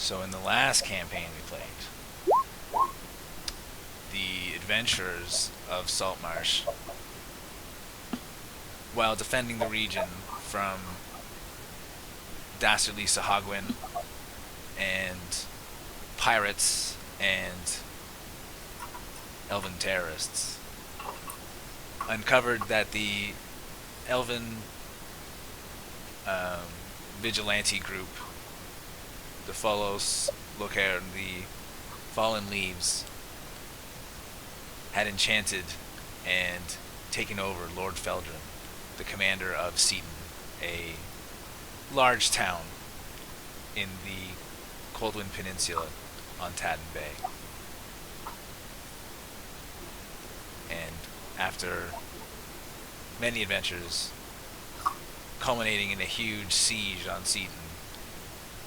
So in the last campaign we played, the adventurers of Saltmarsh, while defending the region from dastardly Sahagwin and pirates and elven terrorists, uncovered that the elven vigilante group, the Folos Locairn, the Fallen Leaves, had enchanted and taken over Lord Feldrin, the commander of Seaton, a large town in the Coldwind Peninsula on Tadden Bay. And after many adventures, culminating in a huge siege on Seaton,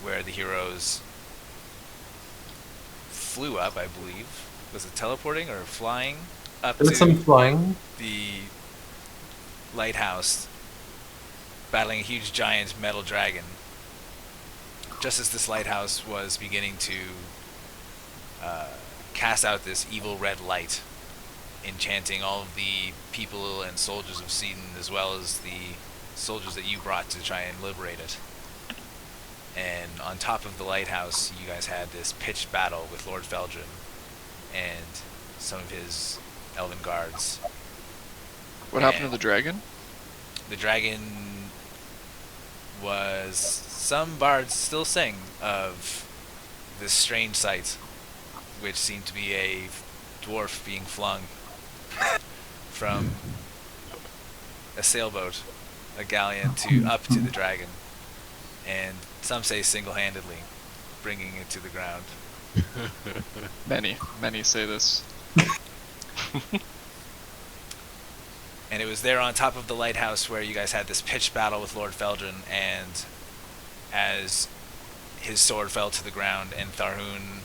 where the heroes flew up, I believe. Was it teleporting or flying up There was some flying. The lighthouse, battling a huge giant metal dragon. Just as this lighthouse was beginning to cast out this evil red light, enchanting all of the people and soldiers of Seaton, as well as the soldiers that you brought to try and liberate it. And on top of the lighthouse, you guys had this pitched battle with Lord Feldrin and some of his elven guards. What happened to the dragon? The dragon was... Some bards still sing of this strange sight, which seemed to be a dwarf being flung from a sailboat, a galleon, up to the dragon, and some say single-handedly bringing it to the ground. Many say this. And it was there on top of the lighthouse where you guys had this pitched battle with Lord Feldrin, and as his sword fell to the ground and Tharhun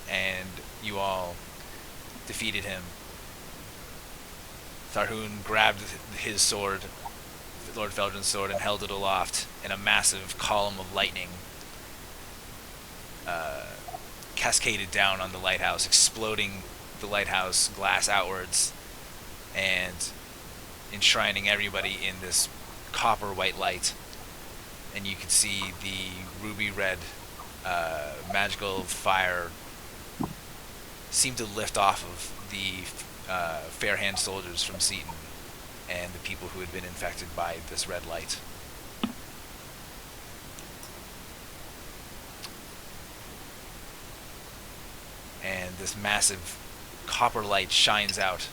and you all defeated him, Tharhun grabbed his sword, Lord Feldrin's sword, and held it aloft, and a massive column of lightning cascaded down on the lighthouse, exploding the lighthouse glass outwards and enshrining everybody in this copper white light. And you could see the ruby red magical fire seem to lift off of the fair hand soldiers from Seaton and the people who had been infected by this red light. And this massive copper light shines out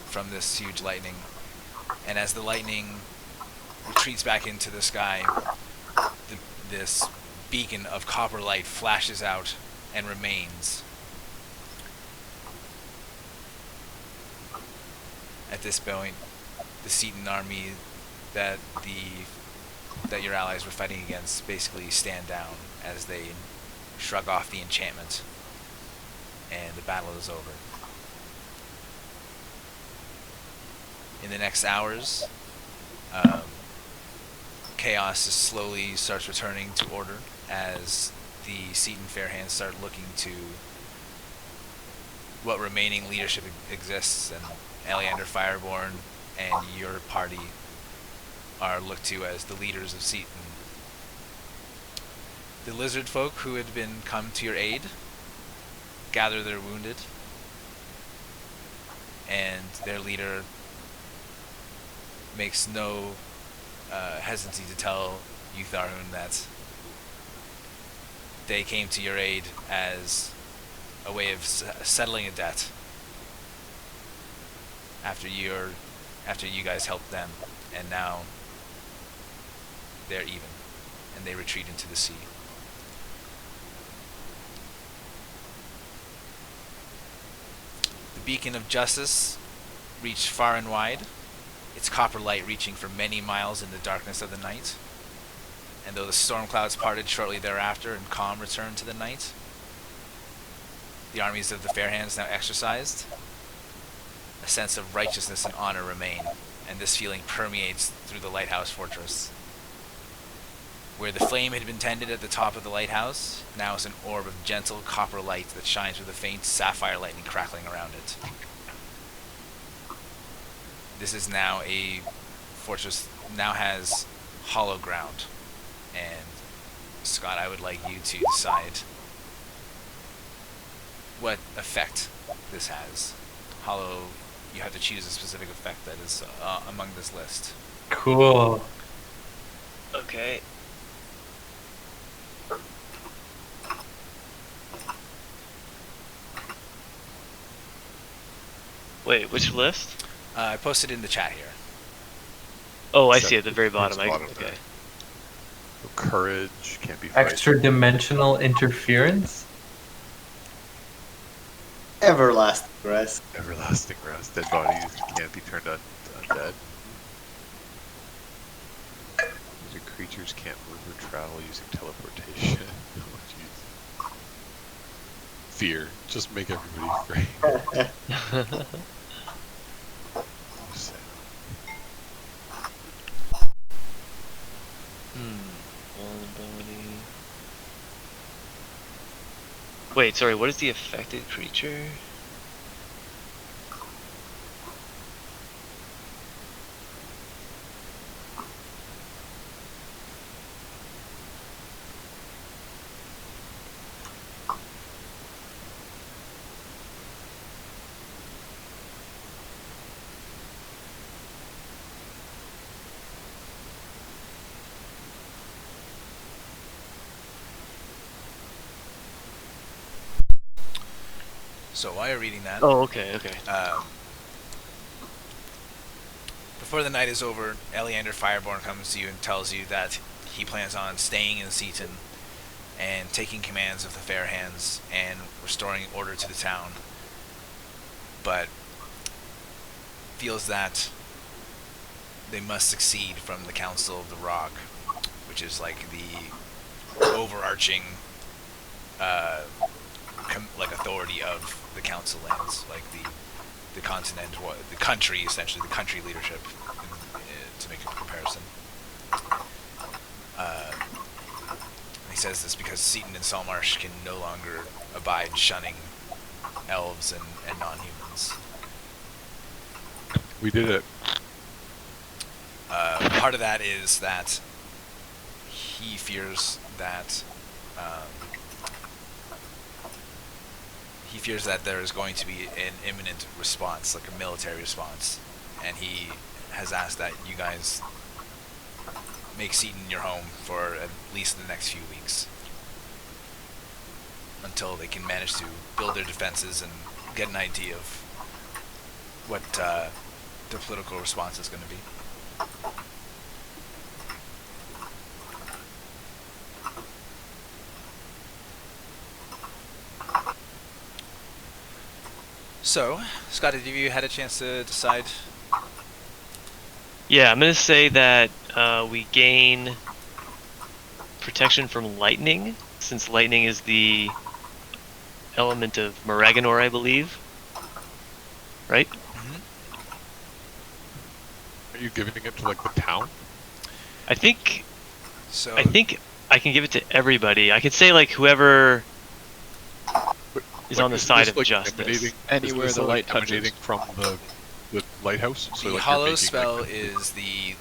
from this huge lightning. And as the lightning retreats back into the sky, this beacon of copper light flashes out and remains. At this point, the Seaton army that your allies were fighting against basically stand down as they shrug off the enchantment, and the battle is over. In the next hours, chaos slowly starts returning to order as the Seaton Fairhands start looking to what remaining leadership exists, and Eleander Fireborn and your party are looked to as the leaders of Seaton. The lizard folk who had been come to your aid gather their wounded, and their leader makes no hesitancy to tell you, Tharhun, that they came to your aid as a way of settling a debt after you guys helped them, and now they're even, and they retreat into the sea. The beacon of justice reached far and wide, its copper light reaching for many miles in the darkness of the night. And though the storm clouds parted shortly thereafter and calm returned to the night, the armies of the Fairhands now exercised, a sense of righteousness and honor remain, and this feeling permeates through the lighthouse fortress, Where the flame had been tended at the top of the lighthouse, now is an orb of gentle copper light that shines with a faint sapphire lightning crackling around it. This is now a fortress, now has hollow ground. And Scott, I would like you to decide what effect this has. Hollow, you have to choose a specific effect that is among this list. Cool. Okay. Wait, which list? I posted in the chat here. Oh, I Except see at the very bottom. towards the bottom Okay. there. No courage, can't be frightened. Extra dimensional interference. Everlasting rest. Everlasting rest. Dead bodies can't be turned undead. The creatures can't move or travel using teleportation. Oh, jeez. Fear. Just make everybody afraid. Just Vulnerability. Wait, sorry, what is the affected creature? So while you're reading that, Oh, okay, okay. before the night is over, Eleander Fireborn comes to you and tells you that he plans on staying in Seaton and taking commands of the Fair Hands and restoring order to the town, but feels that they must succeed from the Council of the Rock, which is like the overarching like authority of the council lands, like the continent, the country, essentially the country leadership, to make a comparison. He says this because Seaton and Saltmarsh can no longer abide shunning elves and non-humans. we did it. Part of that is that he fears that there is going to be an imminent response, like a military response, and he has asked that you guys make Seaton your home for at least the next few weeks, until they can manage to build their defenses and get an idea of what their political response is going to be. So, Scott, have you had a chance to decide? Yeah, I'm gonna say that we gain protection from lightning, since lightning is the element of Moraggonor, I believe. Right? Are you giving it to like the town? I think So, I can give it to everybody. I could say like whoever is on the is side this, of like, justice. emanating- Anywhere is the this, light like, emanating touches. from the lighthouse. So, the like, you're hollow making, spell like, is the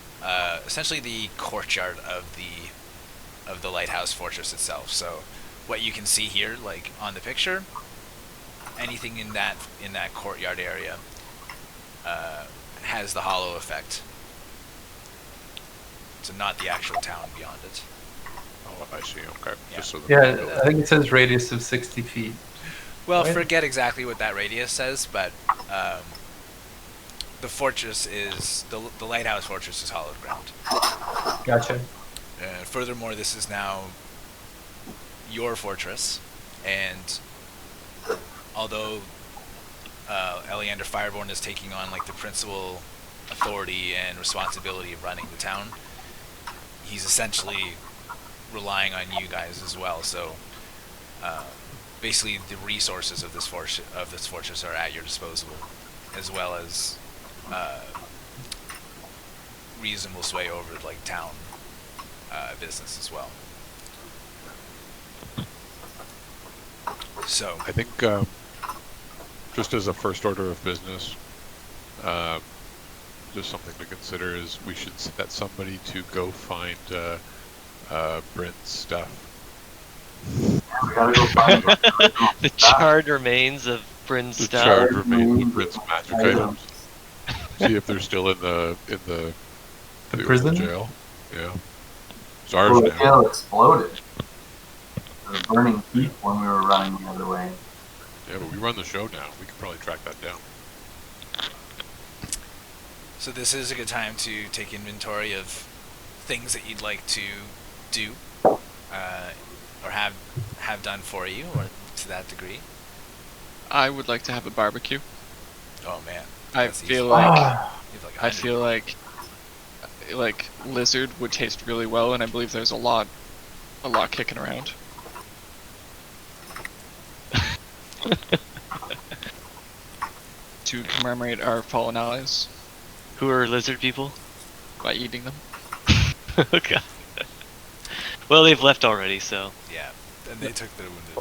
essentially the courtyard of the lighthouse fortress itself. So, what you can see here, like on the picture, anything in that courtyard area has the hollow effect. So not the actual town beyond it. Oh, I see. Okay. Yeah. Just so that Yeah, people know. I think it says radius of 60 feet. Well, Right. forget exactly what that radius says, but the fortress is the lighthouse fortress is hollowed ground. Gotcha. Furthermore, this is now your fortress, and although Eleander Fireborn is taking on like the principal authority and responsibility of running the town, he's essentially relying on you guys as well. So basically, the resources of this fortress are at your disposal, as well as reasonable sway over like town business as well. So I think just as a first order of business, just something to consider is we should set somebody to go find Brynn's stuff. We gotta go find The charred remains of Bryn's The stuff. charred remains of Brynn's magic items. See if they're still in the The old prison? jail. Yeah. It's Well, ours the now. jail exploded. There was a burning heap when we were running the other way. Yeah, but we run the show now. We can probably track that down. So this is a good time to take inventory of things that you'd like to do, or have done for you, or to that degree. I would like to have a barbecue. Oh man, I that's feel easy. like You have like I 100. feel like lizard would taste really well, and I believe there's a lot kicking around. To commemorate our fallen allies Who are lizard people? by eating them. Okay. Well, they've left already, so. Yeah, and they took the wounded.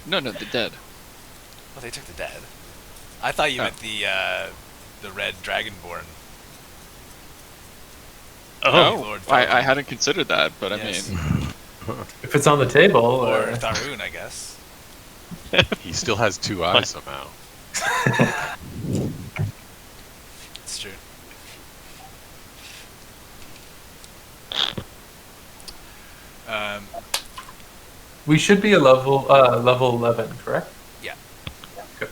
No, the dead. Well, they took the dead. I thought you Oh. meant the red Dragonborn. Oh, Lord I Tharhun. hadn't considered that, but Yes. I mean, If it's on the table, Or Tharhun, I guess. He still has two eyes somehow. It's true. we should be a level 11, correct? Yeah. Good.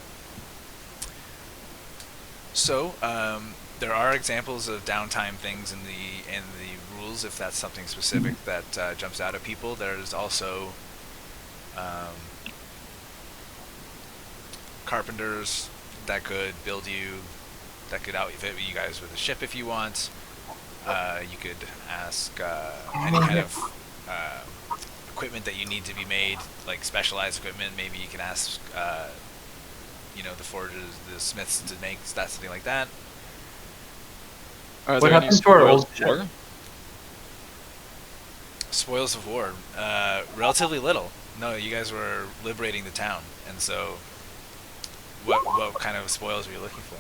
So, there are examples of downtime things in the rules, if that's something specific that jumps out at people. There's also carpenters that could outfit you guys with a ship if you want. You could ask any kind of equipment that you need to be made, like specialized equipment. Maybe you can ask, the forgers, the smiths to make something like that. are What there any happened to our spoils old of war? ship? Spoils of war, relatively little. No, you guys were liberating the town, and so what kind of spoils were you looking for?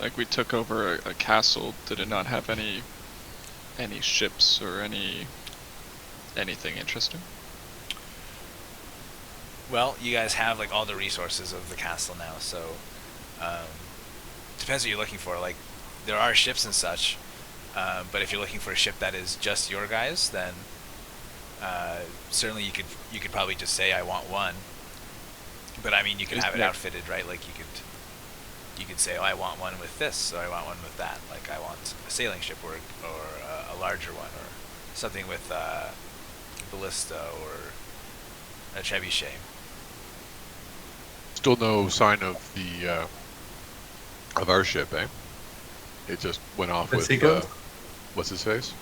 Like we took over a castle. Did it not have any ships or anything interesting? Well, you guys have like all the resources of the castle now, so depends what you're looking for. Like, there are ships and such, but if you're looking for a ship that is just your guys, then certainly you could probably just say I want one. But I mean, you could have it outfitted, right? Like you could say, oh, I want one with this, or I want one with that. Like I want a sailing ship, or a larger one, or something with ballista or a trebuchet. Still no sign of the of our ship, eh? It just went off The with Seagulls? what's his face?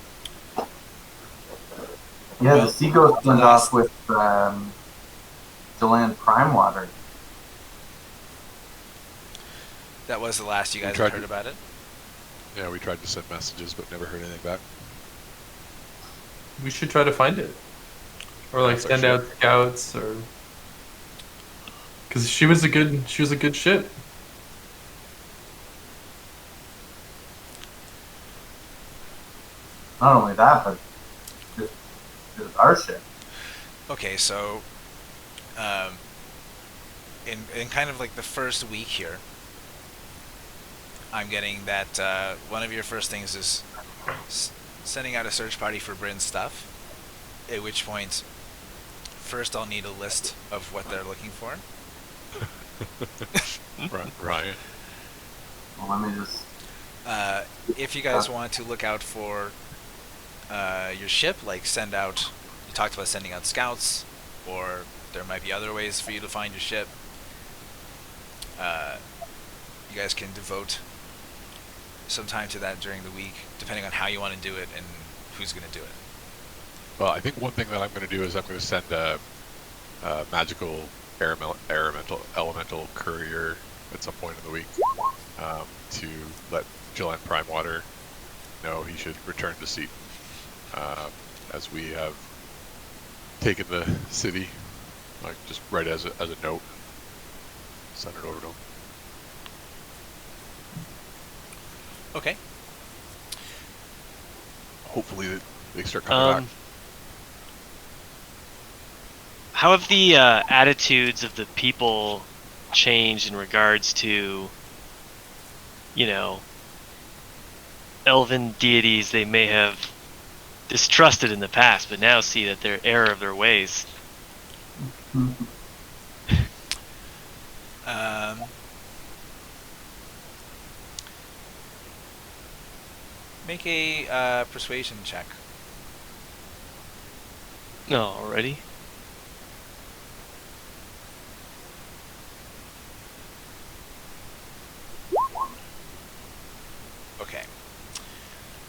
Yeah, Well, the Seagulls went off with Deland Prime Water. That was the last you We guys tried had heard to- about it. Yeah, we tried to send messages but never heard anything back. We should try to find it, or like That's send our out scouts, or because she was a good ship. Not only that, but just our ship. Okay, so in kind of like the first week here, I'm getting that one of your first things is sending out a search party for Brynn's stuff, at which point first I'll need a list of what they're looking for. Ryan. Well, let me just. If you guys want to look out for your ship, like send out, you talked about sending out scouts, or there might be other ways for you to find your ship. You guys can devote some time to that during the week, depending on how you want to do it and who's going to do it. Well, I think one thing that I'm going to do is I'm going to send a magical elemental courier at some point in the week to let Gillen Prime Water know he should return to seat. as we have taken the city, like just write as a note, send it over to them. Okay. Hopefully they start coming back. How have the attitudes of the people changed in regards to, elven deities they may have distrusted in the past, but now see that they're error of their ways? Make a persuasion check. No, already? Okay.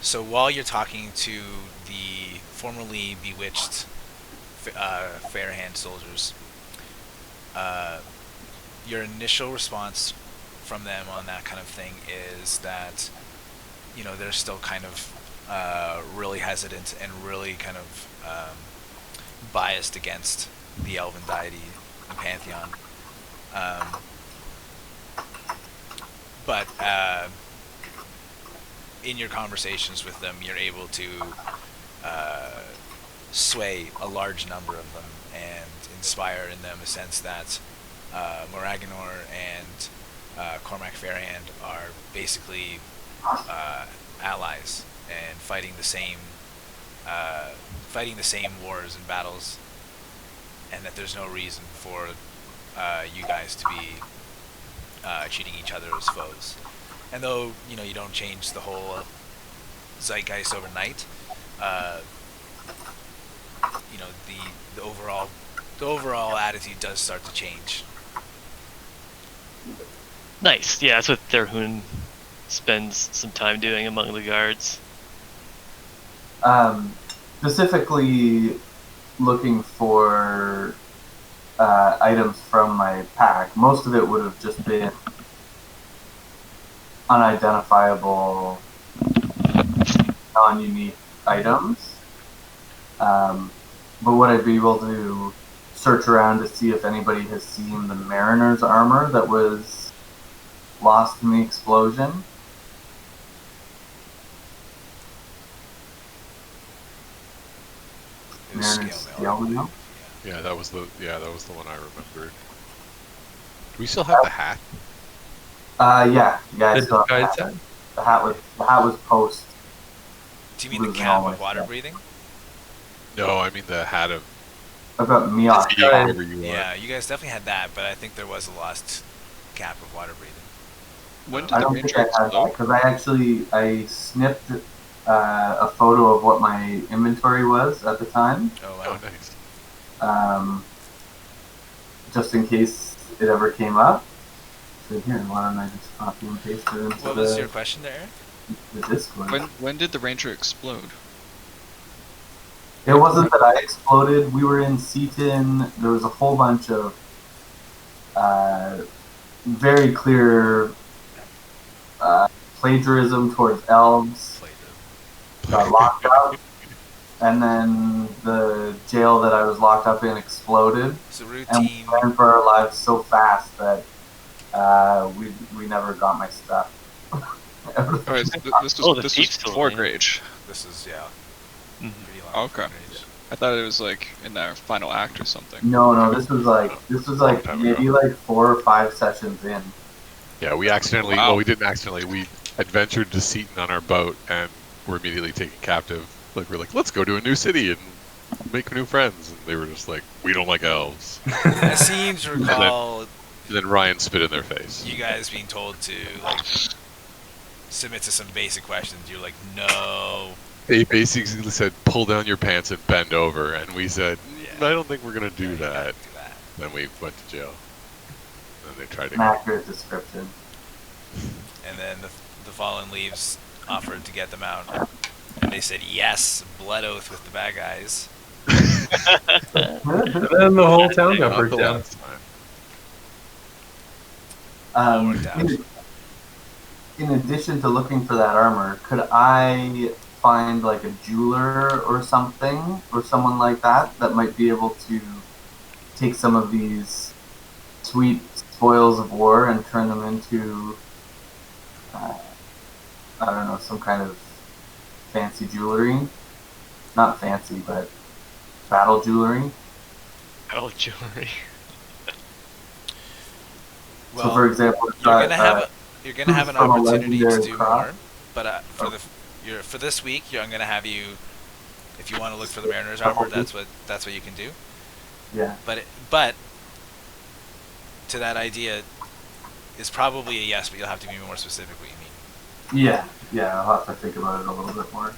So while you're talking to the formerly bewitched Fairhand soldiers, your initial response from them on that kind of thing is that, they're still kind of really hesitant and really kind of biased against the Elven deity and pantheon. But in your conversations with them, you're able to sway a large number of them and inspire in them a sense that Moraggonor and Cormac Fairhand are basically allies and fighting the same wars and battles, and that there's no reason for you guys to be treating each other as foes. And though you don't change the whole zeitgeist overnight, the overall attitude does start to change. Nice. Yeah, that's what Tharhun spends some time doing among the guards. Specifically looking for items from my pack. Most of it would have just been unidentifiable, non-unique items. But would I be able to search around to see if anybody has seen the Mariner's armor that was lost in the explosion? It was Mariner's scale mail. Yeah, that was the one I remembered. Do we still have the hat? Yeah, I The still have disguise that. set? The hat was post. Do you mean the Losing cap all my of water stuff. breathing? No, I mean the hat of I've got Miak. Disguise. whatever you are. Yeah, you guys definitely had that, but I think there was a lost cap of water breathing. When did I the don't think ranger I had that explode? because I snipped a photo of what my inventory was at the time, Oh Oh, wow. nice. just in case it ever came up. So here, why don't I just copy and paste it into What was your question there, Eric? the Discord? When did the ranger explode? It wasn't that I exploded. We were in Seaton. There was a whole bunch of very clear plagiarism towards elves. Got locked up, and then the jail that I was locked up in exploded, So and we routine. ran for our lives so fast that we never got my stuff. Alright, so this was Oh, the this thief's was still before in. Grage. This is Mhm. pretty long. Okay. Range. I thought it was like in our final act or something. No, this was like Time maybe ago. like 4 or 5 sessions in. Yeah, we accidentally. Wow. Well, we didn't accidentally. We adventured to Seaton on our boat and were immediately taken captive. Like we're like, let's go to a new city and make new friends. And they were just like, we don't like elves. I seem to recall And then Ryan spit in their face. you guys being told to submit to some basic questions. You're like, no. They basically said, pull down your pants and bend over, and we said, Yeah. I don't think we're gonna do You gotta that. do that. Then we went to jail. And they tried to. An accurate description. And then the Fallen Leaves offered to get them out, and they said yes, blood oath with the bad guys. And then the whole town got Not burnt the down. last time. All worked out. In addition to looking for that armor, could I find like a jeweler or something, or someone like that might be able to take some of these sweet spoils of war and turn them into, I don't know, some kind of fancy jewelry. Not fancy, but battle jewelry. Battle jewelry. Well, So, for example, you're gonna have an from a opportunity to legendary do crop. more, but for this week, I'm gonna have you. If you want to look for the Mariner's armor, that's what you can do. Yeah. But to that idea is probably a yes, but you'll have to be more specific what you mean. Yeah, I'll have to think about it a little bit more.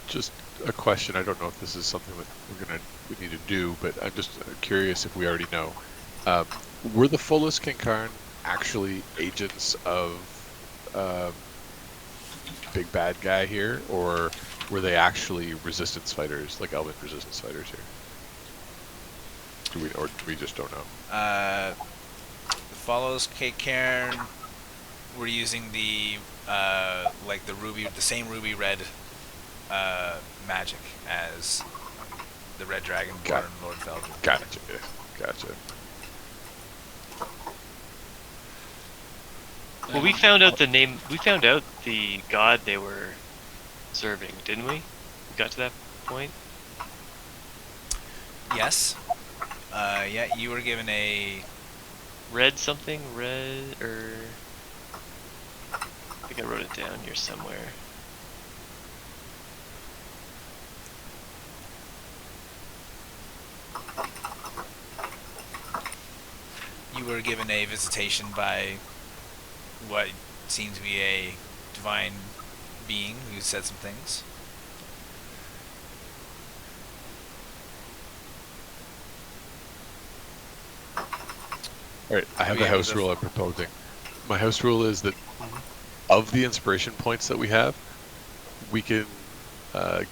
Just a question. I don't know if this is something that we need to do, but I'm just curious if we already know. Were the Fullest Kincairn actually agents of Big Bad Guy here, or were they actually resistance fighters, like Elven resistance fighters here? Do we just don't know? The follows Kate Cairn. We're using the same ruby red magic as the Red Dragonborn Lord Feldrin. Gotcha. Well, we found out the name. We found out the god they were serving, didn't we? We got to that point. Yes. Yeah, you were given a Red something? Red, or... I think I wrote it down here somewhere. you were given a visitation by what seemed to be a divine being who said some things. Alright, I have We a have house the- rule I'm proposing. My house rule is that of the inspiration points that we have, we can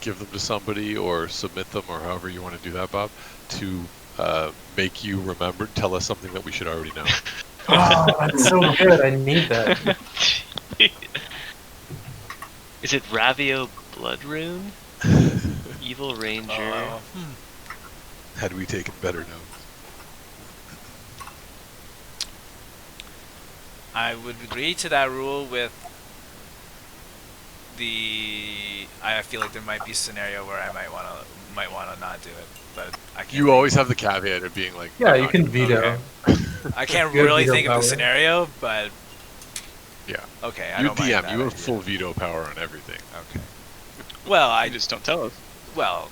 give them to somebody or submit them, or however you want to do that, Bob, to make you remember, tell us something that we should already know. Oh, that's so good. I need that. Is it Ravio Blood Rune? Evil Ranger. Had we taken better notes? I would agree to that rule with the. I feel like there might be a scenario where I might wanna not do it, but I can't. You always have the caveat of being like, Yeah, "I'm you not can gonna-" veto. I can't Good really veto think of power. the scenario, but Yeah. okay, I You're don't mind DM, that you have idea. full veto power on everything. Okay. Well, You just don't tell us. well,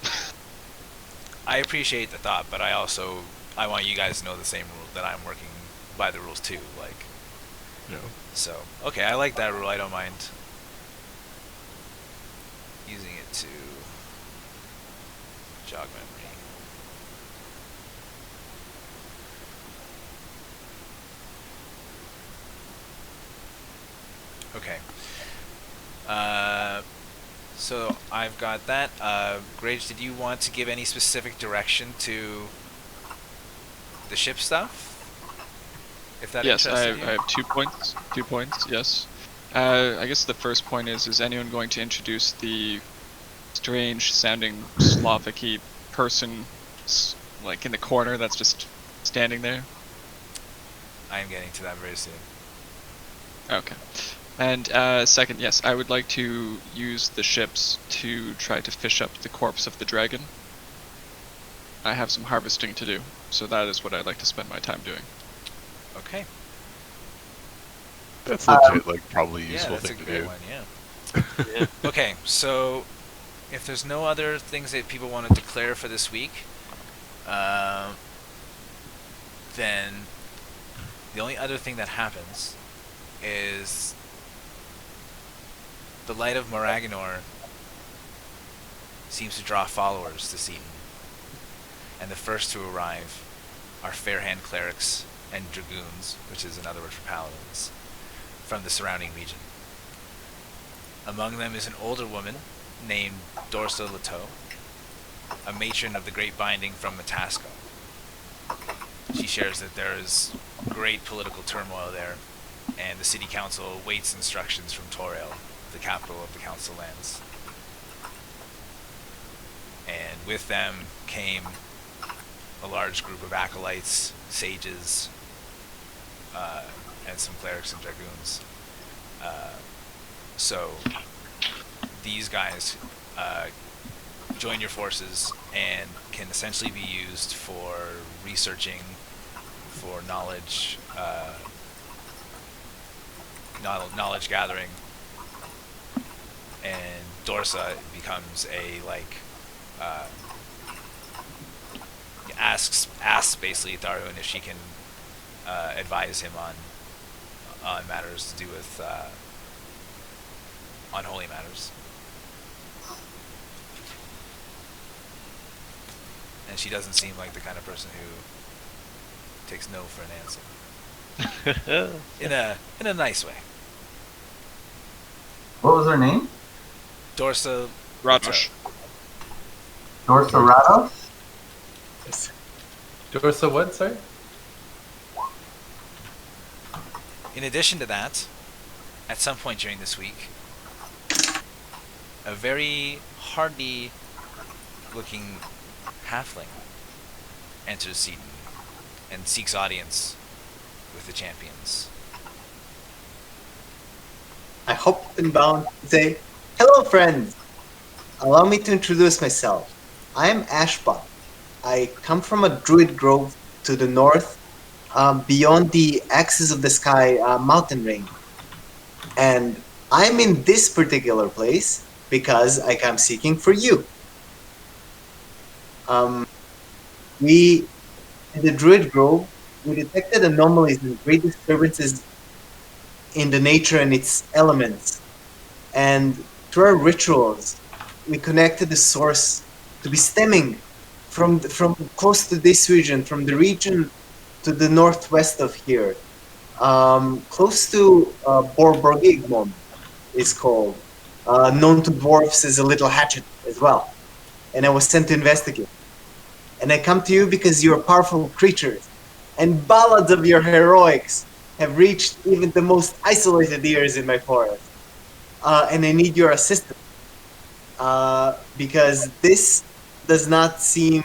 I appreciate the thought, but I want you guys to know the same rule that I'm working by the rules too. Like, No. so okay, I like that rule. I don't mind using it to jog memory. Okay. So I've got that. Grage, did you want to give any specific direction to the ship stuff? If that Yes, I interested you? have 2 points. 2 points, yes. I guess the first point is anyone going to introduce the strange sounding Slavic-y person like in the corner that's just standing there? I am getting to that very soon. Okay. And second, yes, I would like to use the ships to try to fish up the corpse of the dragon. I have some harvesting to do, so that is what I'd like to spend my time doing. Okay. That's legit, like, probably a Yeah, useful that's a thing to great do. one, yeah. Okay, so if there's no other things that people want to declare for this week, then the only other thing that happens is the light of Moraggonor seems to draw followers to Seaton. And the first to arrive are Fairhand clerics and dragoons, which is another word for paladins, from the surrounding region. Among them is an older woman named Dorsa Leto, a matron of the Great Binding from Matasco. She shares that there is great political turmoil there, and the city council awaits instructions from Toril, the capital of the council lands. and with them came a large group of acolytes, sages, and some clerics and dragoons. So these guys join your forces and can essentially be used for researching, for knowledge gathering, and Dorsa becomes a asks basically Tharhun if she can advise him on matters to do with unholy matters. And she doesn't seem like the kind of person who takes no for an answer. in a nice way. What was her name? Dorsa Ratosh. Dorsa Rados? Yes. Dorsa what, sorry? In addition to that, at some point during this week, a very hardy looking halfling enters Seaton and seeks audience with the champions. I hop and bound and say, "Hello, friends. Allow me to introduce myself. I am Ashbark. I come from a druid grove to the north, beyond the axis of the sky mountain range. And I'm in this particular place because I come seeking for you. We, in the druid grove, we detected anomalies and great disturbances in the nature and its elements. And through our rituals, we connected the source to be stemming from close to this region, from the region to the northwest of here, close to Borborgigmon is called, known to dwarfs as a little hatchet as well. And I was sent to investigate. And I come to you because you are powerful creatures, and ballads of your heroics have reached even the most isolated ears in my forest. And I need your assistance. Because this does not seem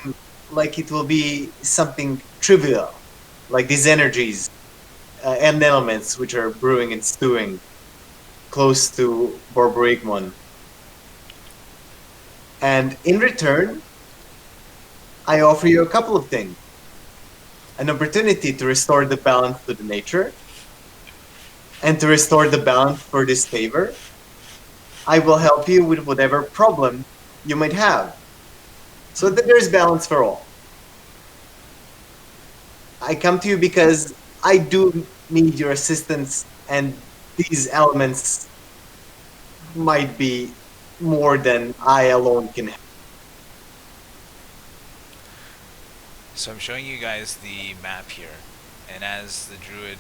like it will be something trivial, like these energies and elements which are brewing and stewing close to Borborigmon. And in return, I offer you a couple of things. An opportunity to restore the balance to the nature, and to restore the balance for this favor. I will help you with whatever problem you might have, so that there's balance for all. I come to you because I do need your assistance, and these elements might be more than I alone can help. So I'm showing you guys the map here, and as the druid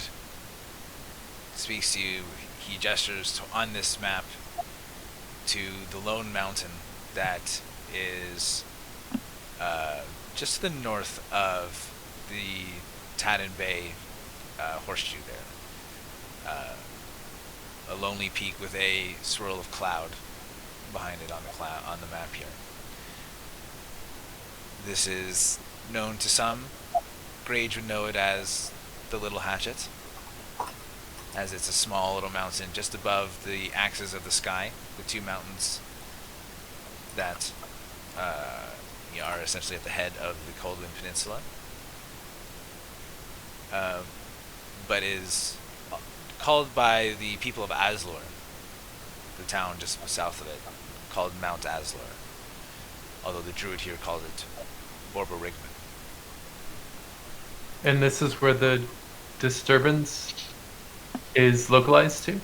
speaks to you, he gestures on this map to the lone mountain that is just to the north of the Tadden Bay horseshoe there. A lonely peak with a swirl of cloud behind it on the map here. This is known to some. Grage would know it as the Little Hatchet, as it's a small little mountain just above the axis of the sky, the two mountains that are essentially at the head of the Coldwind Peninsula, but is called by the people of Aslor, the town just south of it, called Mount Aslor, although the druid here called it Borborigmon. And this is where the disturbance is localized to?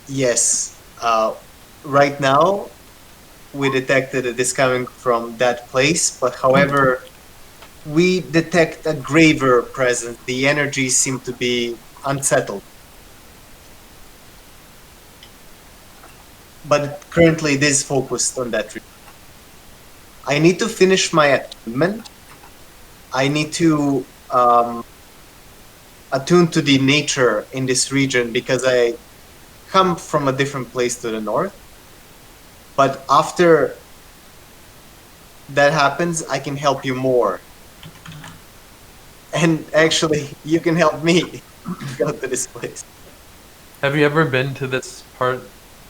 Yes. Right now, we detected it is coming from that place, but however, we detect a graver presence. The energies seem to be unsettled. But currently, it is focused on that region. I need to finish my attunement. I need to attune to the nature in this region because I come from a different place to the north. But after that happens, I can help you more. And actually, you can help me go to this place. Have you ever been to this part?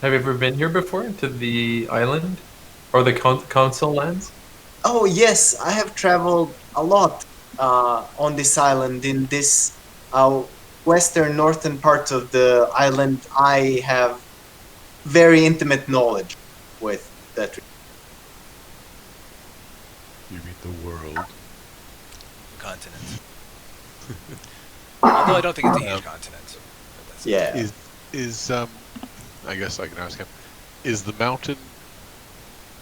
Have you ever been here before, to the island? Or the council lands? Oh yes, I have traveled a lot on this island. In this western, northern part of the island, I have very intimate knowledge with that. You mean the world? Continent. Although I don't think it's a huge continent. But that's Yeah. Is I guess I can ask him. Is the mountain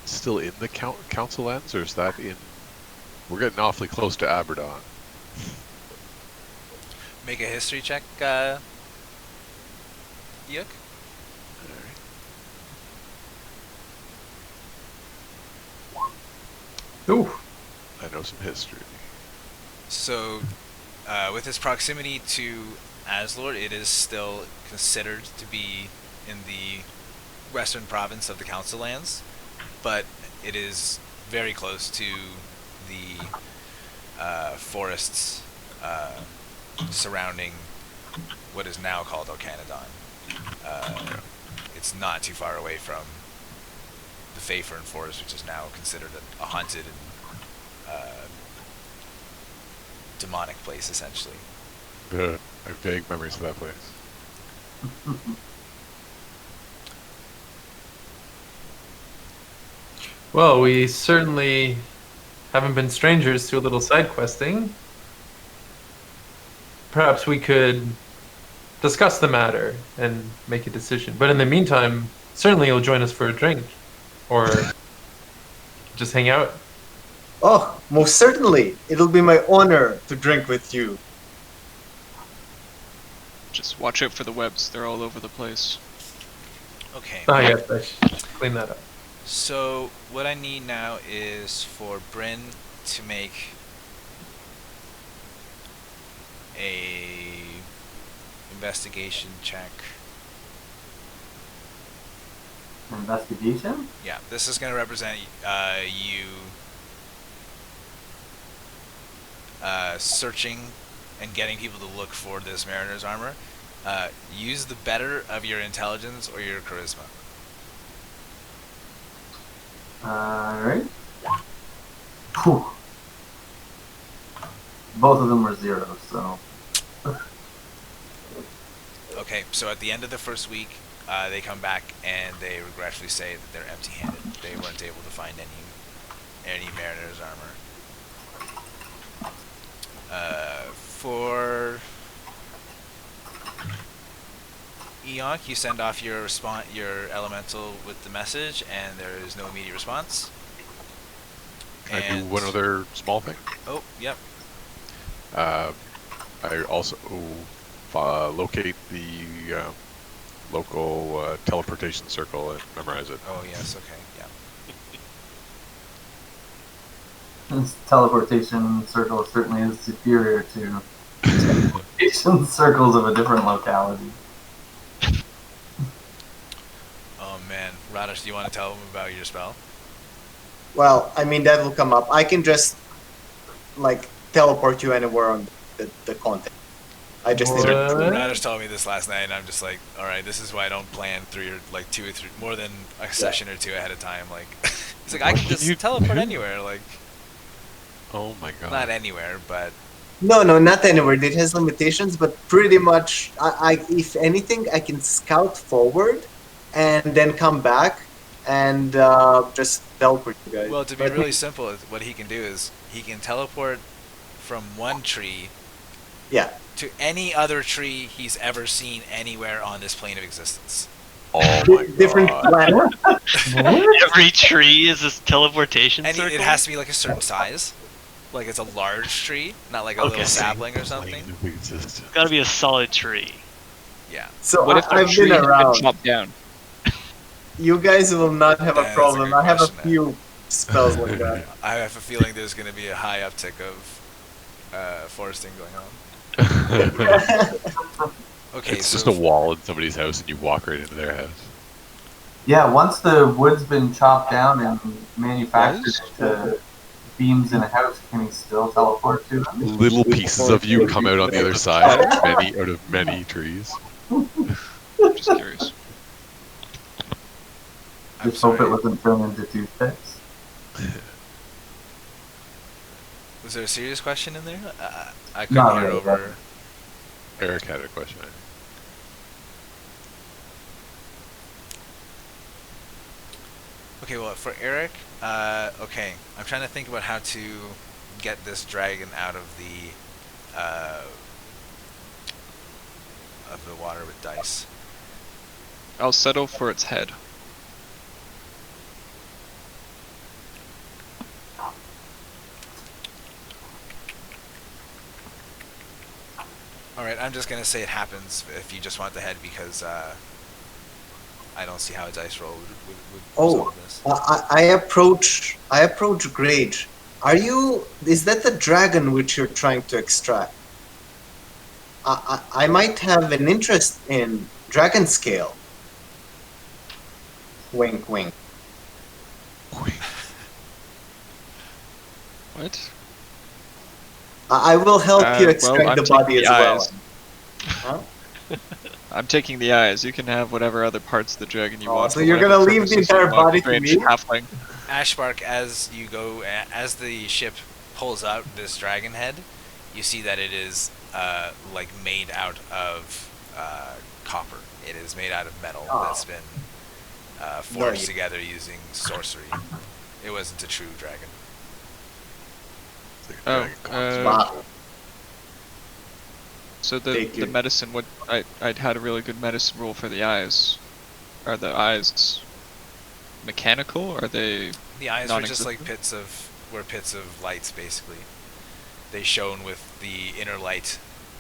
still in the council lands, or is that in? We're getting awfully close to Aberdawn. Make a history check, Eikooc. Ooh. I know some history. So, with its proximity to Aslord, it is still considered to be in the western province of the Council Lands, but it is very close to the forests surrounding what is now called Ocanadon. It's not too far away from the Fayfern Forest, which is now considered a haunted and demonic place, essentially. I have vague memories of that place. Well, we certainly haven't been strangers to a little side questing. Perhaps we could discuss the matter and make a decision. But in the meantime, certainly you'll join us for a drink. Or just hang out. Oh, most certainly. It'll be my honor to drink with you. Just watch out for the webs. They're all over the place. Okay. Ah, yes, I should clean that up. So what I need now is for Brynn to make a investigation check. Investigation? Yeah, this is going to represent you searching and getting people to look for this mariner's armor. Use the better of your intelligence or your charisma. Alright. Whew. Both of them were zeros, so. Okay, so at the end of the first week, they come back and they regretfully say that they're empty-handed. They weren't able to find any mariner's armor. For Eikooc, you send off your elemental with the message, and there is no immediate response. Can I do one other small thing? Oh, yep. I also locate the local teleportation circle and memorize it. Oh, yes, okay, yeah. This teleportation circle certainly is superior to teleportation circles of a different locality. Oh, man. Radish, do you want to tell them about your spell? Well, I mean, that will come up. I can just, like, teleport you anywhere on the content. I just What? Radish told me this last night, and I'm just like, alright, this is why I don't plan 2 or 3, more than a session or two ahead of time. Like, he's like, I can just teleport anywhere. Like, Oh my god. not anywhere, but No, not anywhere. It has limitations, but pretty much, if anything, I can scout forward and then come back and just teleport you guys. well, to be But- really simple, what he can do is he can teleport from one tree Yeah. to any other tree he's ever seen anywhere on this plane of existence. Oh my Different god. planet. Every tree is this teleportation And circle? it has to be like a certain size. Like it's a large tree, not like a Okay. little sapling or something. Plane of existence. It's gotta be a solid tree. Yeah. So What if the I've tree been had been around. chopped down? You guys will not have That a is a problem. good I have a question, few spells like that. I have a feeling there's going to be a high uptick of foresting going on. Okay, It's so just a wall in somebody's house and you walk right into their house. Yeah, once the wood's been chopped down and manufactured to beams in a house, can he still teleport to them? Little pieces of you come out on the other side, many out of many trees. Just curious. I'm Just hope it sorry. wasn't turned into toothpicks. Was there a serious question in there? I couldn't Not hear really, over. Eric had a question. Okay, well, for Eric, okay, I'm trying to think about how to get this dragon out of the water with dice. I'll settle for its head. All right, I'm just gonna say it happens if you just want the head because I don't see how a dice roll would resolve this. I approach Grage. Is that the dragon which you're trying to extract? I might have an interest in dragon scale. Wink, wink. What? I will help you well, extract I'm the body taking as the well. eyes. Huh? I'm taking the eyes. You can have whatever other parts of the dragon you Oh, want. so for you're whatever gonna leave the purposes you entire want, body to strange me? halfling. Ashbark, as you go, as the ship pulls out this dragon head, you see that it is like made out of copper. It is made out of metal that's been forged together using sorcery. It wasn't a true dragon. It's like a Oh, dragon construct. Wow. So Thank the you. medicine, I'd had a really good medicine roll for the eyes. Are the eyes mechanical? Or are they? The eyes were just like Non-existent? pits of lights, basically. They shone with the inner light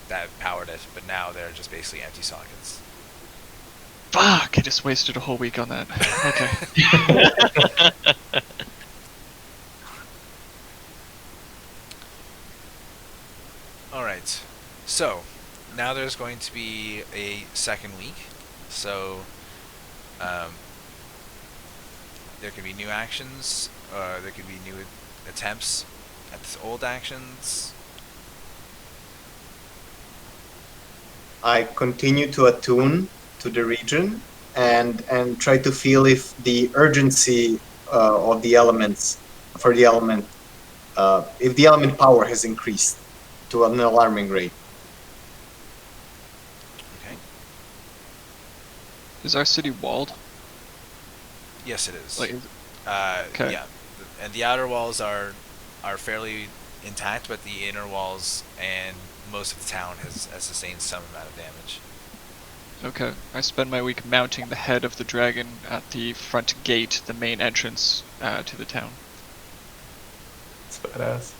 that powered it, but now they're just basically empty sockets. Fuck! I just wasted a whole week on that. Okay. Alright, so now there's going to be a second week, so there could be new actions, there could be new attempts at the old actions. I continue to attune to the region and try to feel if the urgency of the elements for the element, if the element power has increased to an alarming rate. Okay. Is our city walled? Yes, it is. Like, Yeah, and the outer walls are fairly intact, but the inner walls and most of the town has sustained some amount of damage. okay. I spend my week mounting the head of the dragon at the front gate, the main entrance to the town. It's badass.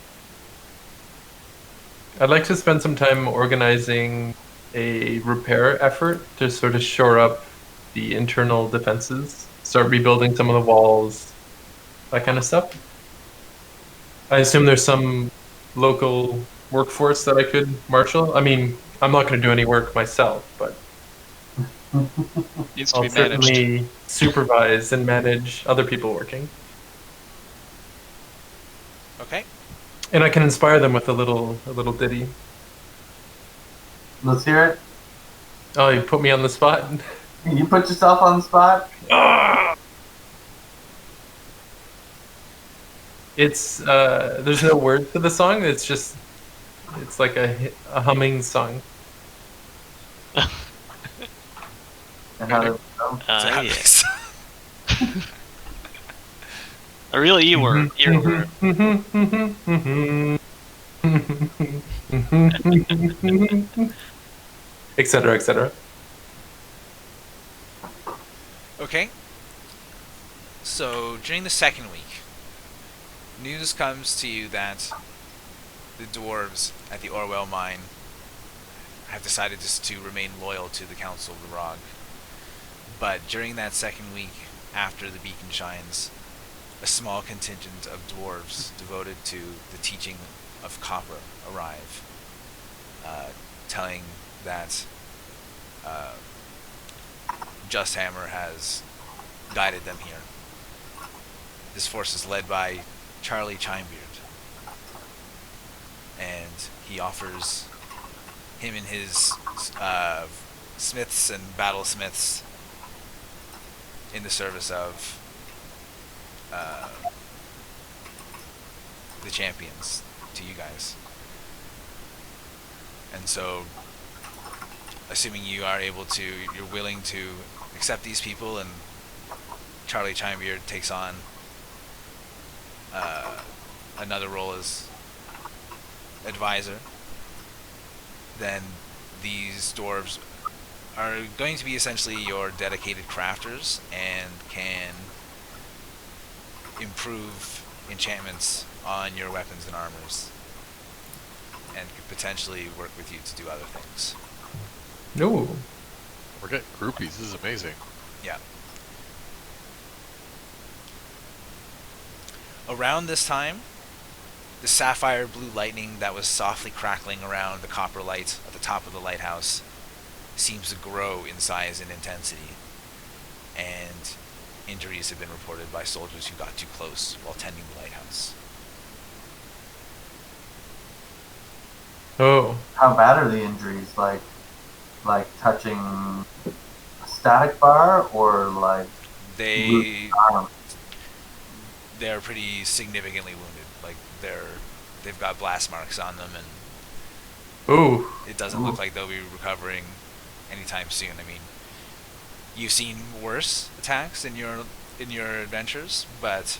I'd like to spend some time organizing a repair effort to sort of shore up the internal defenses, start rebuilding some of the walls, that kind of stuff. I assume there's some local workforce that I could marshal. I mean, I'm not going to do any work myself, but Needs to I'll be managed. certainly supervise and manage other people working. Okay. And I can inspire them with a little ditty. Let's hear it. Oh, you put me on the spot. You put yourself on the spot. It's there's no words to the song. It's like a humming song. And how did it go? So Yeah. A real earworm. Etc. Etc. Okay. So during the second week, news comes to you that the dwarves at the Orwell mine have decided just to remain loyal to the Council of the Rog. But during that second week, after the beacon shines, a small contingent of dwarves devoted to the teaching of copper arrive, telling that Justhammer has guided them here. This force is led by Charlie Chimebeard, he offers him and his smiths and battlesmiths in the service of the champions to you guys. And so, assuming you are able to, you're willing to accept these people, and Charlie Chimebeard takes on another role as advisor, then these dwarves are going to be essentially your dedicated crafters and can improve enchantments on your weapons and armors, and could potentially work with you to do other things. No. We're getting groupies. This is amazing. Yeah. Around this time, the sapphire blue lightning that was softly crackling around the copper light at the top of the lighthouse seems to grow in size and intensity, and injuries have been reported by soldiers who got too close while tending the lighthouse. Oh. How bad are the injuries? Like touching a static bar, or like They're pretty significantly wounded. Like they've got blast marks on them, and Ooh. it doesn't look like they'll be recovering anytime soon. I mean, you've seen worse attacks in your adventures, but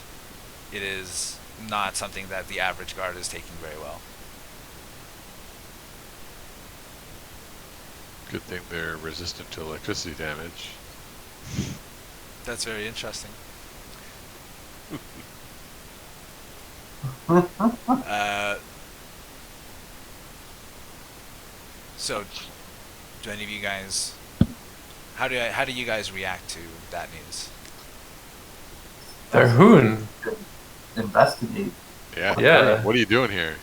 it is not something that the average guard is taking very well. Good thing they're resistant to electricity damage. That's very interesting. So, do any of you guys? How do you guys react to that news? Tharhun. investigate. Yeah. Yeah. What are you doing here?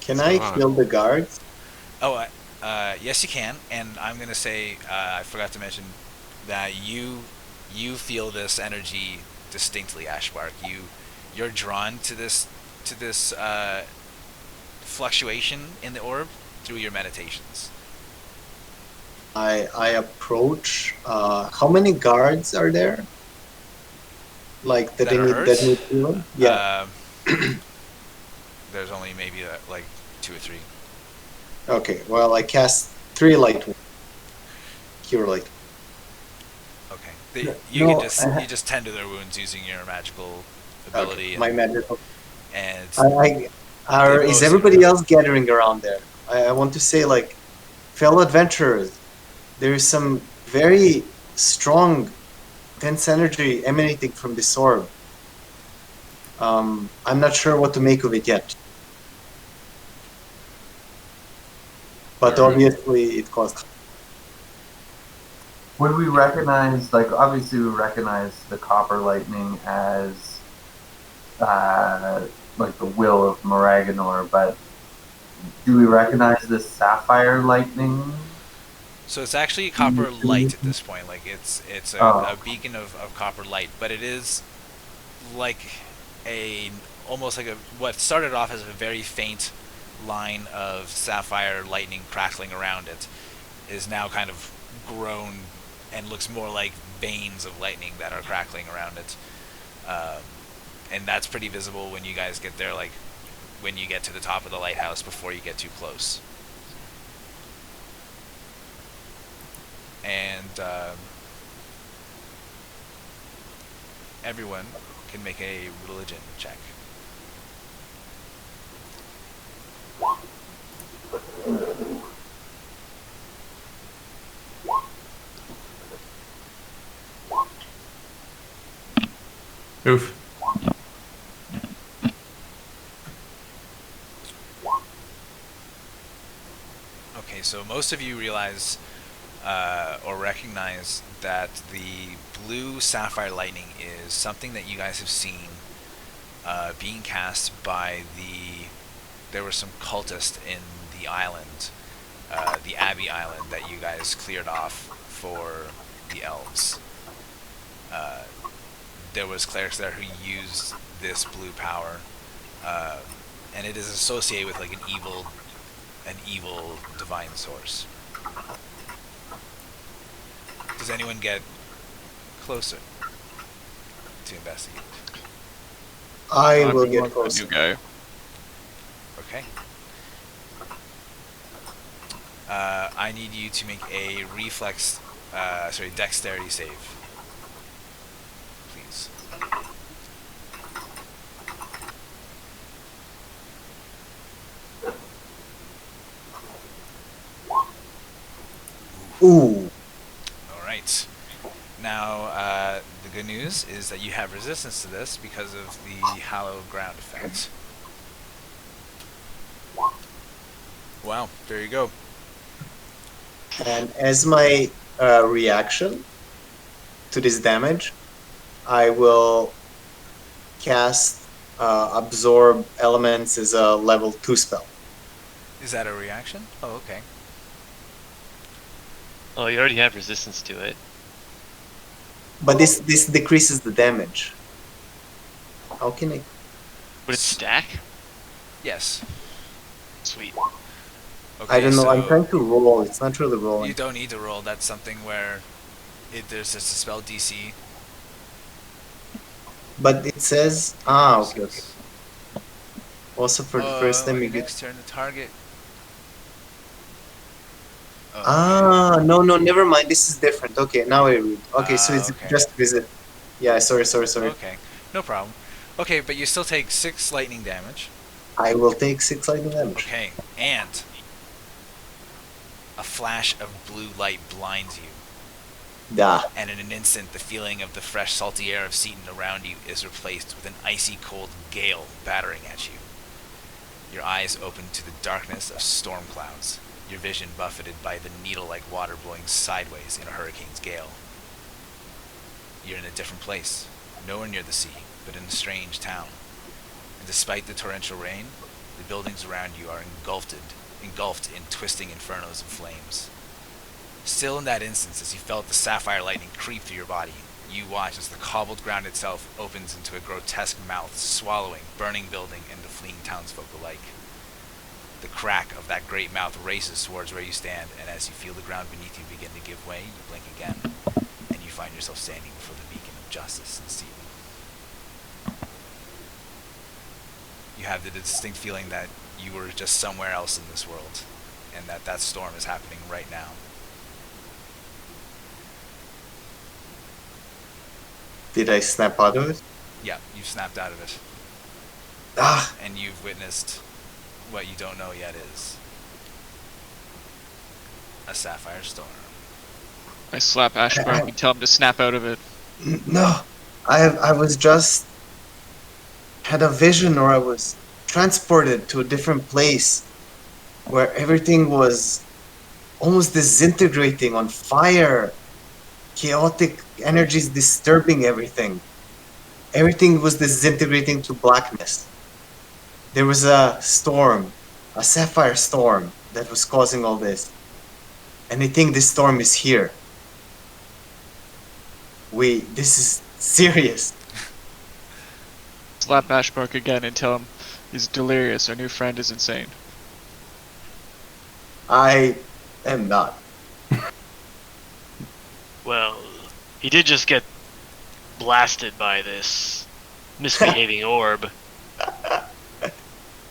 Can What's I going on? kill the guards? Oh, yes, you can. And I'm gonna say I forgot to mention that you feel this energy distinctly, Ashbark. You're drawn to this fluctuation in the orb through your meditations. I approach. How many guards are there? Like that That are hurt? that need healing? Yeah. There's only maybe like 2 or 3. Okay. Well, I cast 3 light wounds. Cure light. Okay. No, You just tend to their wounds using your magical ability. Okay. My magical. And Is everybody else gathering around there? I want to say, like, fellow adventurers, there is some very strong, dense energy emanating from this orb. I'm not sure what to make of it yet. But obviously it caused... Would we recognize, like, obviously we recognize the copper lightning as, like, the will of Moraggonor, but do we recognize this sapphire lightning? so it's actually copper light at this point. Like it's a beacon of copper light, but it is like almost like what started off as a very faint line of sapphire lightning crackling around it is now kind of grown and looks more like veins of lightning that are crackling around it. And that's pretty visible when you guys get there, like when you get to the top of the lighthouse before you get too close. And everyone can make a religion check. Oof. Okay, so most of you realize or recognize that the blue sapphire lightning is something that you guys have seen being cast by there were some cultists in the island, the Abbey Island that you guys cleared off for the elves. There was clerics there who used this blue power and it is associated with like an evil divine source. Does anyone get closer to investigate? I will I'm get a closer. new guy. Okay. I need you to make a dexterity save, please. Ooh. All right. Now, the good news is that you have resistance to this because of the hallowed ground effect. Wow, there you go. And as my reaction to this damage, I will cast Absorb Elements as a level 2 spell. Is that a reaction? Oh, okay. Oh, you already have resistance to it. But this decreases the damage. How can I? Would it stack? Yes. Sweet. Okay, I don't know. so I'm trying to roll. It's not really you rolling. don't need to roll. That's something where there's just a spell DC. But it says okay. Also for the first time on you your get. next turn, the target. Oh, No, never mind. This is different. Okay, now I read. Okay, so it's okay. just visit. Yeah, sorry. Okay, no problem. Okay, but you still take 6 lightning damage. I will take 6 lightning damage. Okay, and a flash of blue light blinds you, Da. and in an instant, the feeling of the fresh, salty air of Seaton around you is replaced with an icy cold gale battering at you. Your eyes open to the darkness of storm clouds, your vision buffeted by the needle-like water blowing sideways in a hurricane's gale. You're in a different place, nowhere near the sea, but in a strange town. And despite the torrential rain, the buildings around you are engulfed in twisting infernos of flames. Still in that instance, as you felt the sapphire lightning creep through your body, you watch as the cobbled ground itself opens into a grotesque mouth, swallowing burning building and the fleeing townsfolk alike. The crack of that great mouth races towards where you stand, and as you feel the ground beneath you begin to give way, you blink again, and you find yourself standing before the beacon of justice and Seaton. You have the distinct feeling that you were just somewhere else in this world, and that storm is happening right now. Did I snap out of it? Yeah, you've snapped out of it, Ah, and you've witnessed what you don't know yet is a sapphire storm. I slap Ashbark and tell him to snap out of it. no. I was just had a vision, or I was transported to a different place where everything was almost disintegrating, on fire. Chaotic energies disturbing everything. Everything was disintegrating to blackness. There was a storm, a sapphire storm, that was causing all this. And I think this storm is here. This is serious. Slap Ashbark again and tell him he's delirious. Our new friend is insane. I am not. Well, he did just get blasted by this misbehaving orb.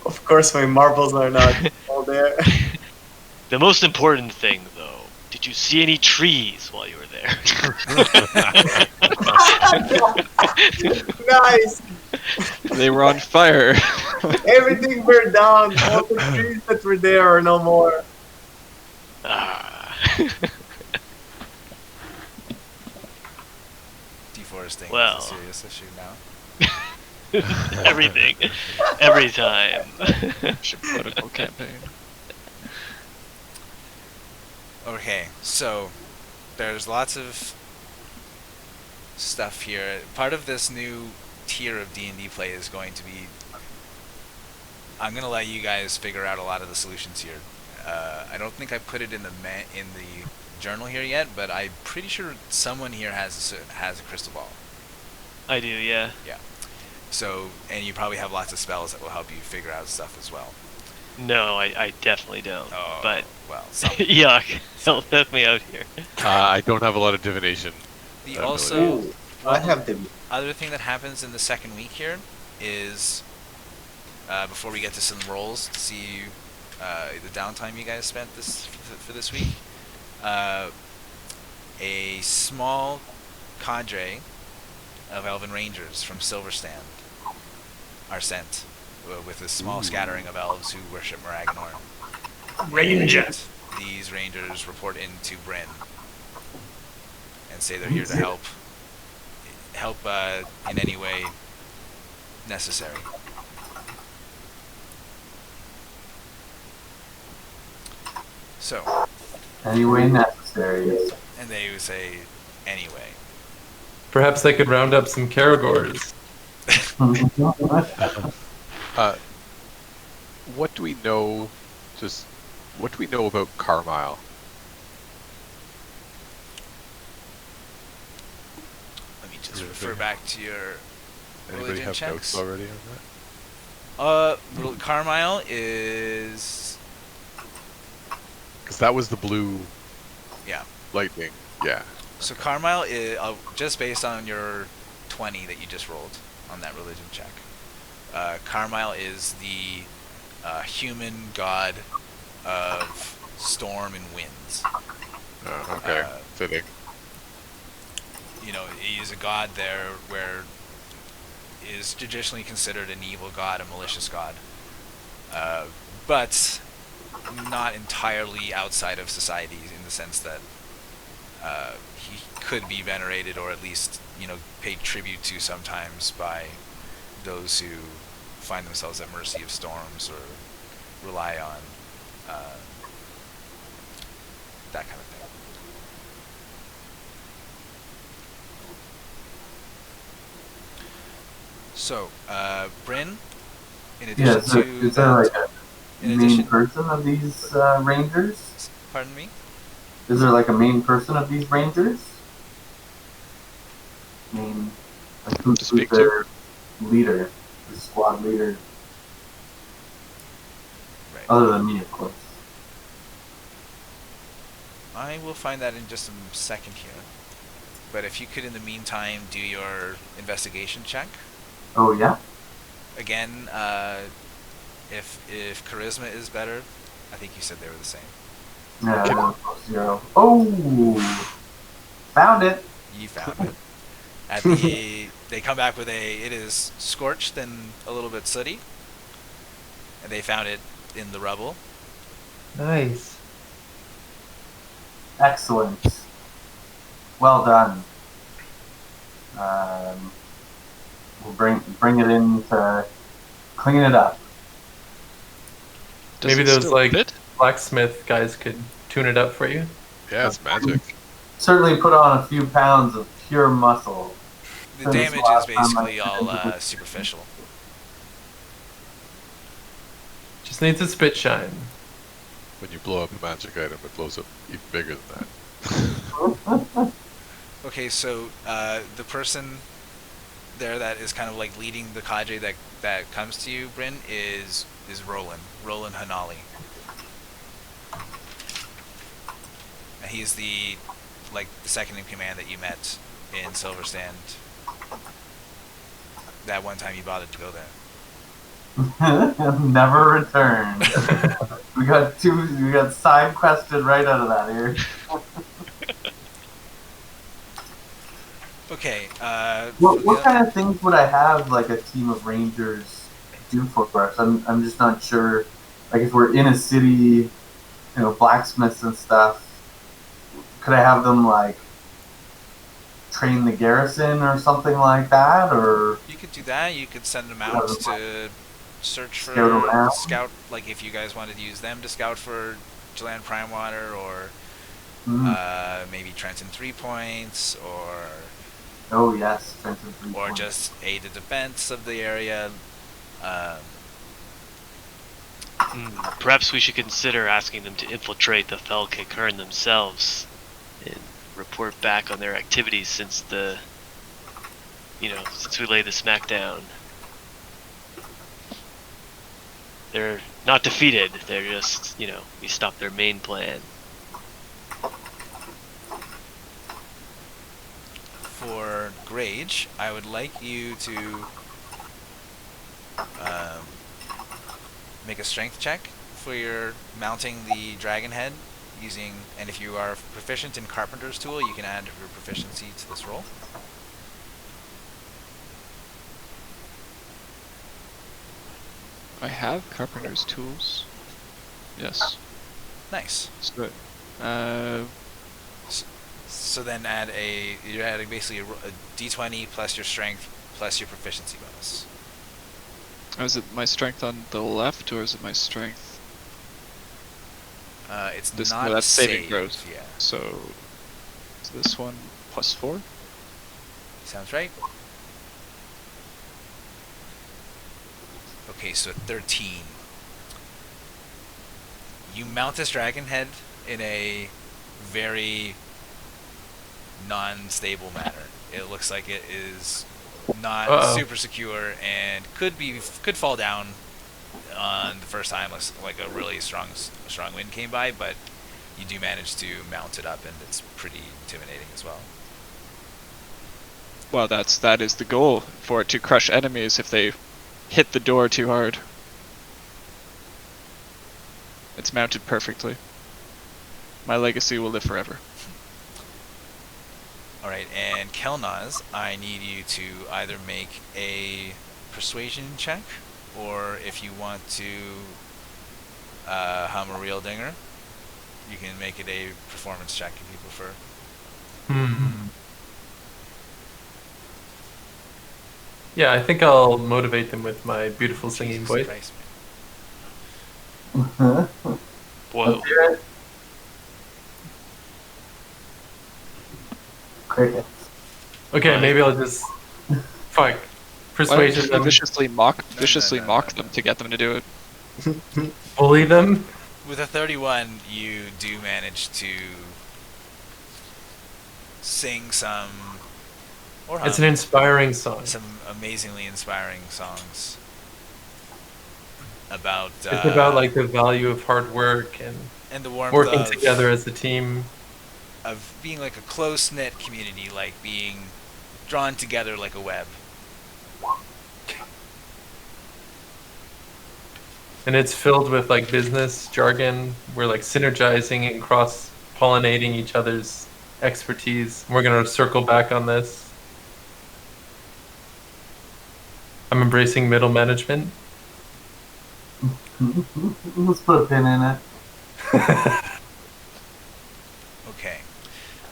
Of course, my marbles are not all there. The most important thing, though, did you see any trees while you were there? Nice. They were on fire. Everything burned down. All the trees that were there are no more. Ah. Deforesting Well. is a serious issue now. Everything. Every time. Political campaign. Okay, so there's lots of stuff here. Part of this new tier of D&D play is going to be, I'm going to let you guys figure out a lot of the solutions here. I don't think I put it in the journal here yet, but I'm pretty sure someone here has a crystal ball. I do, yeah. So, and you probably have lots of spells that will help you figure out stuff as well. No, I definitely don't. Oh, But well, some. yuck, help me out here. I don't have a lot of divination. The ability. also Ooh, I have the. other thing that happens in the second week here is before we get to some rolls to see the downtime you guys spent for this week. A small cadre of Elven Rangers from Silverstand are sent with a small scattering of elves who worship Moraggonor. Rangers. And these Rangers report into Brynn and say they're here to help in any way necessary. So, Any way necessary. and they would say, anyway. Perhaps they could round up some Caragors. What do we know? What do we know about Carmyle? Let me just refer back to your Anybody religion have checks. notes already on that? Carmyle is... Because that was the blue Yeah. lightning. Yeah. So Carmyle is, just based on your 20 that you just rolled on that religion check, Carmyle is the human god of storm and winds. Okay. Uh, Fitting. You know, he is a god there where is traditionally considered an evil god, a malicious god, but not entirely outside of society in the sense that he could be venerated or at least, you know, paid tribute to sometimes by those who find themselves at mercy of storms or rely on that kind of thing. So, Brynn, in addition Yeah, so to is there like a in main addition, person of these rangers? pardon me? Is there like a main person of these rangers? Like To who's speak to? their leader, the squad leader, Right. other than me, of course. I will find that in just a second here. But if you could, in the meantime, do your investigation check. Oh yeah. Again, if charisma is better, I think you said they were the same. Yeah, that was +0. Oh, found it. You found it. They come back with it is scorched and a little bit sooty. And they found it in the rubble. Nice. Excellent. Well done. We'll bring it in to clean it up. Does Maybe it those still like fit? blacksmith guys could tune it up for you. Yeah, it's magic. Certainly put on a few pounds of pure muscle. The Since damage is last time basically I all did it. superficial. Just needs a spit shine. When you blow up a magic item, it blows up even bigger than that. Okay, so the person there that is kind of like leading the cadre that comes to you, Brynn, is Roland Hanali. And he's the second in command that you met in Silverstand. That one time you bothered to go there. Never returned. we got side quested right out of that here. Okay. What kind of things would I have like a team of rangers do for us? I'm just not sure. Like if we're in a city, blacksmiths and stuff, could I have them like train the garrison or something like that? Or you could do that. You could send them out to search for Scout around? scout. Like if you guys wanted to use them to scout for Jalan Primewater or maybe Trenton 3 Points or. Oh yes, Trenton 3 Or Points. just aid the defense of the area. Perhaps we should consider asking them to infiltrate the Felkekern themselves and report back on their activities since we laid the smack down. they're not defeated. They're just, we stopped their main plan. For Grage, I would like you to make a strength check for your mounting the dragon head using, and if you are proficient in Carpenter's tool, you can add your proficiency to this roll. I have carpenter's tools. Yes. Nice. So, So then you're adding basically a d20 plus your strength plus your proficiency bonus. is it my strength on the left or is it my strength? It's This, not no, that's saving save, throws. Yeah, So this one plus 4. sounds right. Okay, so 13. You mount this dragon head in a very non-stable manner. It looks like it is not Uh-oh. super secure and could fall down on the first time like a really strong wind came by, but you do manage to mount it up and it's pretty intimidating as well. Well, that is the goal, for it to crush enemies if they hit the door too hard. It's mounted perfectly. My legacy will live forever. Alright, and Kelnozz, I need you to either make a persuasion check, or if you want to hum a real dinger, you can make it a performance check if you prefer. Yeah, I think I'll motivate them with my beautiful singing Jesus voice. Christ, Whoa. Let's hear it. Crickets. Okay, maybe I'll just fuck Why don't persuasion you them, viciously mock no. them to get them to do it? bully them. With a 31, you do manage to sing some, or It's an hum, inspiring song. some amazingly inspiring songs about It's about like the value of hard work and and the warmth working of together as a team. of being like a close-knit community, like being drawn together like a web. And it's filled with like business jargon. We're like synergizing and cross-pollinating each other's expertise. We're gonna circle back on this. I'm embracing middle management. Let's put a pin in it. Okay.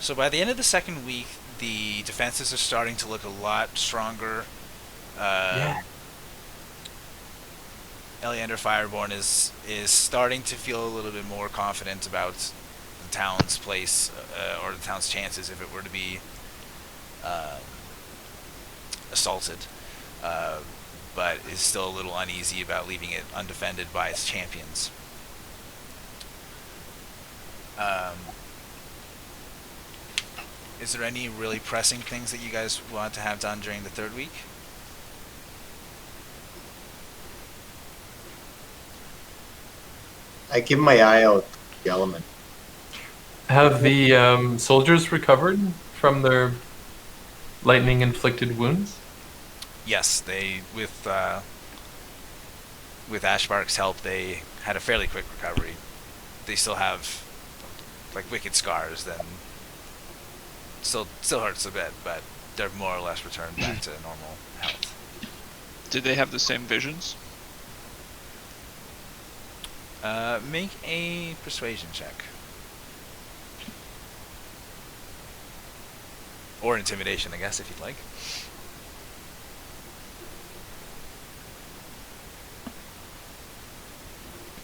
So by the end of the second week, the defenses are starting to look a lot stronger. Yeah. Eleander Fireborn is starting to feel a little bit more confident about the town's place, or the town's chances if it were to be assaulted, but is still a little uneasy about leaving it undefended by its champions. Is there any really pressing things that you guys want to have done during the third week? I keep my eye out for the element. Have the soldiers recovered from their lightning-inflicted wounds? Yes, they with Ashbark's help, they had a fairly quick recovery. They still have like wicked scars, then still hurts a bit, but they're more or less returned back to normal health. Did they have the same visions? Make a persuasion check. Or intimidation, I guess, if you'd like.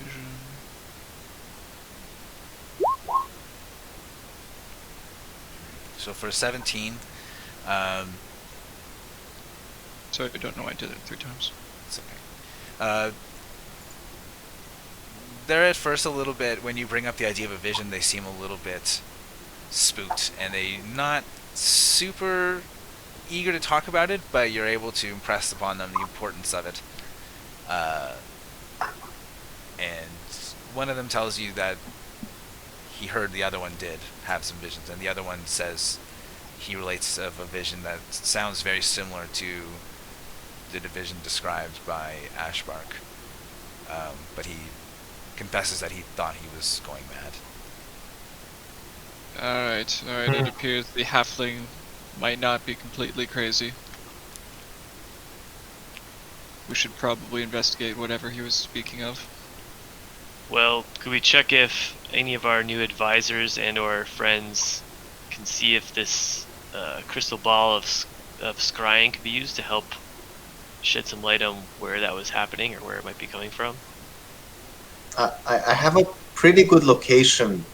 Vision. So for 17, Sorry, I don't know why I did it 3 times. it's okay. They're at first a little bit, when you bring up the idea of a vision, they seem a little bit spooked, and they not super eager to talk about it, but you're able to impress upon them the importance of it. one of them tells you that he heard the other one did have some visions, and the other one says he relates of a vision that sounds very similar to the division described by Ashbark, but he confesses that he thought he was going mad. Alright, it appears the halfling might not be completely crazy. We should probably investigate whatever he was speaking of. Well, could we check if any of our new advisors and or friends can see if this crystal ball of scrying could be used to help shed some light on where that was happening or where it might be coming from? I have a pretty good location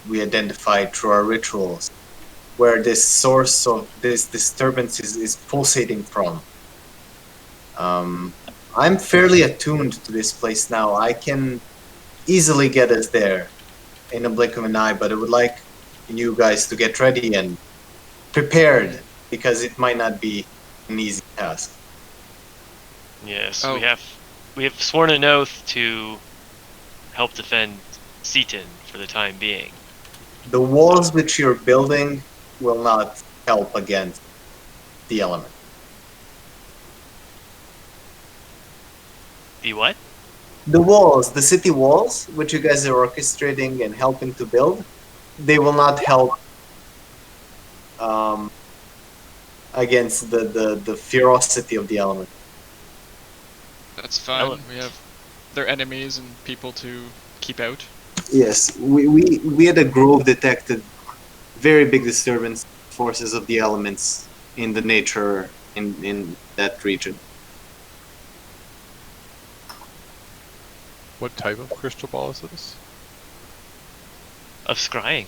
we identified through our rituals where this source of this disturbance is pulsating from. I'm fairly attuned to this place now. I can easily get us there in a blink of an eye, but I would like you guys to get ready and prepared, because it might not be an easy task. Yes, Oh. we have sworn an oath to help defend Seaton for the time being. The walls which you're building will not help against the element. The what? The walls, the city walls, which you guys are orchestrating and helping to build, they will not help against the ferocity of the element. That's fine. Ele- We have their enemies and people to keep out. Yes, we at the Grove detected very big disturbance forces of the elements in the nature in that region. What type of crystal ball is this? Of scrying.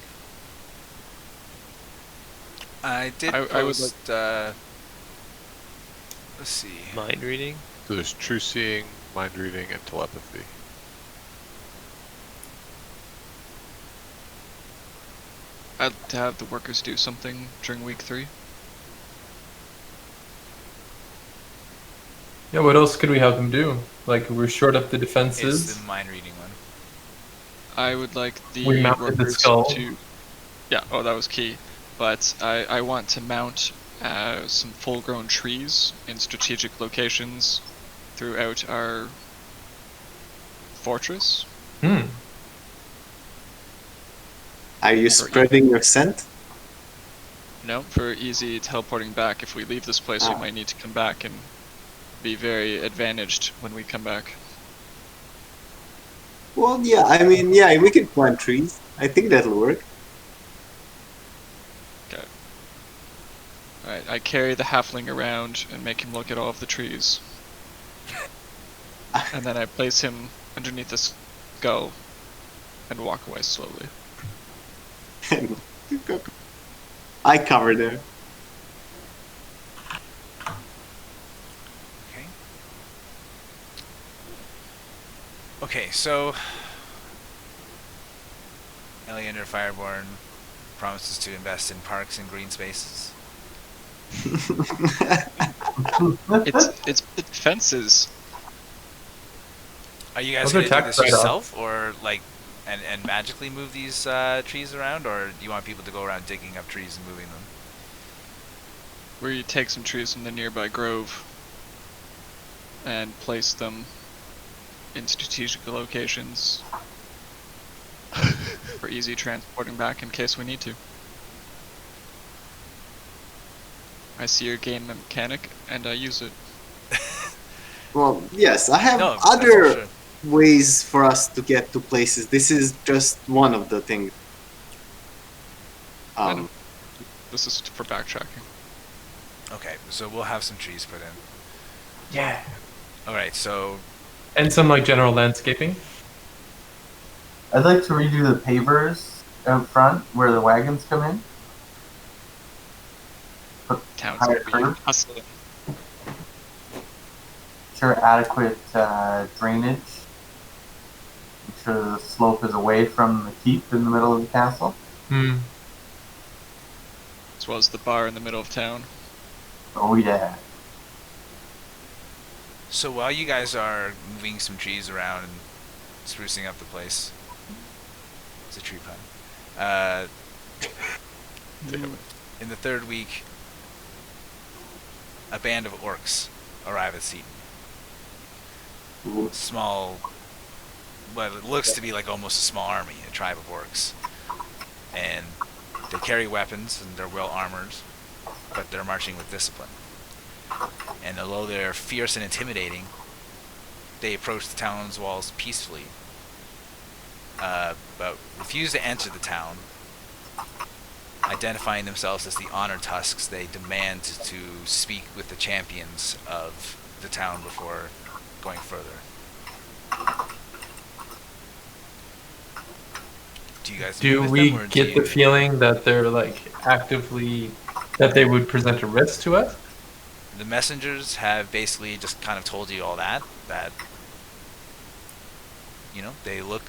I did I would post. Let's see. Mind reading? So there's true seeing, mind reading, and telepathy. I'd like to have the workers do something during week 3. Yeah, what else could we have them do? Like, we're short up the It's defenses. the mind reading one. I would like the We mounted the workers skull. to... Yeah, that was key. But I want to mount some full-grown trees in strategic locations throughout our fortress. Are you spreading your scent? No, for easy teleporting back. If we leave this place, we might need to come back and be very advantaged when we come back. Well, yeah, I mean, yeah, we can plant trees. I think that'll work. Okay. Alright, I carry the halfling around and make him look at all of the trees. And then I place him underneath the skull and walk away slowly. I cover there. Okay. Okay, so Eleander Fireborn promises to invest in parks and green spaces. It's the defenses. Are you guys Those are going to do tax this write-off. yourself, or like, and magically move these trees around, or do you want people to go around digging up trees and moving them? We take some trees from the nearby grove and place them in strategic locations for easy transporting back in case we need to. I see your game mechanic and I use it. Well, yes, I have No, that's other for sure. ways for us to get to places. This is just one of the things. I know. This is for backtracking. Okay, so we'll have some trees put in. Yeah. Alright, so And some, like, general landscaping. I'd like to redo the pavers out front where the wagons come in. Town's Higher gonna be curb. hustling. Ensure adequate drainage. Make sure the slope is away from the keep in the middle of the castle. As well as the bar in the middle of town. Oh yeah. while you guys are moving some trees around and sprucing up the place. It's a tree pun. In the third week, a band of orcs arrive at Seaton. Small, well, it looks to be like almost a small army, a tribe of orcs. And they carry weapons and they're well armored, but they're marching with discipline. And although they're fierce and intimidating, they approach the town's walls peacefully, but refuse to enter the town. Identifying themselves as the Honor Tusks, they demand to speak with the champions of the town before going further. Do you guys Do meet with we them, or get do you... the feeling that they're like actively, that they would present a risk to us? The messengers have basically just kind of told you all that you know, they look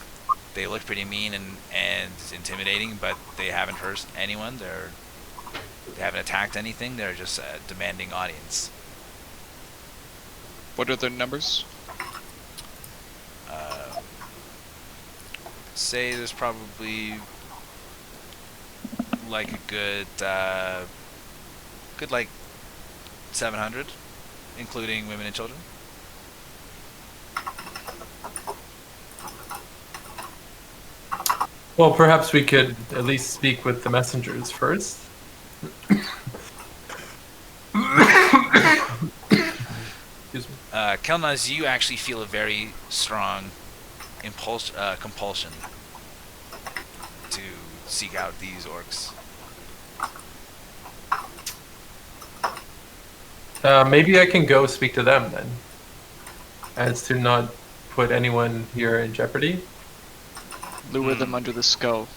pretty mean and intimidating, but they haven't hurt anyone. They haven't attacked anything. They're just demanding audience. What are their numbers? Say there's probably like a good like 700, including women and children. Well, perhaps we could at least speak with the messengers first. Excuse me. Kelnozz, you actually feel a very strong compulsion to seek out these orcs. Maybe I can go speak to them then, as to not put anyone here in jeopardy. Lure them under the skull.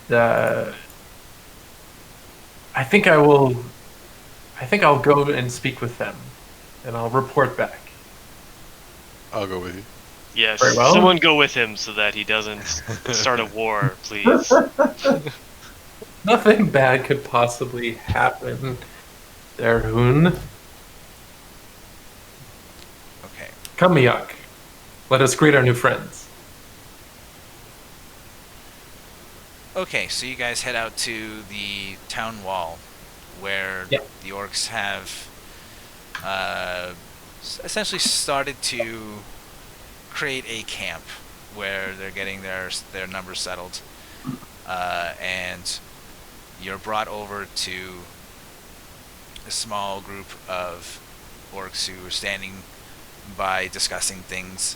I think I'll go and speak with them, and I'll report back. I'll go with you. Yes, Very well. someone go with him so that he doesn't start a war, please. Nothing bad could possibly happen, Tharhun. Okay. Come, Miak. Let us greet our new friends. Okay, so you guys head out to the town wall, where Yep. the orcs have essentially started to create a camp where they're getting their numbers settled, and you're brought over to a small group of orcs who are standing by discussing things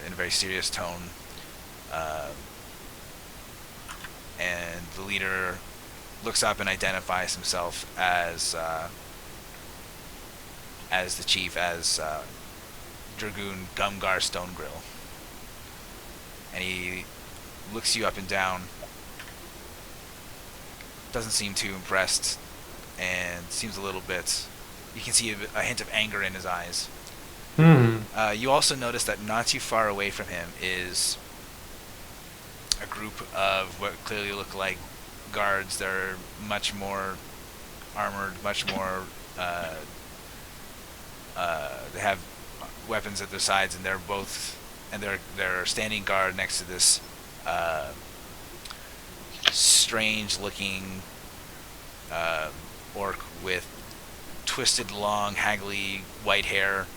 in a very serious tone, and the leader looks up and identifies himself as the chief, as Dragoon Gumgar Stonegrill. And he looks you up and down, doesn't seem too impressed, and seems a little bit... You can see a hint of anger in his eyes. You also notice that not too far away from him is a group of what clearly look like guards. They're much more armored, much more... they have weapons at their sides, and they're standing guard next to this strange-looking orc with twisted, long, haggly white hair,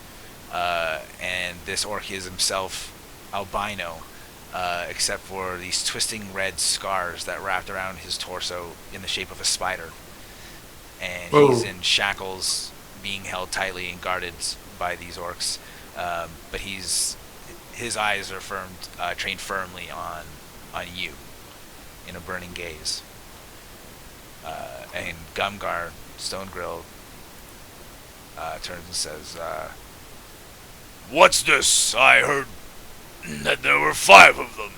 and this orc is himself albino, except for these twisting red scars that wrapped around his torso in the shape of a spider. And he's in shackles, being held tightly and guarded by these orcs, but his eyes are trained firmly on you in a burning gaze. And Gumgar Stonegrill turns and says, "What's this? I heard that there were 5 of them."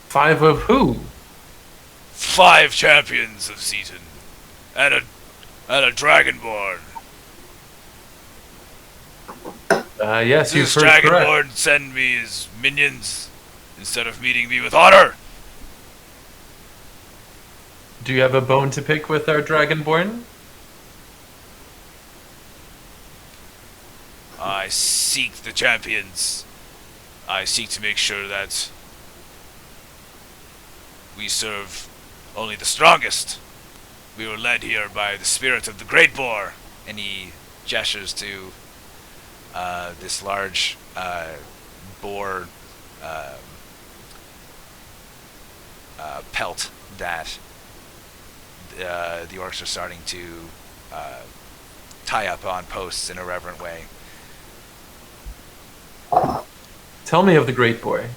5 of who? 5 champions of Seaton, and a Dragonborn. Yes, you've This heard correct. Dragonborn send me his minions instead of meeting me with honor. Do you have a bone to pick with our Dragonborn? I seek the champions. I seek to make sure that we serve only the strongest. We were led here by the spirit of the Great Boar. And he gestures to this large boar pelt that the orcs are starting to tie up on posts in a reverent way. Tell me of the Great Boy.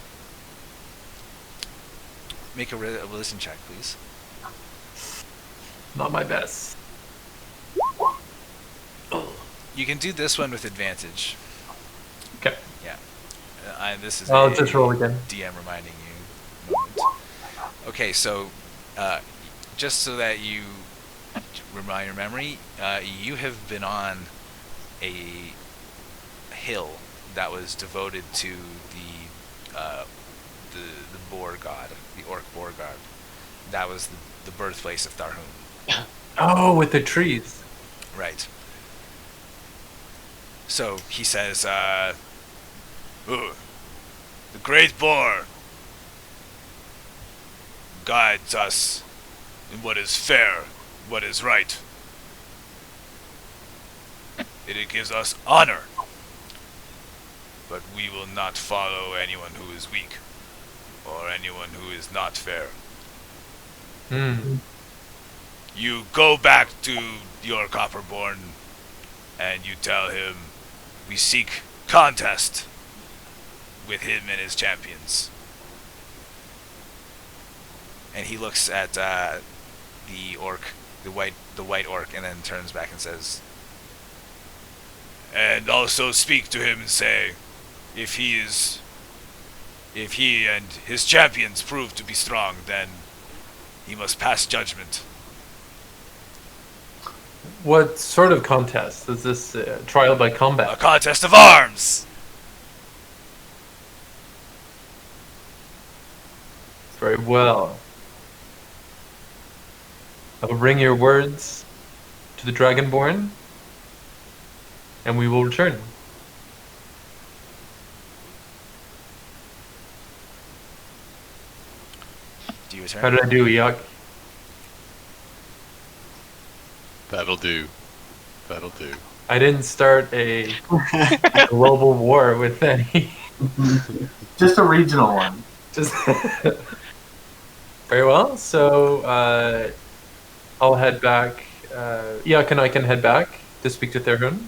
Make a listen check, please. Not my best. You can do this one with advantage. Okay. Yeah. This is I'll just roll again. DM reminding you. Moment. Okay, so just so that you remind your memory, you have been on a hill that was devoted to the boar god, the orc boar god. That was the birthplace of Tharhun. Oh, with the trees. Right. So he says, "Ooh, the great boar guides us in what is fair, what is right. It gives us honor, but we will not follow anyone who is weak or anyone who is not fair. Hmm. You go back to your Copperborn and you tell him we seek contest with him and his champions." And he looks at the orc, the white orc, and then turns back and says, "And also speak to him and say, if he and his champions prove to be strong, then he must pass judgment." What sort of contest? Is this trial by A combat? contest of arms! Very well. I will bring your words to the Dragonborn, and we will return. Do you return? How did I do, Eikooc? That'll do. That'll do. I didn't start a global war with any. Just a regional one. Just very well. So I'll head back. Eikooc and I can head back to speak to Tharhun.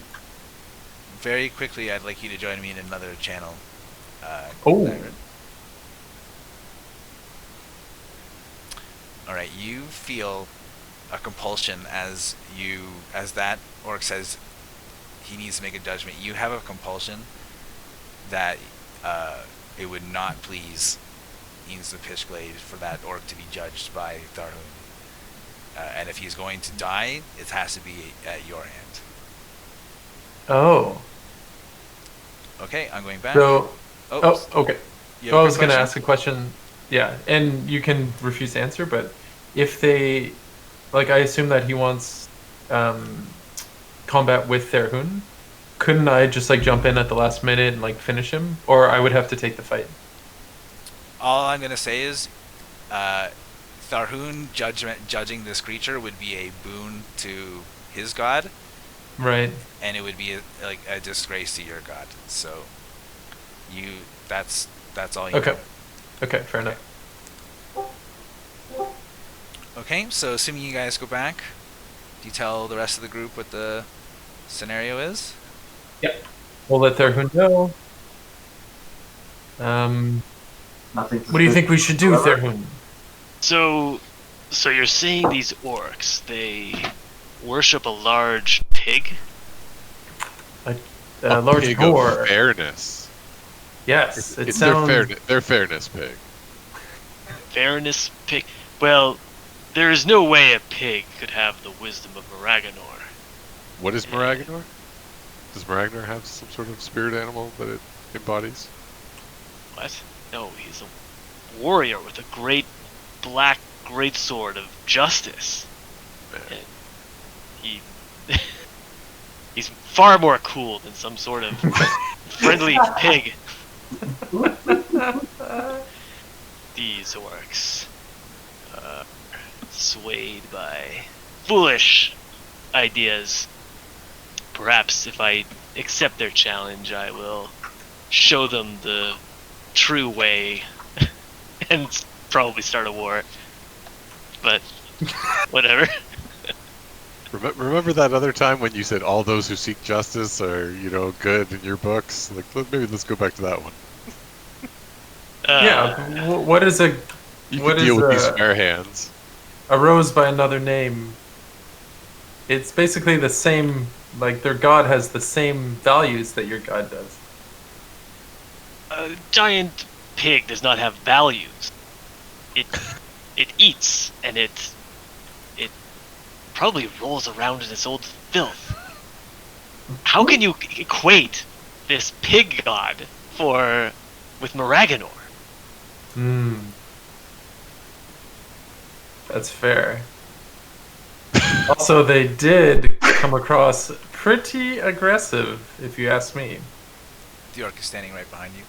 Very quickly, I'd like you to join me in another channel. Oh. Alright, you feel a compulsion as that orc says he needs to make a judgment. You have a compulsion that it would not please Eames the Pitchblade for that orc to be judged by Tharhun. And if he's going to die, it has to be at your hand. Oh. Okay, I'm going back. So. Oh. Okay. You have So a I was quick going to question? ask a question. Yeah, and you can refuse to answer, but if they, like, I assume that he wants combat with Tharhun. Couldn't I just like jump in at the last minute and like finish him, or I would have to take the fight? All I'm gonna say is, Tharhun judging this creature would be a boon to his god, Right. and it would be a disgrace to your god. So, that's all you Okay. know. Okay. Fair enough. Okay, so assuming you guys go back, do you tell the rest of the group what the scenario is? Yep. We'll let Tharhun know. Nothing. What do you think we should do, Whatever. Tharhun? So you're saying these orcs, they worship a large pig? A large pig boar. of fairness. Yes, it It's sounds. their fairness pig. Fairness pig? Well, there is no way a pig could have the wisdom of Moraggonor. What is Moraggonor? Does Moraggonor have some sort of spirit animal that it embodies? What? No, he's a warrior with a great black greatsword of justice. Man. And he He's far more cool than some sort of friendly pig. These orcs are swayed by foolish ideas. Perhaps if I accept their challenge, I will show them the true way and probably start a war. But whatever. Remember that other time when you said all those who seek justice are, good in your books? Like, maybe let's go back to that one. Yeah. What is a? You what can deal is with these a- fair hands. A rose by another name. It's basically the same. Like their god has the same values that your god does. A giant pig does not have values. It eats, and it probably rolls around in its old filth. How can you equate this pig god with Moraggonor? That's fair. Also, they did come across pretty aggressive, if you ask me. The orc is standing right behind you.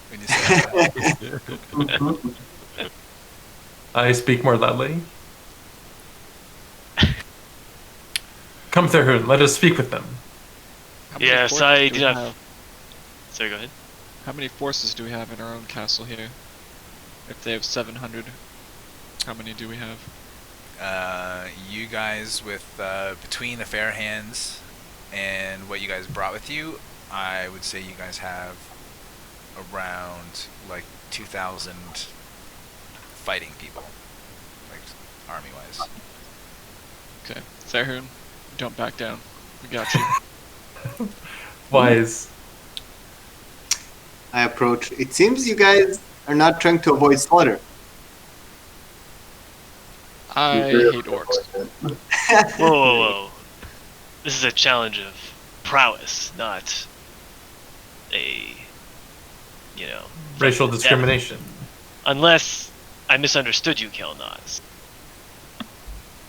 When you say that. I speak more loudly. Come, Tharhun, let us speak with them. How many Yes, forces I do do we not. have? Sorry, go ahead. How many forces do we have in our own castle here? If they have 700, how many do we have? You guys with between the fair hands and what you guys brought with you, I would say you guys have around like 2,000 fighting people, like army-wise. Okay, Tharhun, don't back down. We got you. Wise. I approach. It seems you guys are not trying to avoid slaughter. I hate orcs. Whoa. This is a challenge of prowess, not a, Racial death. discrimination. Unless I misunderstood you, Kelnozz.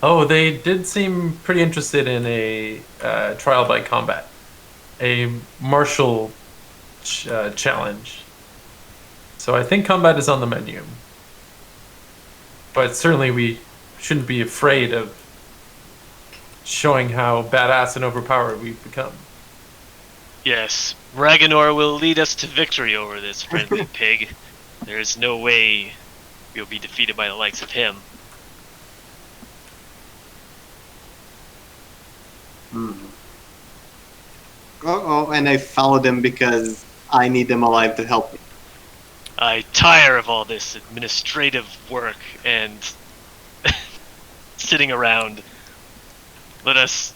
Oh, they did seem pretty interested in a trial by combat. A martial challenge. So I think combat is on the menu. But certainly we shouldn't be afraid of showing how badass and overpowered we've become. Yes, Moraggonor will lead us to victory over this friendly pig. There is no way we'll be defeated by the likes of him. Oh, and I followed them because I need them alive to help me. I tire of all this administrative work and sitting around. Let us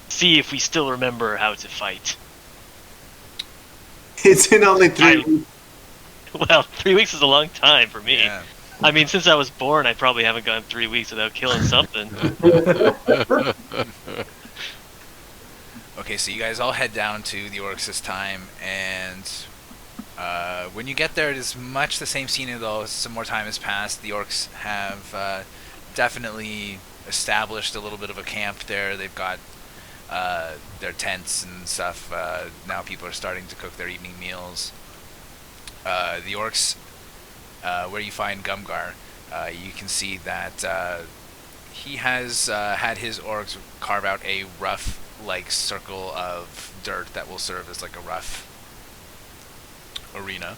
see if we still remember how to fight. It's been only 3 weeks. Well, 3 weeks is a long time for me. Yeah. I mean, since I was born, I probably haven't gone 3 weeks without killing something. Okay, so you guys all head down to the orcs this time, and when you get there, it is much the same scene, although some more time has passed. The orcs have definitely established a little bit of a camp there. They've got their tents and stuff. Now people are starting to cook their evening meals. The orcs, where you find Gumgar, you can see that he has had his orcs carve out a rough circle of dirt that will serve as like a rough arena.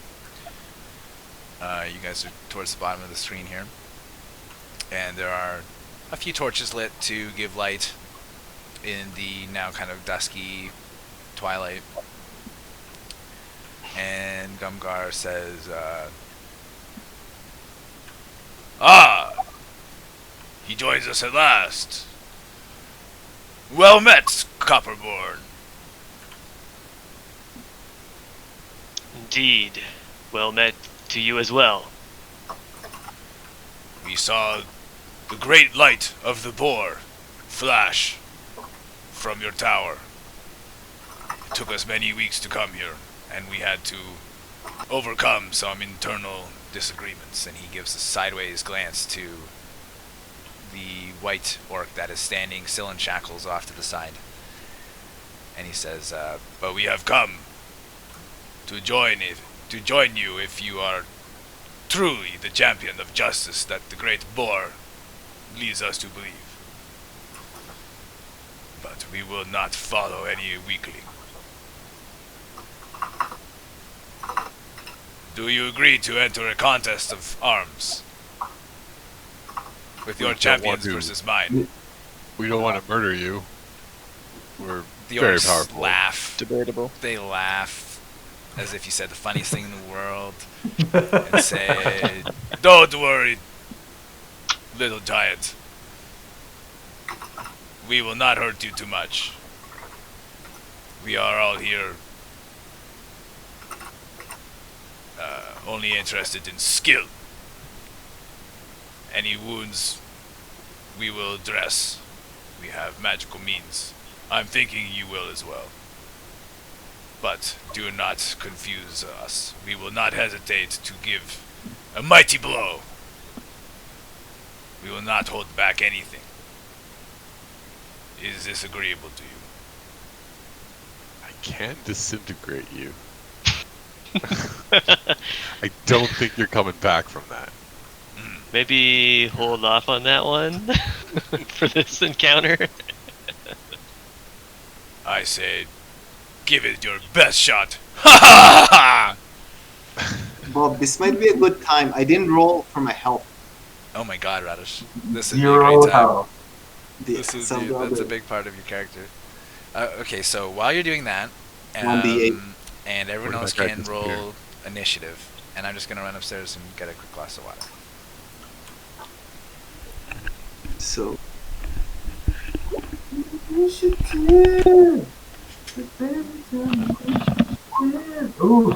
You guys are towards the bottom of the screen here, and there are a few torches lit to give light in the now kind of dusky twilight. And Gumgar says, he joins us at last. Well met, Copperborn. Indeed. Well met to you as well. We saw the great light of the boar flash from your tower. It took us many weeks to come here, and we had to overcome some internal disagreements. And he gives a sideways glance to the white orc that is standing still in shackles off to the side. And he says, "But we have come to join you if you are truly the champion of justice that the great boar leads us to believe. But we will not follow any weakling. Do you agree to enter a contest of arms with your don't champions want to. versus mine?" We don't want to murder you. We're The very orcs powerful. laugh. Debatable. They laugh as if you said the funniest thing in the world and say, "Don't worry, little giant. We will not hurt you too much. We are all here only interested in skill. Any wounds we will address. We have magical means. I'm thinking you will as well. But do not confuse us. We will not hesitate to give a mighty blow. We will not hold back anything. Is this agreeable to you?" I can't disintegrate you. I don't think you're coming back from that. Maybe hold off on that one for this encounter. I say, give it your best shot. Ha ha ha! Bob, this might be a good time. I didn't roll for my health. Oh my god, Radish. This is a Zero great time. health. This is that's a big part of your character. Okay, so while you're doing that, 1d8. and everyone Where else did that guy can disappear? roll initiative, and I'm just gonna run upstairs and get a quick glass of water. So, Initiative! Ooh,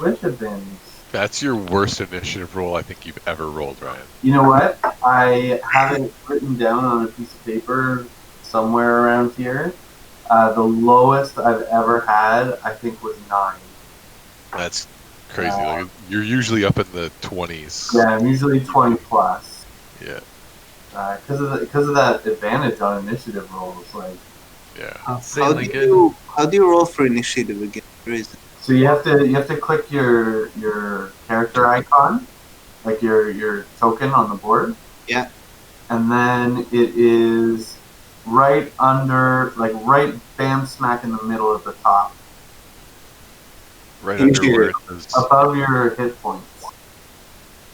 initiative. That's your worst initiative roll I think you've ever rolled, Ryan. You know what? I have it written down on a piece of paper somewhere around here. The lowest I've ever had, I think, was 9. That's crazy. Like, you're usually up in the 20s. Yeah, I'm usually 20 plus. Yeah. Because of that advantage on initiative rolls, like. Yeah. how do you roll for initiative again? Where is it? So you have to click your character icon, like your token on the board. Yeah. And then it is right under, like right bam smack in the middle of the top, Right under where it Initiative. says above your hit points.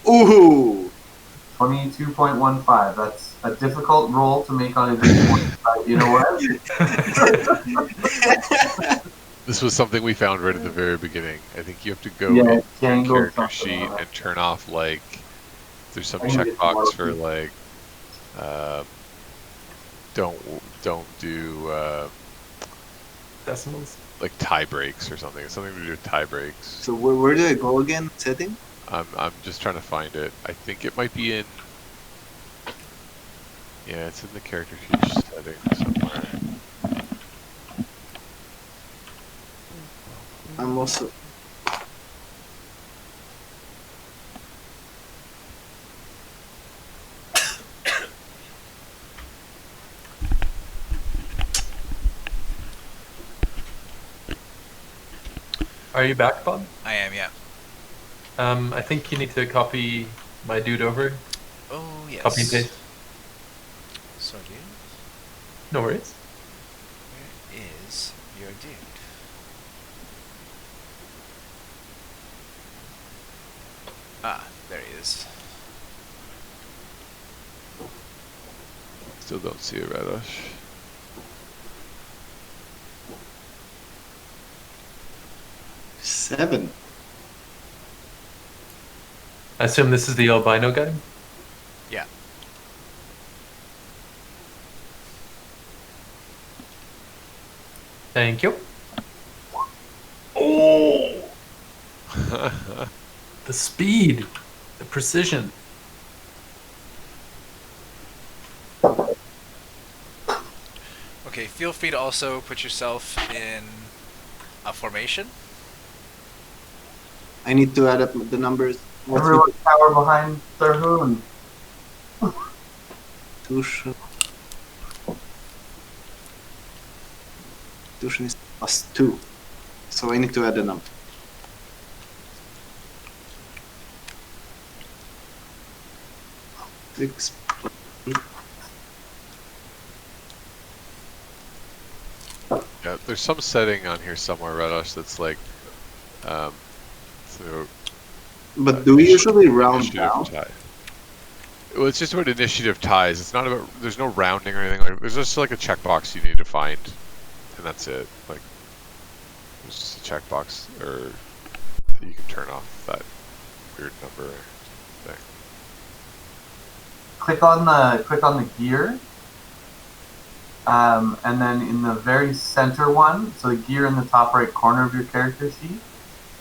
Ooh! 22.15. That's a difficult roll to make on a D20, but you know what? this was something we found right at the very beginning. I think you have to go Yeah, in your jangled character something sheet on it. and turn off like there's some I can get checkbox more for people. like don't do Decimals. like tie breaks or something. It's something to do with tie breaks. So where do I go again? Setting? I'm just trying to find it. I think it might be in. Yeah, it's in the character sheet setting somewhere. I'm also... Are you back, Bob? I am, yeah. I think you need to copy my dude over. Oh, yes. Copy and paste. So, dude, No worries. where is your dude? Ah, there he is. Still don't see it, Radosh. Seven. I assume this is the albino guy? Yeah. Thank you. Oh! The speed, the precision. Okay, feel free to also put yourself in a formation. I need to add up the numbers. Everyone cower behind Tharhun. Constitution is +2. So I need to add a number. Six. Yeah, there's some setting on here somewhere, Radosh, that's like, so, But do we usually round initiative down? tie. Well, it's just about initiative ties. It's not about. There's no rounding or anything. Like, there's just like a checkbox you need to find, and that's it. Like, there's just a checkbox, or you can turn off that weird number thing. Click on the gear, and then in the very center one, so the gear in the top right corner of your character sheet.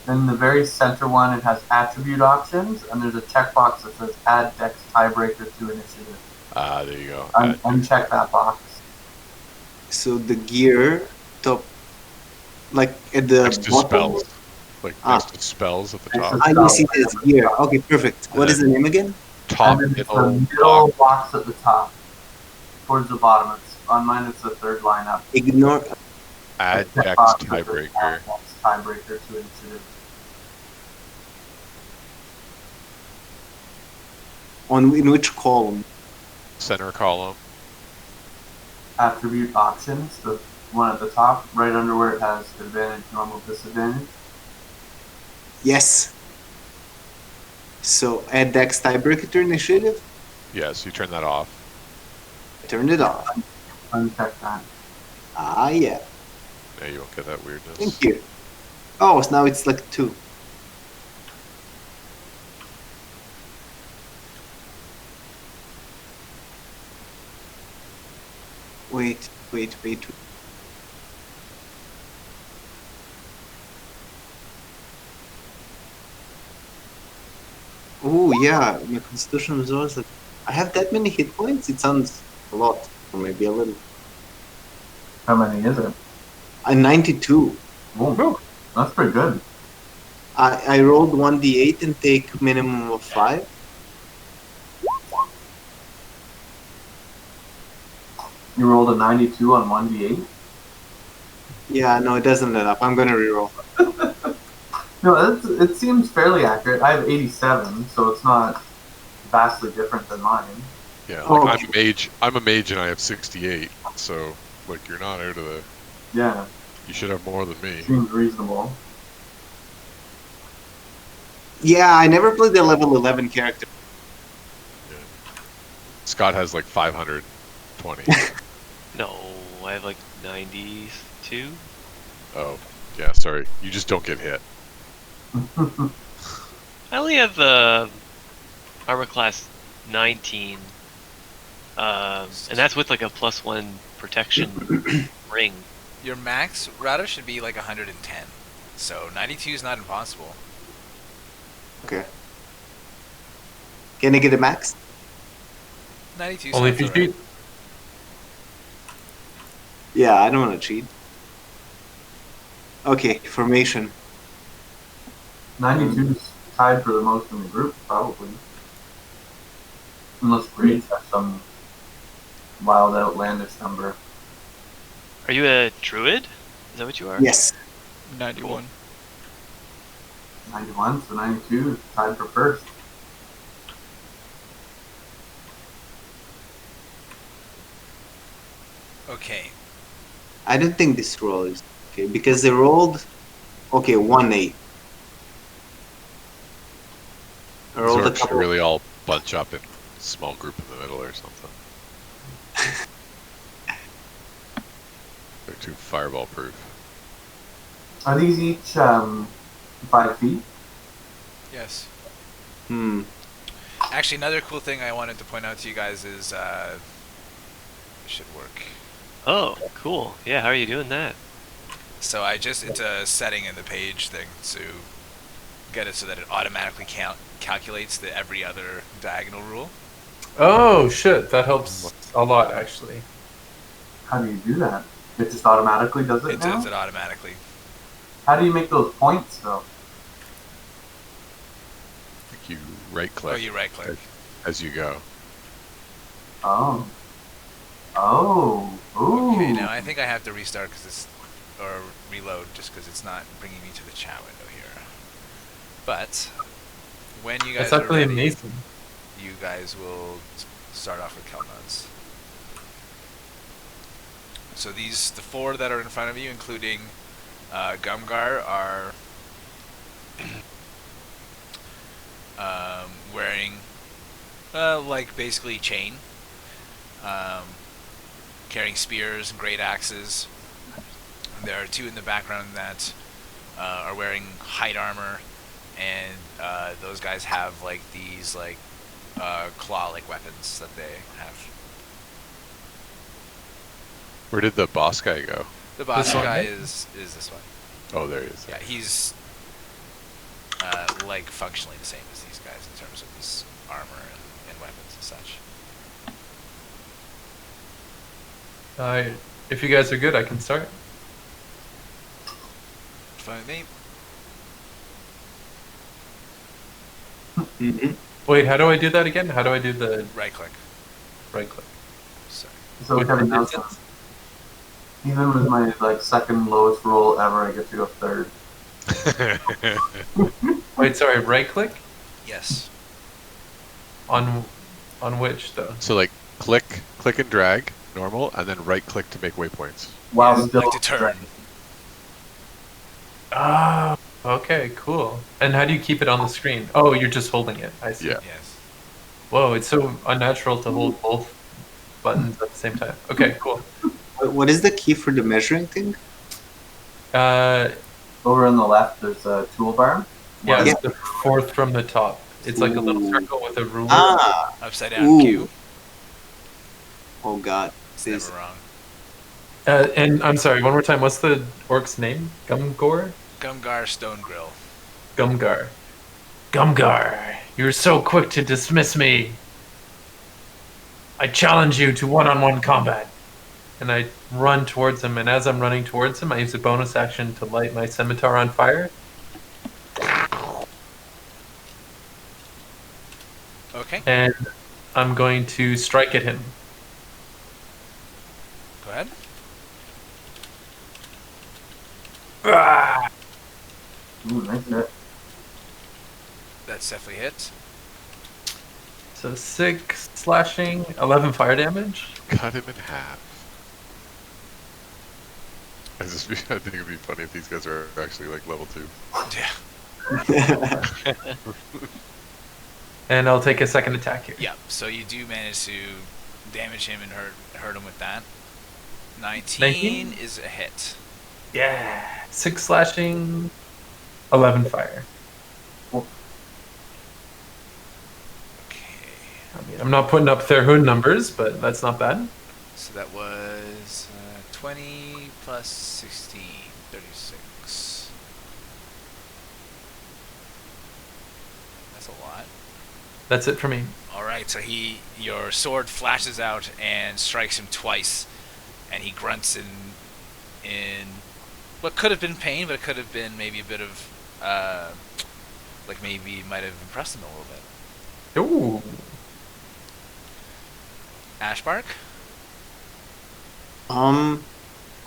Then in the very center one, it has attribute options, and there's a checkbox that says add Dex tiebreaker to initiative. Ah, there you go. Uncheck that box. So the gear top, like at the Next to bottom. spells. Like next to spells at the top. Ah, you see this gear. Okay, perfect. What is the name again? Top, And then it's middle, the middle block. box at the top, towards the bottom. On mine, it's the third line up. Ignore. Add The Dex checkbox that says tiebreaker. add Dex tiebreaker to initiative. In which column? Center column. Attribute options, the one at the top, right under where it has advantage, normal, disadvantage. Yes. So add Dex tiebreaker to initiative. Yeah, so you turn that off. Turn it off. Uncheck that. Ah, yeah. Yeah, you won't get that weirdness. Thank you. Oh, so now it's like 2. Wait. Oh, yeah, my constitution was always like, I have that many hit points? It sounds a lot, or maybe a little. How many is it? 92. Oh, that's pretty good. I rolled 1d8 and take minimum of 5. You rolled a 92 on 1d8? Yeah, no, it doesn't add up. I'm gonna reroll. No, it seems fairly accurate. I have 87, so it's not vastly different than mine. Yeah, Oh, like okay. I'm a mage and I have 68, so like you're not out of the. Yeah, You should have more than me. seems reasonable. Yeah, I never played the level 11 character. Scott has like 520. No, I have like 92. Oh, yeah, sorry. You just don't get hit. I only have armor class 19, and that's with like a +1 protection ring. Your max router should be like 110. So 92 is not impossible. Okay. Can I get a max? 92 Only sounds if you alright. cheat. Yeah, I don't want to cheat. Okay, formation. 92 is tied for the most in the group, probably. Unless Grage has some wild, outlandish number. Are you a druid? Is that what you are? Yes. 91. 91, so 92 is tied for first. Okay. I don't think this roll is okay because they rolled. Okay, 1-8. I These rolled a orcs should couple. really all bunch up in a small group in the middle or something. They're too fireball proof. Are these each 5 feet? Yes. Hmm. Actually, another cool thing I wanted to point out to you guys is it should work. Oh, cool. Yeah, how are you doing that? So it's a setting in the page thing to get it so that it automatically calculates the every other diagonal rule. Oh shit, that helps a lot actually. How do you do that? It just automatically does it It now? does it automatically. How do you make those points, though? I think you right click Oh, you right click. as you go. Oh. Oh. Ooh. Okay, now I think I have to restart because or reload just because it's not bringing me to the chat window here. But when you guys That's are actually ready, amazing. you guys will start off with Kelnozz. So the 4 that are in front of you, including Gumgar, are wearing like basically chain, carrying spears and great axes. There are 2 in the background that are wearing hide armor, and those guys have like these like claw-like weapons that they have. Where did the boss guy go? The boss This one, guy right? is this one. Oh, there he is. Yeah, he's like functionally the same as these guys in terms of his armor and weapons and such. If you guys are good, I can start. Fine with me. Wait, how do I do that again? How do I do the Right click. right click? So So With Kevin the Nelson. distance? Even with my like second lowest roll ever, I get to go third. Wait, sorry, right click? yes. On which though? So like click and drag, normal, and then right click to make waypoints. Wow, Yeah, still like to turn. Ah, okay, cool. And how do you keep it on the screen? Oh, you're just holding it. I see. Yeah. Yes. Whoa, it's so unnatural to hold both buttons at the same time. Okay, cool. What is the key for the measuring thing? over on the left. There's a toolbar. Yeah, Yeah. it's the 4th from the top. It's like a little Ooh. circle with a ruler. Ah, Upside down Ooh. Q. oh god. It's This- never wrong. And I'm sorry, one more time. What's the orc's name? Gumgor? Gumgar Stone Grill. Gumgar. Gumgar, you're so quick to dismiss me. I challenge you to one-on-one combat. And I run towards him, and as I'm running towards him, I use a bonus action to light my scimitar on fire. Okay, And I'm going to strike at him. go ahead. Ah! Ooh, nice hit. That's definitely hit. So 6 slashing, 11 fire damage. Cut him in half. I think it'd be funny if these guys are actually like level 2. Yeah. And I'll take a second attack here. Yeah. So you do manage to damage him and hurt him with that. 19 19? is a hit. Yeah. 6 slashing, 11 fire. Okay. I mean, I'm not putting up Tharhun numbers, but that's not bad. So that was 20 plus 16, 36. That's a lot. That's it for me. All right, so your sword flashes out and strikes him twice, and he grunts in what could have been pain, but it could have been maybe a bit of like maybe it might have impressed him a little bit. Ooh. Ashbark?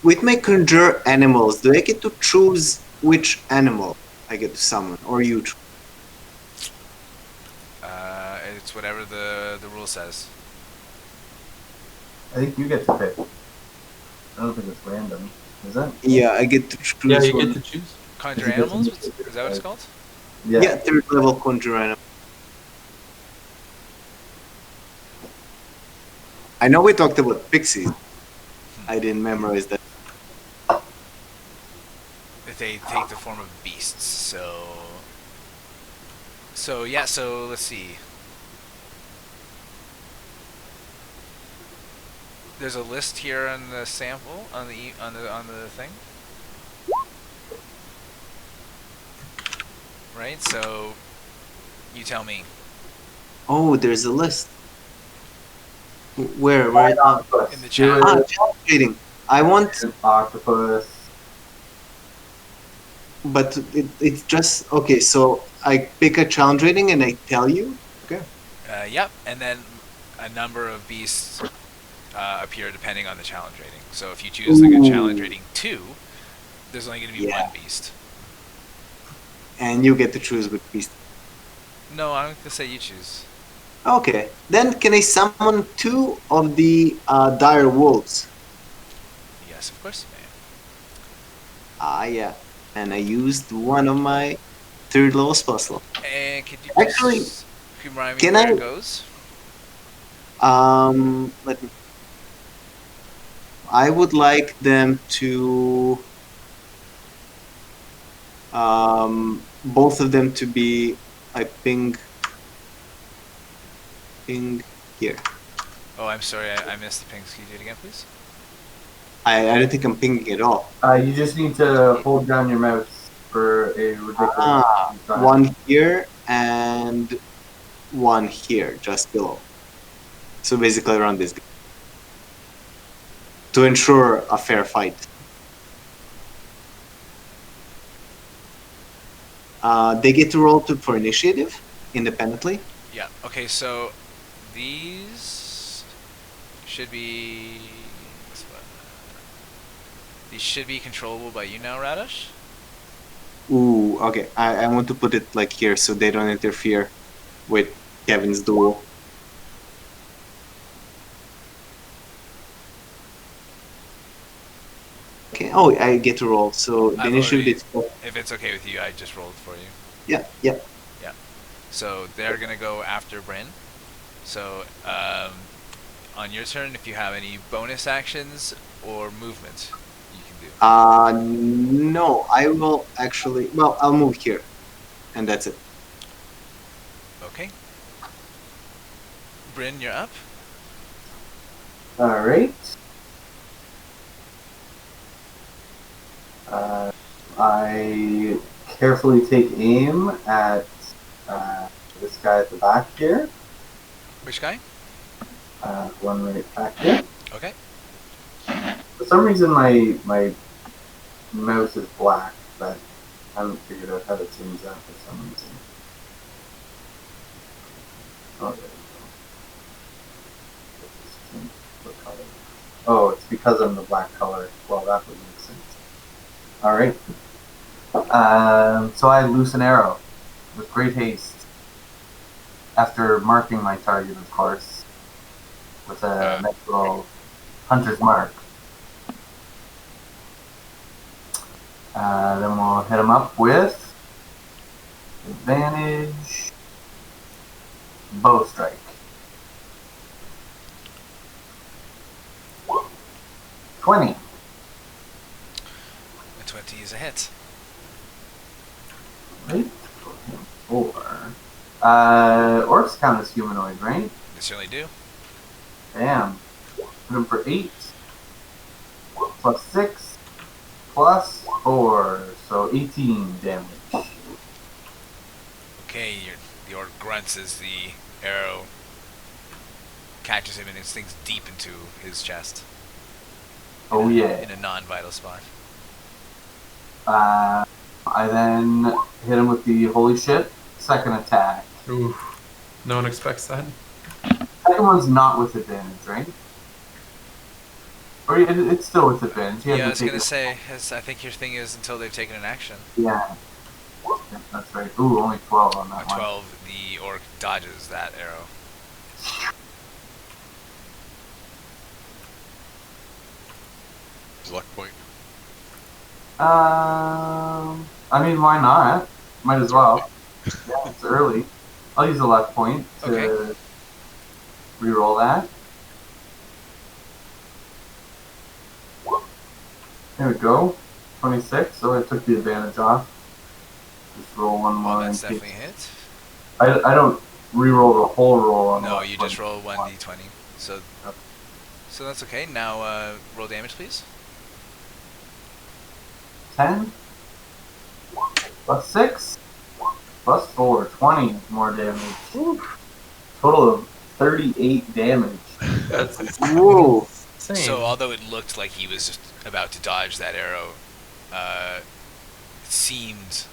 With my conjure animals, do I get to choose which animal I get to summon, or you? It's whatever the rule says. I think you get to pick. I don't think it's random, is it? Yeah, I get to choose. Yeah, you one. get to choose. Conjure Is it animals? different? Is that what it's called? Yeah, 3rd level conjure animal. I know we talked about pixies. I didn't memorize that. They take the form of beasts, so yeah, so let's see. There's a list here on the sample on the thing. Right? So you tell me. Oh, there's a list. Where? Octopus. In the chat. Challenge rating. I want, Octopus. but it's just okay. So I pick a challenge rating and I tell you. Yep, and then a number of beasts appear depending on the challenge rating. So if you choose like a challenge rating 2, There's only going to be Yeah. one beast. And you get to choose which beast. No, I'm going to say you choose. Okay. Then can I summon 2 of the dire wolves? Yes, of course you may. Yeah. And I used one of my 3rd level spell slot. And could you Actually, just remind me can where I- it goes? Let me. I would like them to. Both of them to be. I ping here. Oh, I'm sorry, I missed the pings. Can you do it again, please? I don't think I'm pinging at all. You just need to hold down your mouse for a ridiculous time. One here and one here, just below. So basically around this guy. To ensure a fair fight. They get to roll for initiative independently. Yeah. Okay, so these should be. These should be controllable by you now, Radish. Ooh, okay. I want to put it like here so they don't interfere with Kevin's duel. Okay. Oh, I get to roll. So the I've initiative already- is. If it's okay with you, I just rolled for you. Yeah, yeah. So they're gonna go after Brynn. So on your turn, if you have any bonus actions or movement, you can do. No, I will actually. Well, I'll move here, and that's it. Okay. Brynn, you're up. Alright. I carefully take aim at this guy at the back here. Which guy? One right back here. Okay. For some reason, my mouse is black, but I haven't figured out how to change that for some reason. Oh, there we go. What color? Oh, it's because I'm the black color. Well, that would make sense. Alright. So I loose an arrow with great haste. After marking my target, of course, with a natural hunter's mark. Then we'll hit him up with advantage bow strike. 20. A 20 is a hit. Right? 4. Orcs count as humanoid, right? They certainly do. Damn. Hit him for 8. Plus 6. Plus 4. So 18 damage. Okay, the orc grunts as the arrow catches him and it sinks deep into his chest. Oh yeah. In a non-vital spot. I then hit him with the holy shit. Second attack. Ooh, no one expects that. Second one's not with advantage, right? Or it's still with advantage. He Yeah, I hasn't was gonna taken- say, I think your thing is until they've taken an action. Yeah. That's right. Ooh, only 12 on A that one. 12, the orc dodges that arrow. His luck point. I mean, why not? Might as well. Yeah, it's early. I'll use a luck point to Okay. reroll that. There we go. 26, so I took the advantage off. Just roll one more. Well, that's in case- definitely a hit. I don't re-roll the whole roll on the No, luck you point. just roll 1d20. So that's okay. Now roll damage, please. 10 plus 6 plus 4, 20 more damage. Total of 38 damage. That's Whoa. insane. So although it looked like he was just about to dodge that arrow, it seemed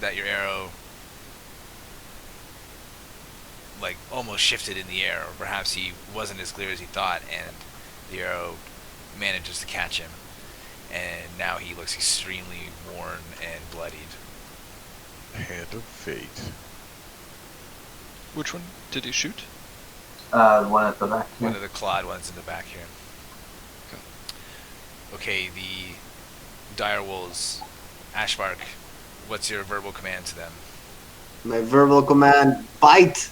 that your arrow like almost shifted in the air, or perhaps he wasn't as clear as he thought, and the arrow manages to catch him. and now he looks extremely worn and bloodied. Hand of Fate. Which one did he shoot? The one at the back here. One of the clawed ones in the back here. Okay. Okay, the direwolves. Ashbark, what's your verbal command to them? My verbal command: bite.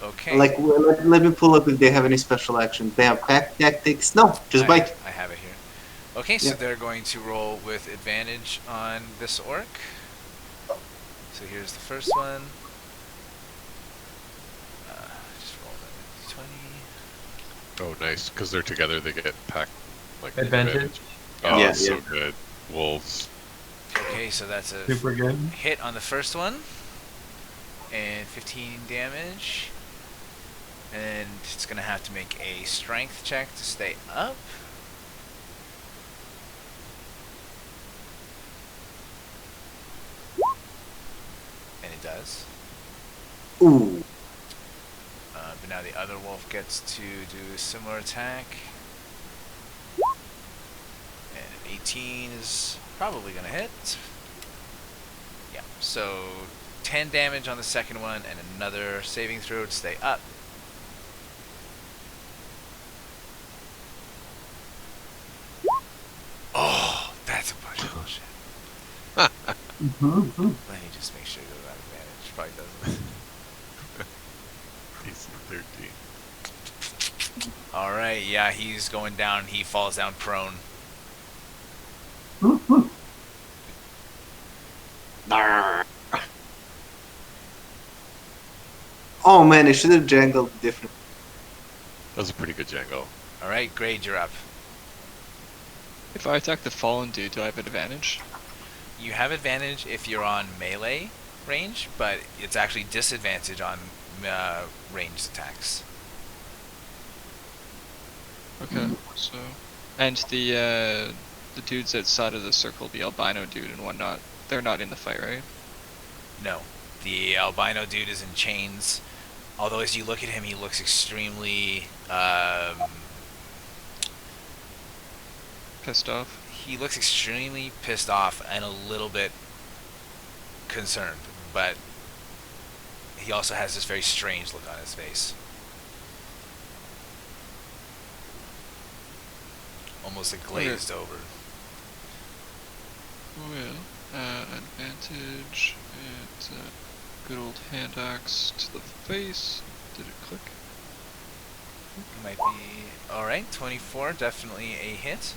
Okay. Like, let me pull up if they have any special actions. They have pack tactics. No, just bite. I have it here. Okay, so Yeah. they're going to roll with advantage on this orc. So here's the first one. Just roll that 20. Oh, nice. Because they're together, they get packed like Advantage. Oh, Yeah, that's so yeah. good. Wolves. Okay, so that's a Super good. hit on the first one. And 15 damage. And it's going to have to make a strength check to stay up. And it does. Ooh. But now the other wolf gets to do a similar attack. And an 18 is probably going to hit. Yeah, so 10 damage on the second one and another saving throw to stay up. Oh, that's a bunch of bullshit. Mm-hmm. Let me just make sure you have advantage. Probably doesn't. AC 13. Alright, yeah, he's going down. He falls down prone. Oh man, I should have jangled different. That was a pretty good Django. Alright, Grage, you're up. If I attack the fallen dude, do I have advantage? You have advantage if you're on melee range, but it's actually disadvantage on ranged attacks. Okay, so... And the dudes outside of the circle, the albino dude and whatnot, they're not in the fight, right? No. The albino dude is in chains. Although as you look at him, he looks extremely... Pissed off. he looks extremely pissed off and a little bit concerned. But he also has this very strange look on his face. Almost like glazed over. Oh yeah. Advantage and good old hand axe to the face. Did it click? Might be... Alright, 24, definitely a hit.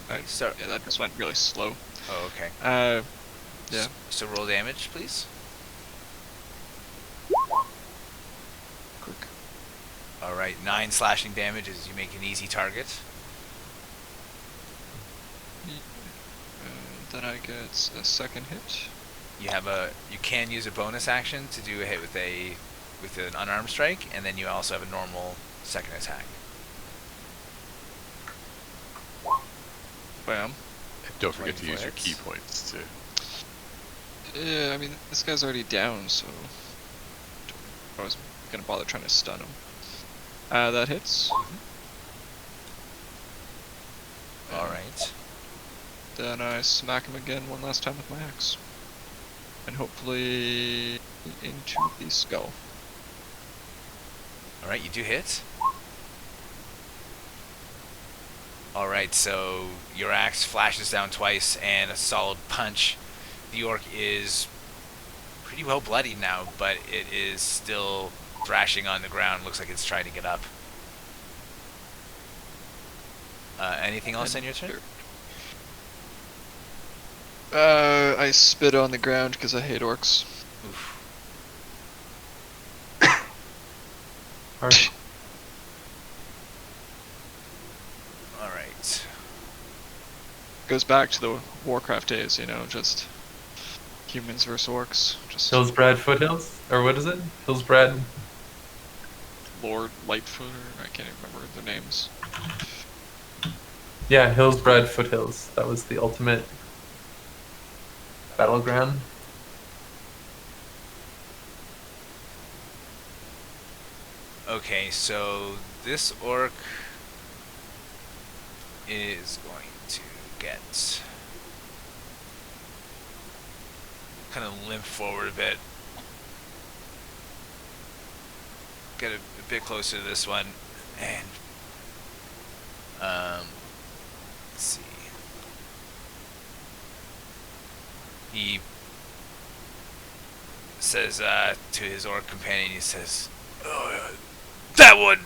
Okay, so... Yeah, that just went really slow. Oh, okay. Yeah. So roll damage, please. Quick. Alright, 9 slashing damage as you make an easy target. Then I get a second hit. You have a... You can use a bonus action to do a hit with an unarmed strike, and then you also have a normal second attack. Bam. And don't forget to 24 use your hits. key points too. Yeah, I mean, this guy's already down, so... I was gonna bother trying to stun him. That hits. Alright. Then I smack him again one last time with my axe. And hopefully into the skull. Alright, you do hit. Alright, so your axe flashes down twice and a solid punch. The orc is pretty well bloodied now, but it is still thrashing on the ground. Looks like it's trying to get up. Anything else on your turn? I spit on the ground because I hate orcs. Oof. Harsh. Alright. Goes back to the Warcraft days, you know, just humans versus orcs. Just Hillsbrad Foothills? Or what is it? Hillsbrad? Lord Lightfoot, or I can't even remember their names. Yeah, Hillsbrad Foothills. That was the ultimate battleground. Okay, so this orc is going to get kind of limp forward a bit. Get a bit closer to this one, and let's see. He says to his orc companion, he says, "Oh, that one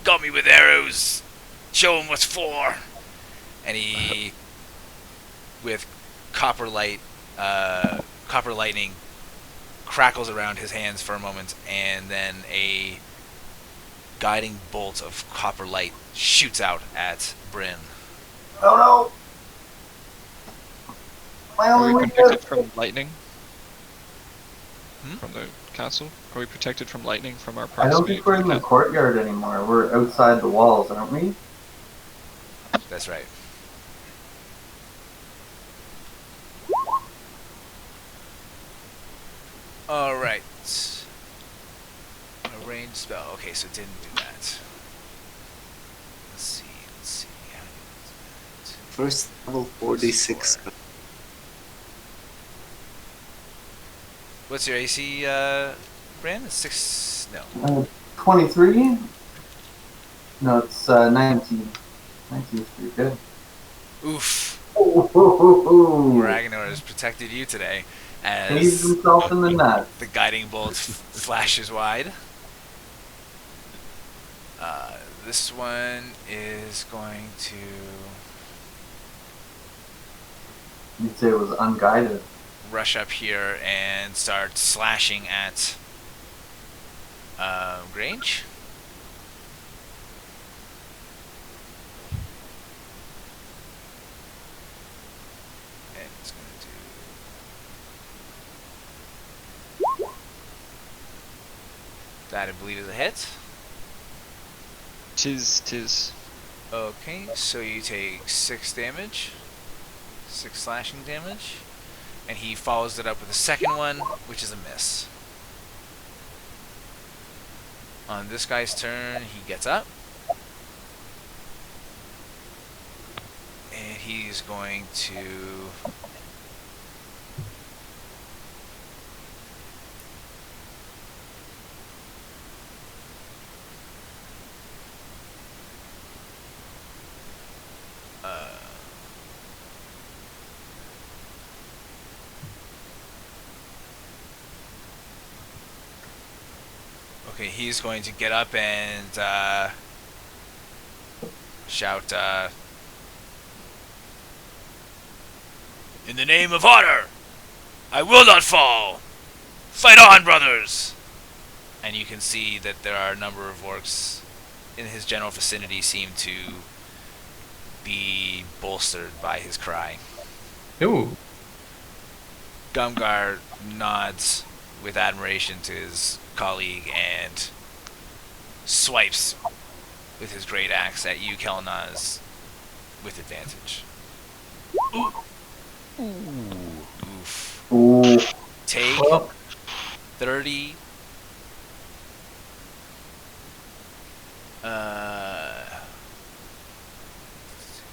got me with arrows. Show him what's for." And he, with copper lightning, crackles around his hands for a moment, and then a guiding bolt of copper light shoots out at Brynn. Oh no! My Are only we weakness. protected from lightning? Hmm? From the castle? Are we protected from lightning from our I proximity? don't think we're in the courtyard anymore. We're outside the walls, aren't we? That's right. Alright. A ranged spell. Okay, so it didn't do that. Let's see. How do you do that? First level 46. What's your AC, Brynn? It's 6. No. 23? No, it's 19. 19 is pretty good. Oof. Oh, Moraggonor has protected you today He's as himself in the net. the guiding bolt flashes wide. This one is going to... You'd say it was unguided. rush up here and start slashing at Grage. And it's going to do that. I believe is a hit. Tis. Okay, so you take 6 damage, 6 slashing damage. And he follows it up with a second one, which is a miss. On this guy's turn, he gets up. And he's going to... Okay, he's going to get up and shout, "In the name of honor, I will not fall! Fight on, brothers!" And you can see that there are a number of orcs in his general vicinity seem to be bolstered by his cry. Ooh. Gumgar nods with admiration to his colleague and swipes with his great axe at you, Kelnozz, with advantage. Oof. Ooh. Take Well, 30.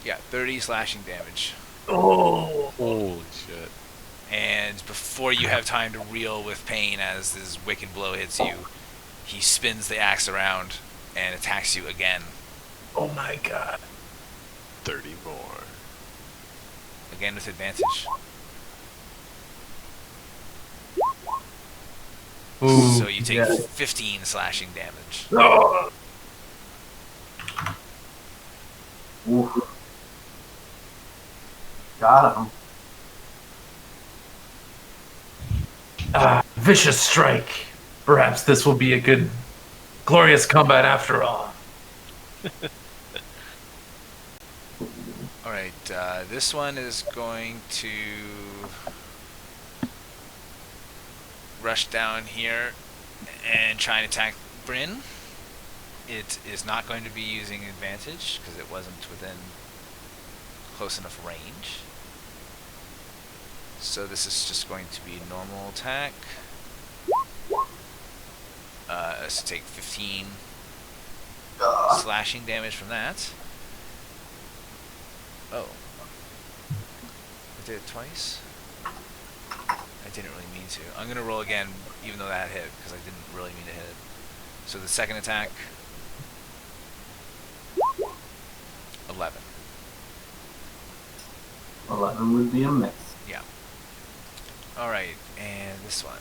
Yeah, 30 slashing damage. oh. Holy shit. And before you have time to reel with pain as this wicked blow hits you, he spins the axe around and attacks you again. Oh my god. 30 more. Again with advantage. Ooh, So you take yeah. 15 slashing damage. Oh. Ooh. Got him. Vicious strike. Perhaps this will be a good, glorious combat after all. Alright, this one is going to rush down here and try and attack Brynn. It is not going to be using advantage because it wasn't within close enough range. So this is just going to be a normal attack. So take 15 slashing damage from that. Oh. I did it twice? I didn't really mean to. I'm going to roll again, even though that hit, because I didn't really mean to hit it. So the second attack, 11. 11 would be a miss. Yeah. Alright, and this one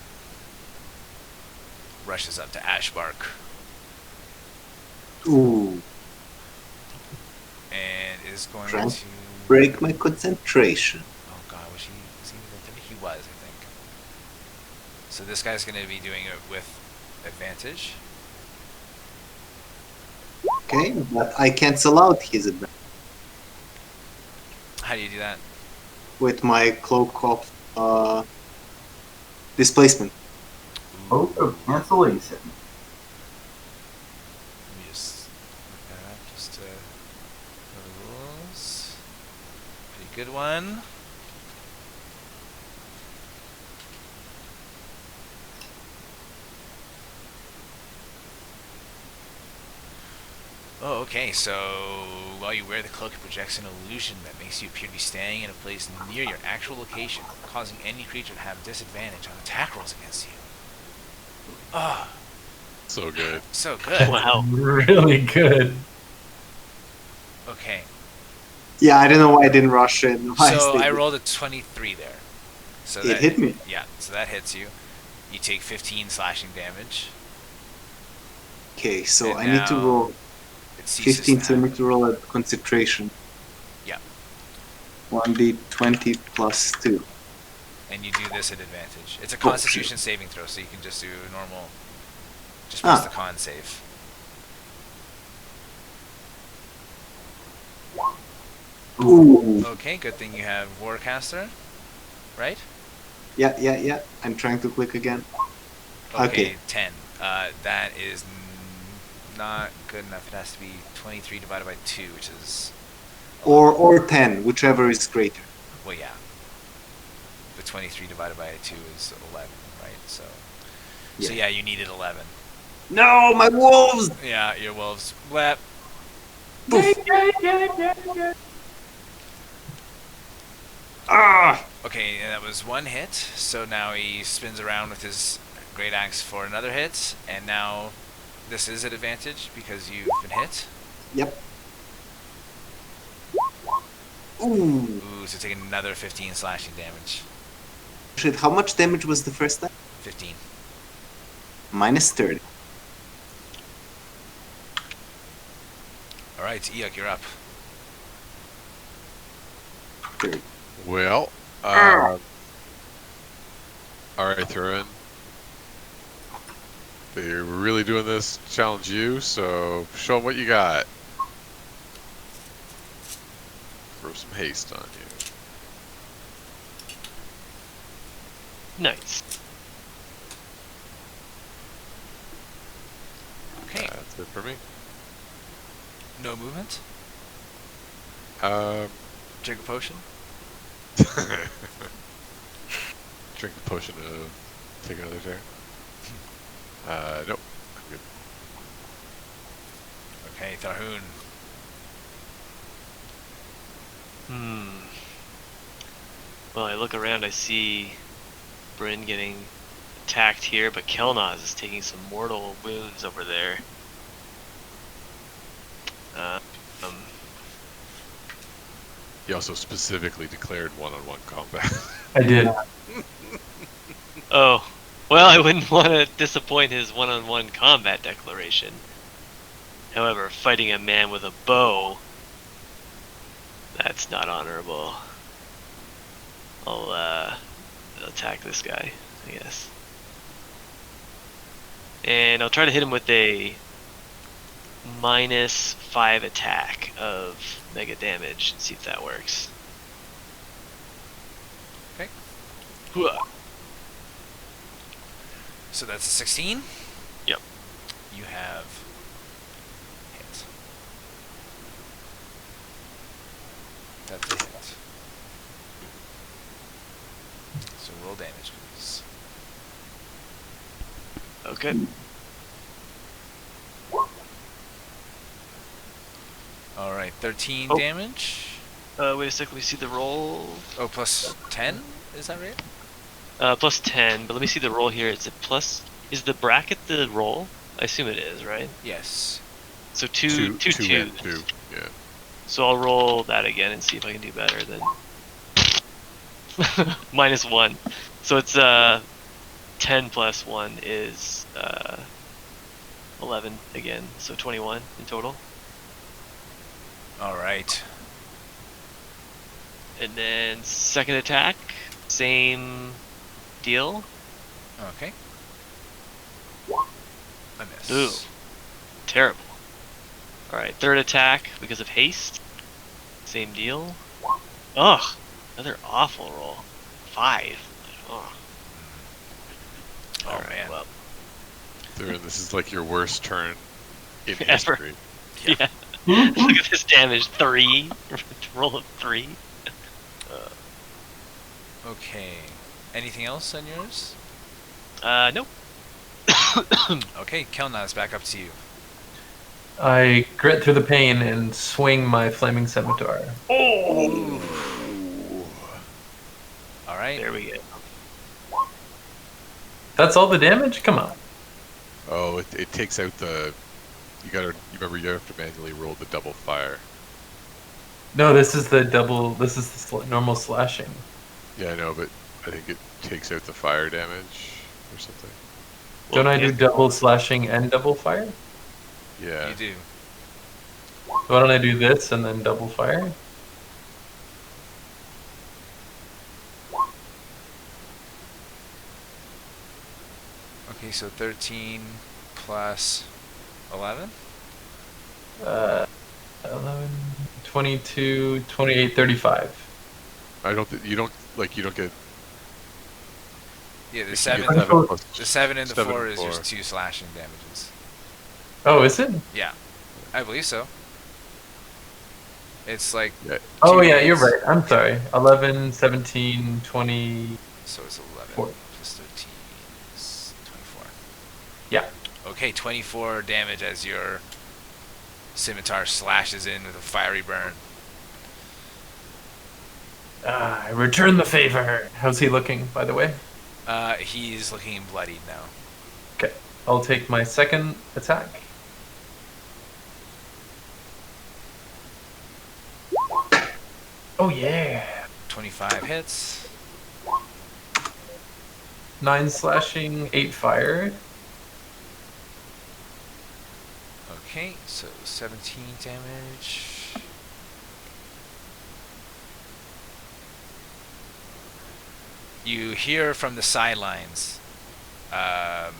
rushes up to Ashbark. Ooh. And is going Trying to... break my concentration. Oh god, was he within? He was, I think. So this guy's going to be doing it with advantage. Okay, but I cancel out his advantage How do you do that? with my cloak of displacement. Oath of cancellation. Let me just look that up just to know the rules. Pretty good one. Oh, okay, so while you wear the cloak, it projects an illusion that makes you appear to be standing in a place near your actual location, causing any creature to have disadvantage on attack rolls against you. Oh, So good. so good. Wow. Really good. Okay, Yeah, I don't know why I didn't rush it. Why so stayed I with- rolled a 23 there. So It that hit me. Yeah, so that hits you. You take 15 slashing damage. Okay, so And I need to now roll It ceases 15, to so I happen. need to roll at concentration. Yeah. 1d20 plus 2. And you do this at advantage. It's a Oh, Constitution saving throw, so you can just do normal. Just press the con save. Ooh. Okay, good thing you have Warcaster, right? Yeah. I'm trying to click again. Okay. 10. That is not good enough. It has to be 23 divided by 2, which is... Or 10, whichever is greater. Well, yeah. The 23 divided by 2 is 11, right? So yeah, you needed 11. No, my wolves! Yeah, your wolves. Blap. Ah! Okay, and that was one hit. So now he spins around with his great axe for another hit, and now this is at advantage because you've been hit. Yep. Ooh. Ooh, so taking another 15 slashing damage. Shit, how much damage was the first time? 15. Minus 30. Alright, Eikooc, you're up. 30. Well, all right, Tharhun. They're really doing this to challenge you, so show them what you got. Throw some haste on you. Nice. Okay, That's it for me. no movement. Drink Drink a potion. the potion to take another turn. Nope. I'm good. Okay, Tharhun. Well, I look around, I see Brynn getting attacked here, but Kelnozz is taking some mortal wounds over there. He also specifically declared one-on-one combat. I did. Oh, well, I wouldn't want to disappoint his one-on-one combat declaration. However, fighting a man with a bow, that's not honorable. I'll attack this guy, I guess. And I'll try to hit him with a -5 attack of mega damage and see if that works. Okay. Hooah. So that's a 16. Yep. You have hit. That's a hit. So roll damage, please. Okay. 13 Oh. damage. Wait a sec. Let me see the roll. Oh, plus 10? Is that right? Plus 10. But let me see the roll here. Is it plus? Is the bracket the roll? I assume it is, right? Yes. So two and twos. 2. Yeah. So I'll roll that again and see if I can do better than -1. So it's 10 plus 1 is 11 again. So 21 in total. All right. And then second attack, same deal. Okay. I miss. Ooh, terrible. All right, third attack because of haste, same deal. Ugh, another awful roll. 5. Ugh. Oh, All right, man. well, Tharhun, this is like your worst turn in Ever. history. yeah. Look at this damage. 3. Roll of 3. Okay. Anything else on yours? Nope. Okay, Kelnozz, back up to you. I grit through the pain and swing my flaming scimitar. All right. There we go. That's all the damage? Come on. Oh, it takes out the. You remember you have to manually roll the double fire. No, this is the double. This is the normal slashing. Yeah, I know, but I think it takes out the fire damage or something. Don't Well, I do yeah. double slashing and double fire? Yeah. You do. Why don't I do this and then double fire? Okay, so 13 plus 11? 11, 22, 28, 35. I don't. You don't get. Yeah, the You 7, get 7 plus the 7 and the 7 4 and is 4. just 2 slashing damages. Oh, is it? Yeah, I believe so. It's like Yeah. Oh, 2 yeah, you're hits. right. I'm sorry. 11, 17, 20. So it's 11 4. plus 13 is 24. Yeah. Okay, 24 damage as your scimitar slashes in with a fiery burn. I return the favor. How's he looking, by the way? He's looking bloodied now. Okay. I'll take my second attack. Oh, yeah. 25 hits. 9 slashing, 8 fire. Okay, so 17 damage. You hear from the sidelines a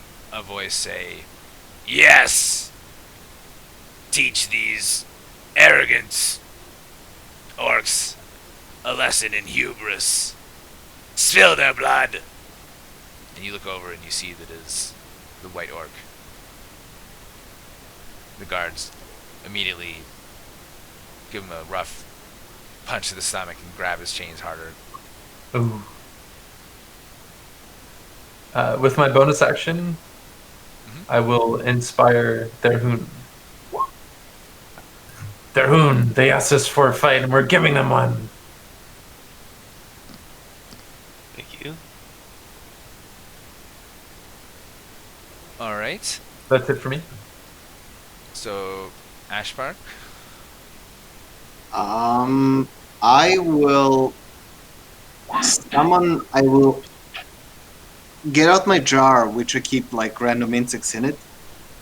voice say, "Yes! Teach these arrogant orcs a lesson in hubris. Spill their blood!" And you look over and you see that is the white orc. The guards immediately give him a rough punch to the stomach and grab his chains harder. Ooh. With my bonus action, I will inspire Tharhun. Tharhun, they asked us for a fight and we're giving them one. Thank you. Alright, That's it for me. so Ashbark. I will summon. I will get out my jar, which I keep like random insects in it,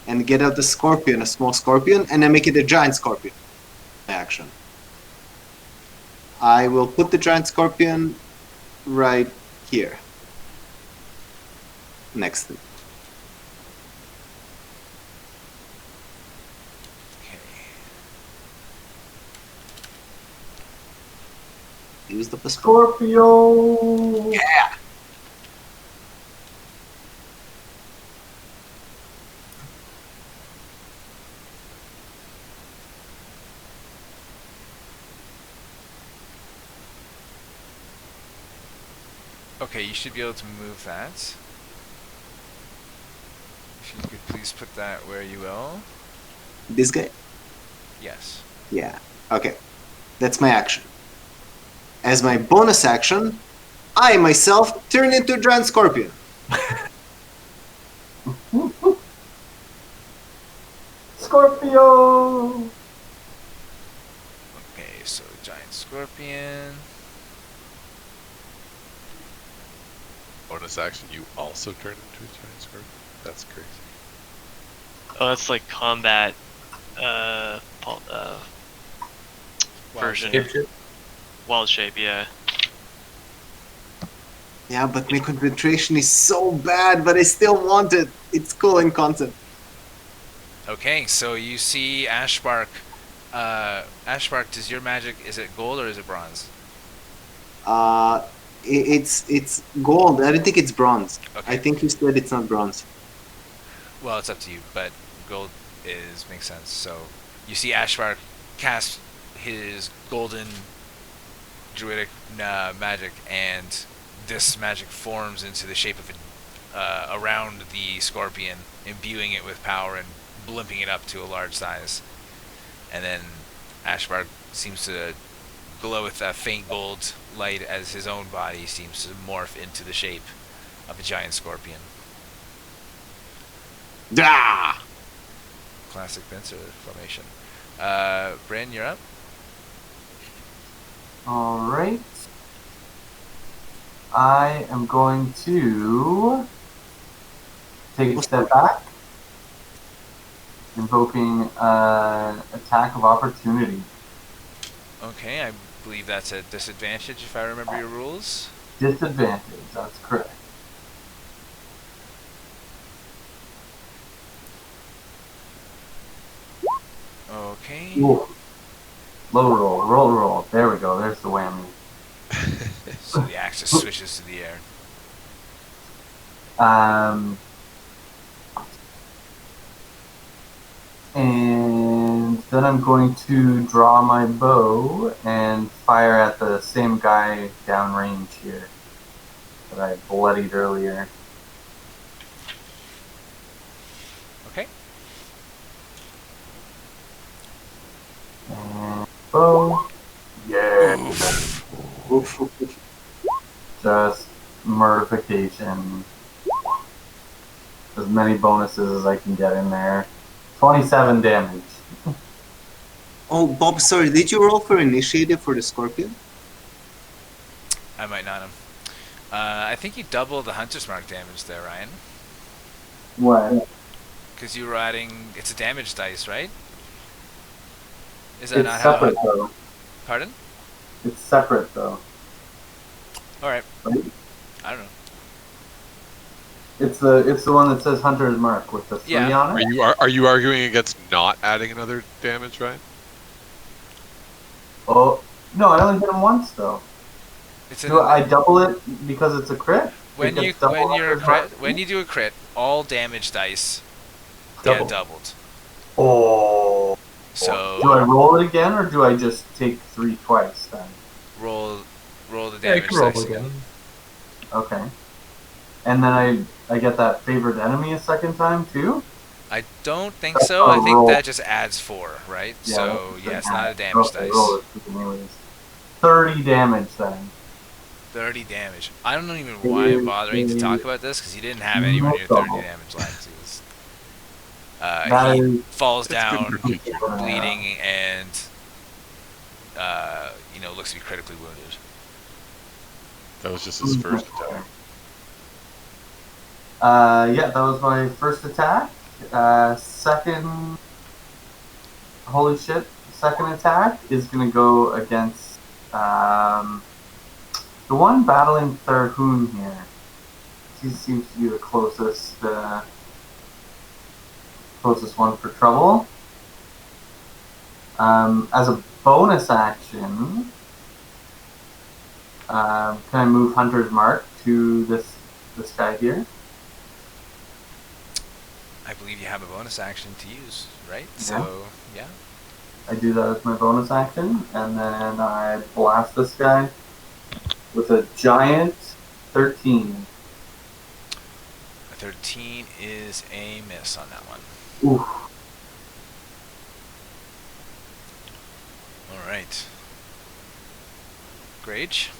and get out the scorpion, a small scorpion, and then make it a giant scorpion. Action. I will put the giant scorpion right here, next to it. Okay. Use the scorpion. Scorpio. Yeah. Okay, you should be able to move that. If you could please put that where you will. This guy. Yes. Yeah. Okay, that's my action. As my bonus action, I myself turn into a giant scorpion. Scorpio! Okay, so giant scorpion. Bonus action, you also turn into a giant scorpion. That's crazy. Oh, that's like combat version. Shapeshift. Wild shape, yeah. Yeah, but my concentration is so bad, but I still want it. It's cool in concept. Okay, so you see Ashbark. Ashbark, does your magic, is it gold or is it bronze? It's gold. I don't think it's bronze. Okay. I think you said it's not bronze. Well, it's up to you, but gold makes sense. So you see Ashbark cast his golden druidic magic, and this magic forms into the shape of around the scorpion, imbuing it with power and blimping it up to a large size. And then Ashbark seems to glow with a faint gold light as his own body seems to morph into the shape of a giant scorpion. Ah! Classic pincer formation. Brynn, you're up. Alright. I am going to take a step back, invoking an attack of opportunity. Okay, I believe that's a disadvantage if I remember your rules. Disadvantage, that's correct. Okay. Ooh. Low roll. There we go, there's the whammy. So the axe just switches to the air. And then I'm going to draw my bow and fire at the same guy downrange here that I bloodied earlier. Okay. And bow. Yeah. Just mortification. As many bonuses as I can get in there. 27 damage. Oh, Bob, sorry, did you roll for initiative for the scorpion? I might not have. I think you doubled the Hunter's Mark damage there, Ryan. What? Because you were adding... It's a damage dice, right? Is that It's not separate how... though. Pardon? It's separate though. Alright. Right? I don't know. It's the one that says Hunter's Mark with the 3 on it. Are you arguing against not adding another damage, Ryan? Oh no, I only hit him once though. Do I double it because it's a crit? When you do a crit, all damage dice get doubled. Oh. So do I roll it again, or do I just take 3 twice then? roll the Yeah, you damage can roll dice again. Okay. And then I get that favored enemy a second time too? I don't think so. I think that just adds 4, right? Yeah, So that's yeah, it's not a damage okay, dice. roll it anyways. 30 damage then. 30 damage. I don't even know why I'm bothering to talk about this because he didn't have anywhere near 30 damage lines. He falls down, bleeding, and looks to be critically wounded. That was just his first attack. Yeah, that was my first attack. Second, holy shit, second attack is gonna go against the one battling Tharhun here. He seems to be the closest one for trouble. As a bonus action, can I move Hunter's Mark to this guy here? I believe you have a bonus action to use, right? Yeah. So, yeah. I do that as my bonus action, and then I blast this guy with a giant 13. A 13 is a miss on that one. Oof. right. Grage?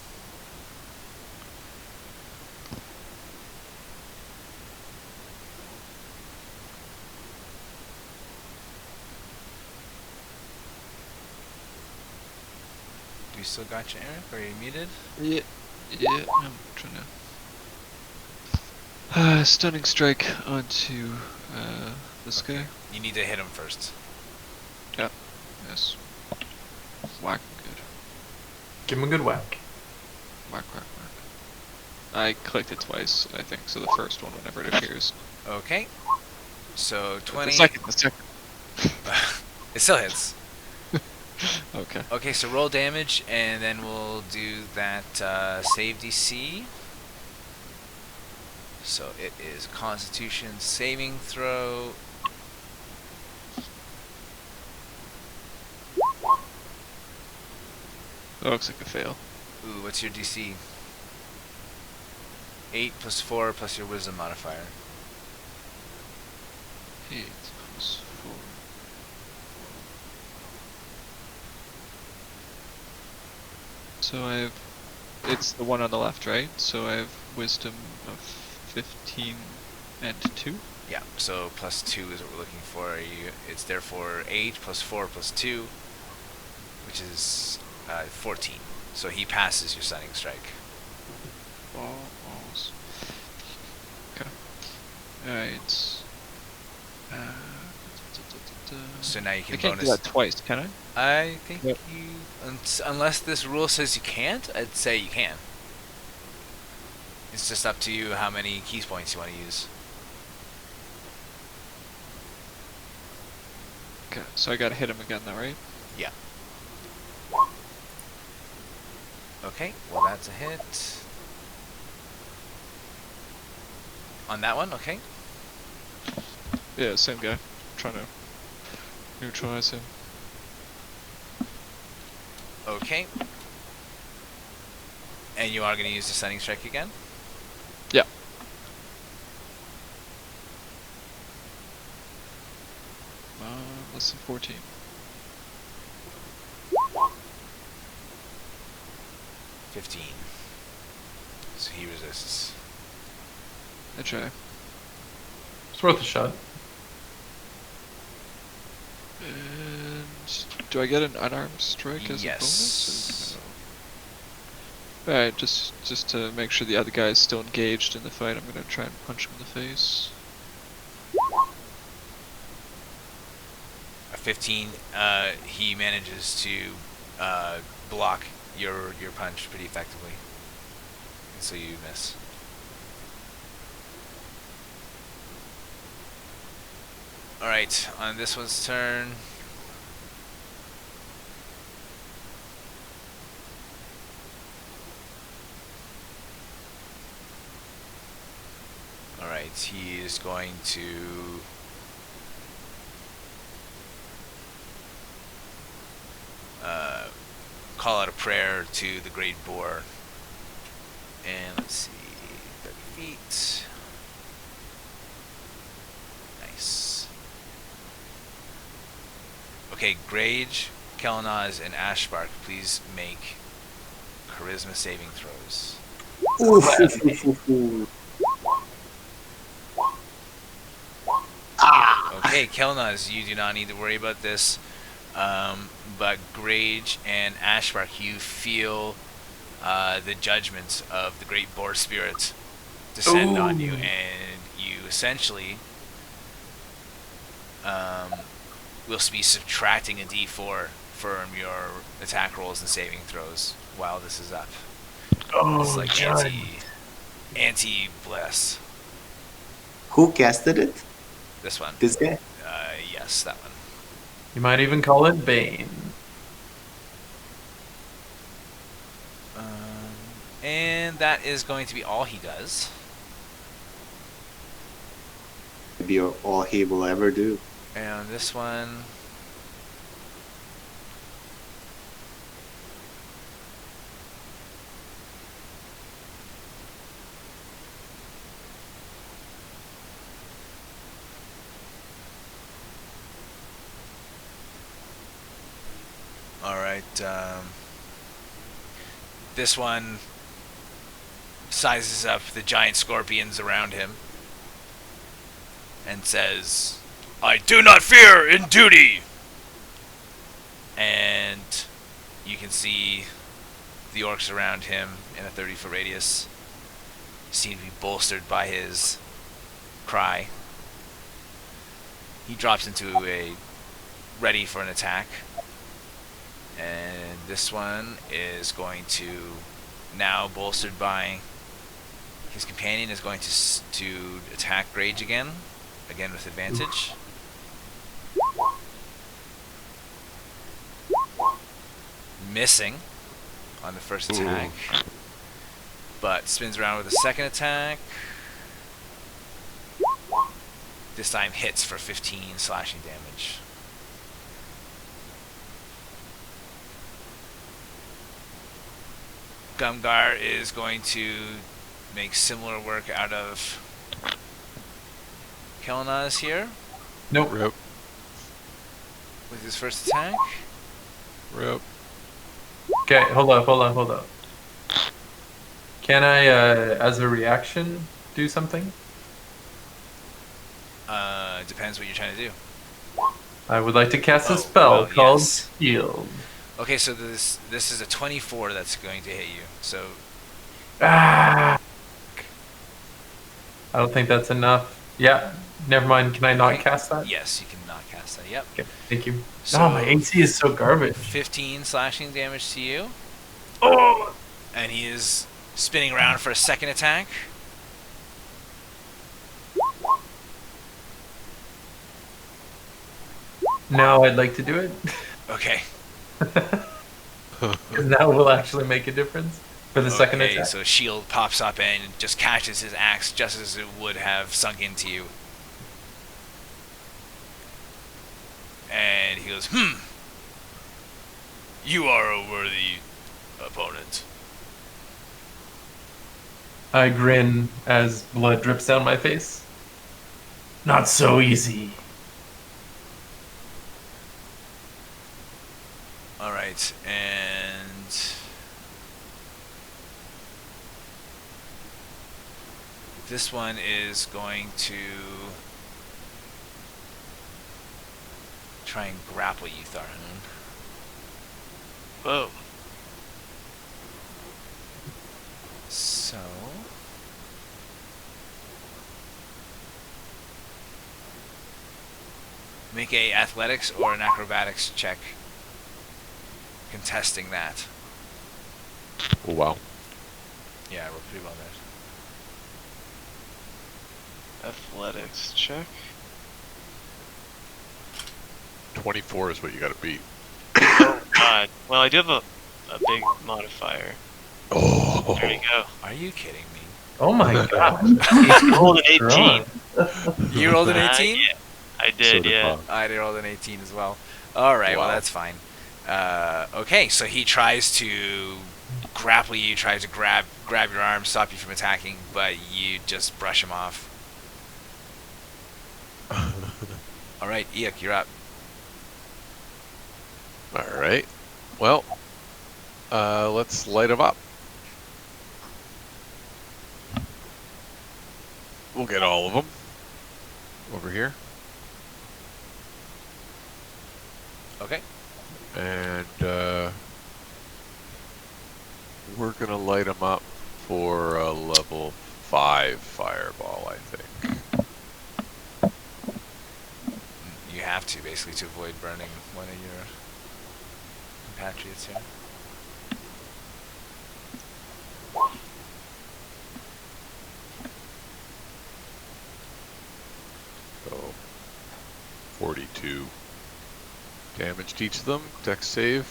Do you still got you, Eric? Or are you muted? Yeah, I'm trying to... stunning strike onto this Okay. guy. You need to hit him first. Yeah, yes. Whack, good. Give him a good whack. Whack, whack, whack. I clicked it twice, I think, so the first one whenever it appears. Okay. So 20. The second. It still hits. Okay. Okay, so roll damage, and then we'll do that save DC. So it is Constitution saving throw. That looks like a fail. Ooh, what's your DC? 8 plus 4 plus your wisdom modifier. 8 plus 4. So I have... It's the one on the left, right? So I have wisdom of 15 and 2? Yeah, so plus 2 is what we're looking for. It's therefore 8 plus 4 plus 2, which is 14. So he passes your stunning strike. Balls. Okay. Alright. So now you can I can't bonus. do that twice, can I? I think Yep. you, unless this rule says you can't, I'd say you can. It's just up to you how many keys points you want to use. Okay, so I gotta hit him again though, right? Yeah. Okay, well that's a hit. On that one, okay. Yeah, same guy. Trying to neutralize him. Okay. And you are going to use the stunning strike again? Yeah. Less than 14. So he resists. I try. It's worth a shot. And do I get an unarmed strike as Yes. a bonus? Alright, just to make sure the other guy is still engaged in the fight, I'm gonna try and punch him in the face. A 15, he manages to block your punch pretty effectively. And so you miss. Alright, on this one's turn. Alright, he is going to call out a prayer to the Great Boar. And let's see, 30 feet. Nice. Okay, Grage, Kelnozz, and Ashbark, please make charisma saving throws. Okay, Kelnozz, you do not need to worry about this. But Grage and Ashbark, you feel the judgment of the Great Boar Spirit descend on you, and you essentially will be subtracting a d4 from your attack rolls and saving throws while this is up. It's like anti-bless. Who casted it? This one. This guy? Yes, that one. You might even call it Bane. And that is going to be all he does. Maybe all he will ever do. And on this one, alright. Alright, this one sizes up the giant scorpions around him and says, "I do not fear in duty!" And you can see the orcs around him in a 30-foot radius seem to be bolstered by his cry. He drops into a ready for an attack. And this one is going to, now bolstered by his companion, is going to attack Grage again with advantage. Missing on the first attack, but spins around with a second attack. This time hits for 15 slashing damage. Gumgar is going to make similar work out of Kelnozz here Nope. Rip. with his first attack. Rip. Okay, hold up. Can I, as a reaction, do something? Depends what you're trying to do. I would like to cast a Oh, spell well, called yes. Shield. Okay, so this is a 24 that's going to hit you. So Ah! I don't think that's enough. Yeah, never mind. Can I not Okay. cast that? yes, you can not cast that. Yep. Okay, thank you. So- Oh, my AC is so garbage. 15 slashing damage to you, Oh! and he is spinning around for a second attack. Now I'd like to do it. Okay. Because that will actually make a difference for the second Okay, attack. so shield pops up and just catches his axe just as it would have sunk into you. And he goes, "You are a worthy opponent." I grin as blood drips down my face. Not so easy. Alright, and this one is going to try and grapple you, Tharhun. Whoa. So make a athletics or an acrobatics check contesting that. Oh, wow. Yeah, I rolled pretty well there. Athletics check. 24 is what you got to beat. Oh god. Well, I do have a big modifier. Oh. There we go. Are you kidding me? Oh my god. I rolled an 18. You rolled an 18? Yeah, I So did, did yeah. Bob. I did roll an 18 as well. Alright, well Wow. that's fine. Okay, so he tries to grapple you, tries to grab your arm, stop you from attacking, but you just brush him off. Alright, Eikooc, you're up. All right. Well, let's light them up. We'll get all of them over here. Okay. And we're going to light them up for a level 5 fireball, I think. You have to, basically, to avoid burning one of your compatriots here. So 42 damage to each of them. Dex save.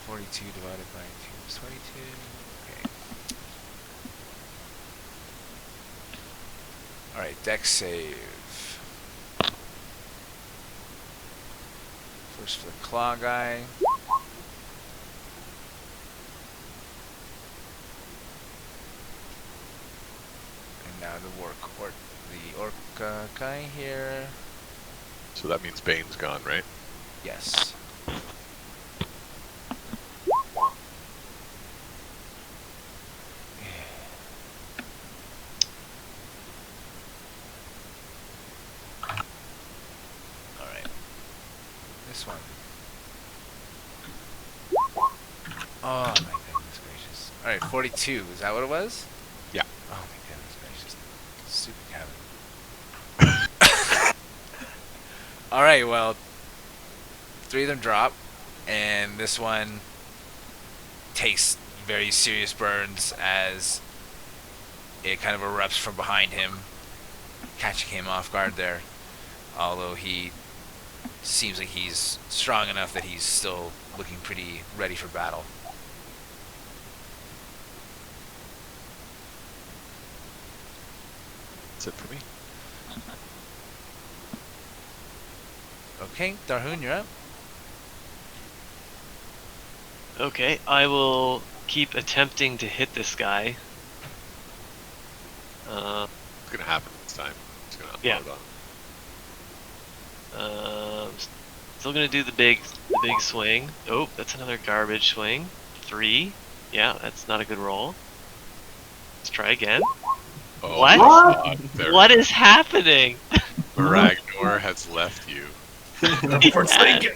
$42 divided by 2 is 22. Okay. Alright, dex save. First for the claw guy. And now the orc guy here. So that means Bane's gone, right? Yes. Alright. This one. Oh my goodness gracious. Alright, 42. Is that what it was? Yeah. Oh my goodness gracious. Super cabin. Alright, well, 3 of them drop, and this one takes very serious burns as it kind of erupts from behind him, catching him off guard there. Although he seems like he's strong enough that he's still looking pretty ready for battle. That's it for me. Okay, Tharhun, you're up. Okay, I will keep attempting to hit this guy. It's gonna happen this time. It's gonna Yeah. upload on. Still gonna do the big swing. Oh, that's another garbage swing. 3. Yeah, that's not a good roll. Let's try again. Oh, What? God, there. What is happening? Moraggonor has left you. Yeah.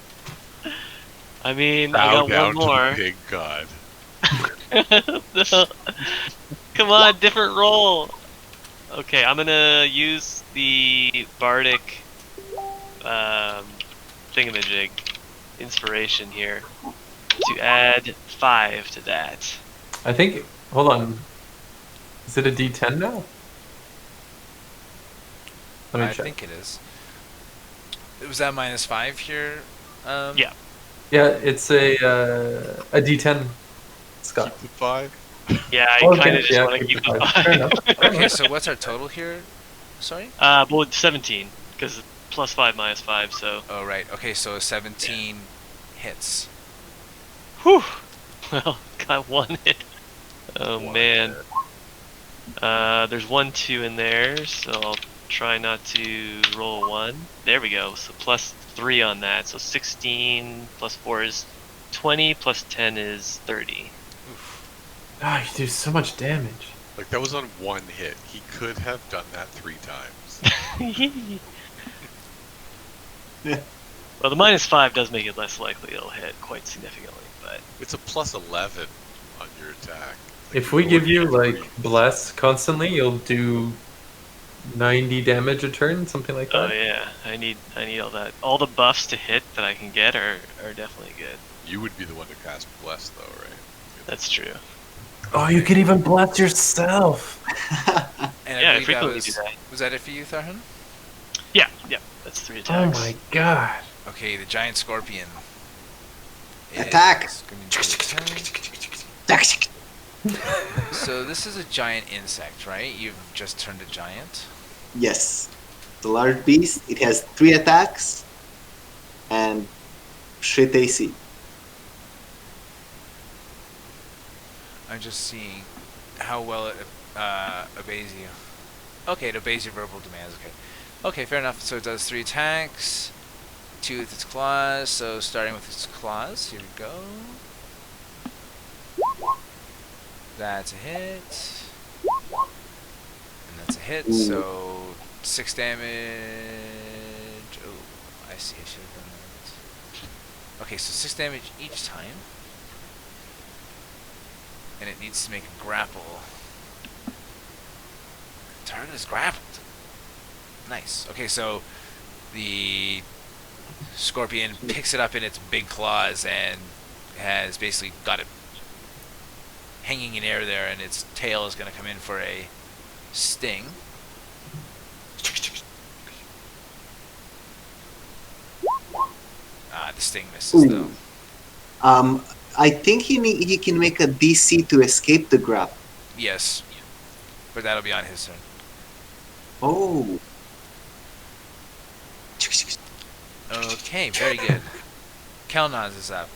I mean, Bow I got down one more. to the big god. No. Come on, different roll. Okay, I'm gonna use the bardic thingamajig inspiration here to add 5 to that. I think. Hold on. Is it a D10 now? Let me I check. think it is. Was that -5 here? Yeah. Yeah, it's a D10. Scott. Keep the 5. Yeah, I Okay, kind of just yeah, want to keep the 5. Fair enough. Okay, so what's our total here? Sorry? Well, 17, because +5 -5, so. Oh, right. Okay, so 17 hits. Whew! Well, got 1 hit. Oh, One man. hit. There's 1, 2 in there, so I'll try not to roll 1. There we go, so +3 on that, so 16 + 4 is 20, + 10 is 30. Ah, you do so much damage. Like, that was on 1 hit. He could have done that 3 times. Well, the -5 does make it less likely it'll hit quite significantly, but It's a +11 on your attack. If we give you like Three. bless constantly, you'll do 90 damage a turn, something like oh that. yeah, I need all that. All the buffs to hit that I can get are definitely good. You would be the one to cast Bless, though, right? That's true. Oh, you can even bless yourself. And Yeah, I I believe that frequently was... do that. Was that it for you, Tharhun? Yeah, that's 3 Oh attacks. my god. Okay, the giant scorpion. Attack! is going to attack. So this is a giant insect, right? You've just turned a giant? Yes. The large beast, it has 3 attacks and shit AC. I'm just seeing how well it obeys you. Okay, it obeys your verbal demands, okay. Okay, fair enough. So it does 3 attacks, 2 with its claws, so starting with its claws, here we go. That's a hit. And that's a hit, so 6 damage. Oh, I see, I should have done that. Okay, so 6 damage each time. And it needs to make a grapple. Target is grappled. Nice. Okay, so the scorpion picks it up in its big claws and has basically got it hanging in air there, and its tail is going to come in for a sting. The sting misses though. I think he can make a DC to escape the grapple. Yes, but that'll be on his turn. Oh. Okay, very good. Kelnozz is up.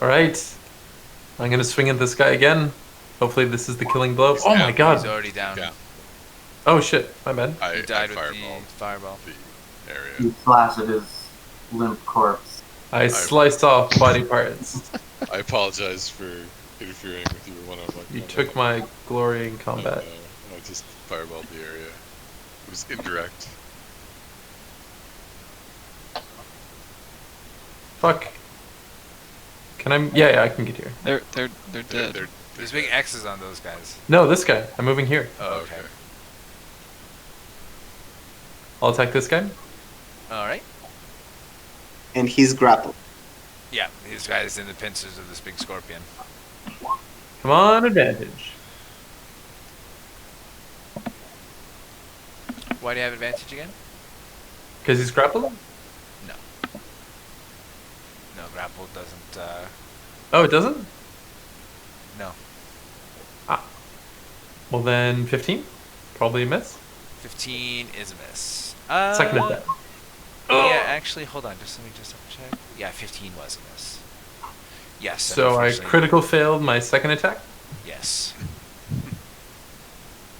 Alright. I'm gonna swing at this guy again. Hopefully this is the killing blow. Oh my He's god. already down. Yeah. Oh shit, my bad. He died with fireball. the fireball. area. You slash at his limp corpse. I slice off body parts. I apologize for interfering with your one-on-one. You combat. took my glory in I combat. know. I just fireballed the area. It was indirect. Fuck. Can I? Yeah, I can get here. They're dead. There's big X's on those guys. No, this guy. I'm moving here. Oh, okay. I'll attack this guy. All right. And he's grappled. Yeah, these guys in the pincers of this big scorpion. Come on, advantage. Why do you have advantage again? Because he's grappled? No. No, grapple doesn't. Oh, it doesn't? No. Well then, 15? Probably a miss. 15 is a miss. Second attack. Yeah, actually, hold on. Just let me just double check. Yeah, 15 was a miss. Yes. So I unfortunately- critical failed my second attack, Yes.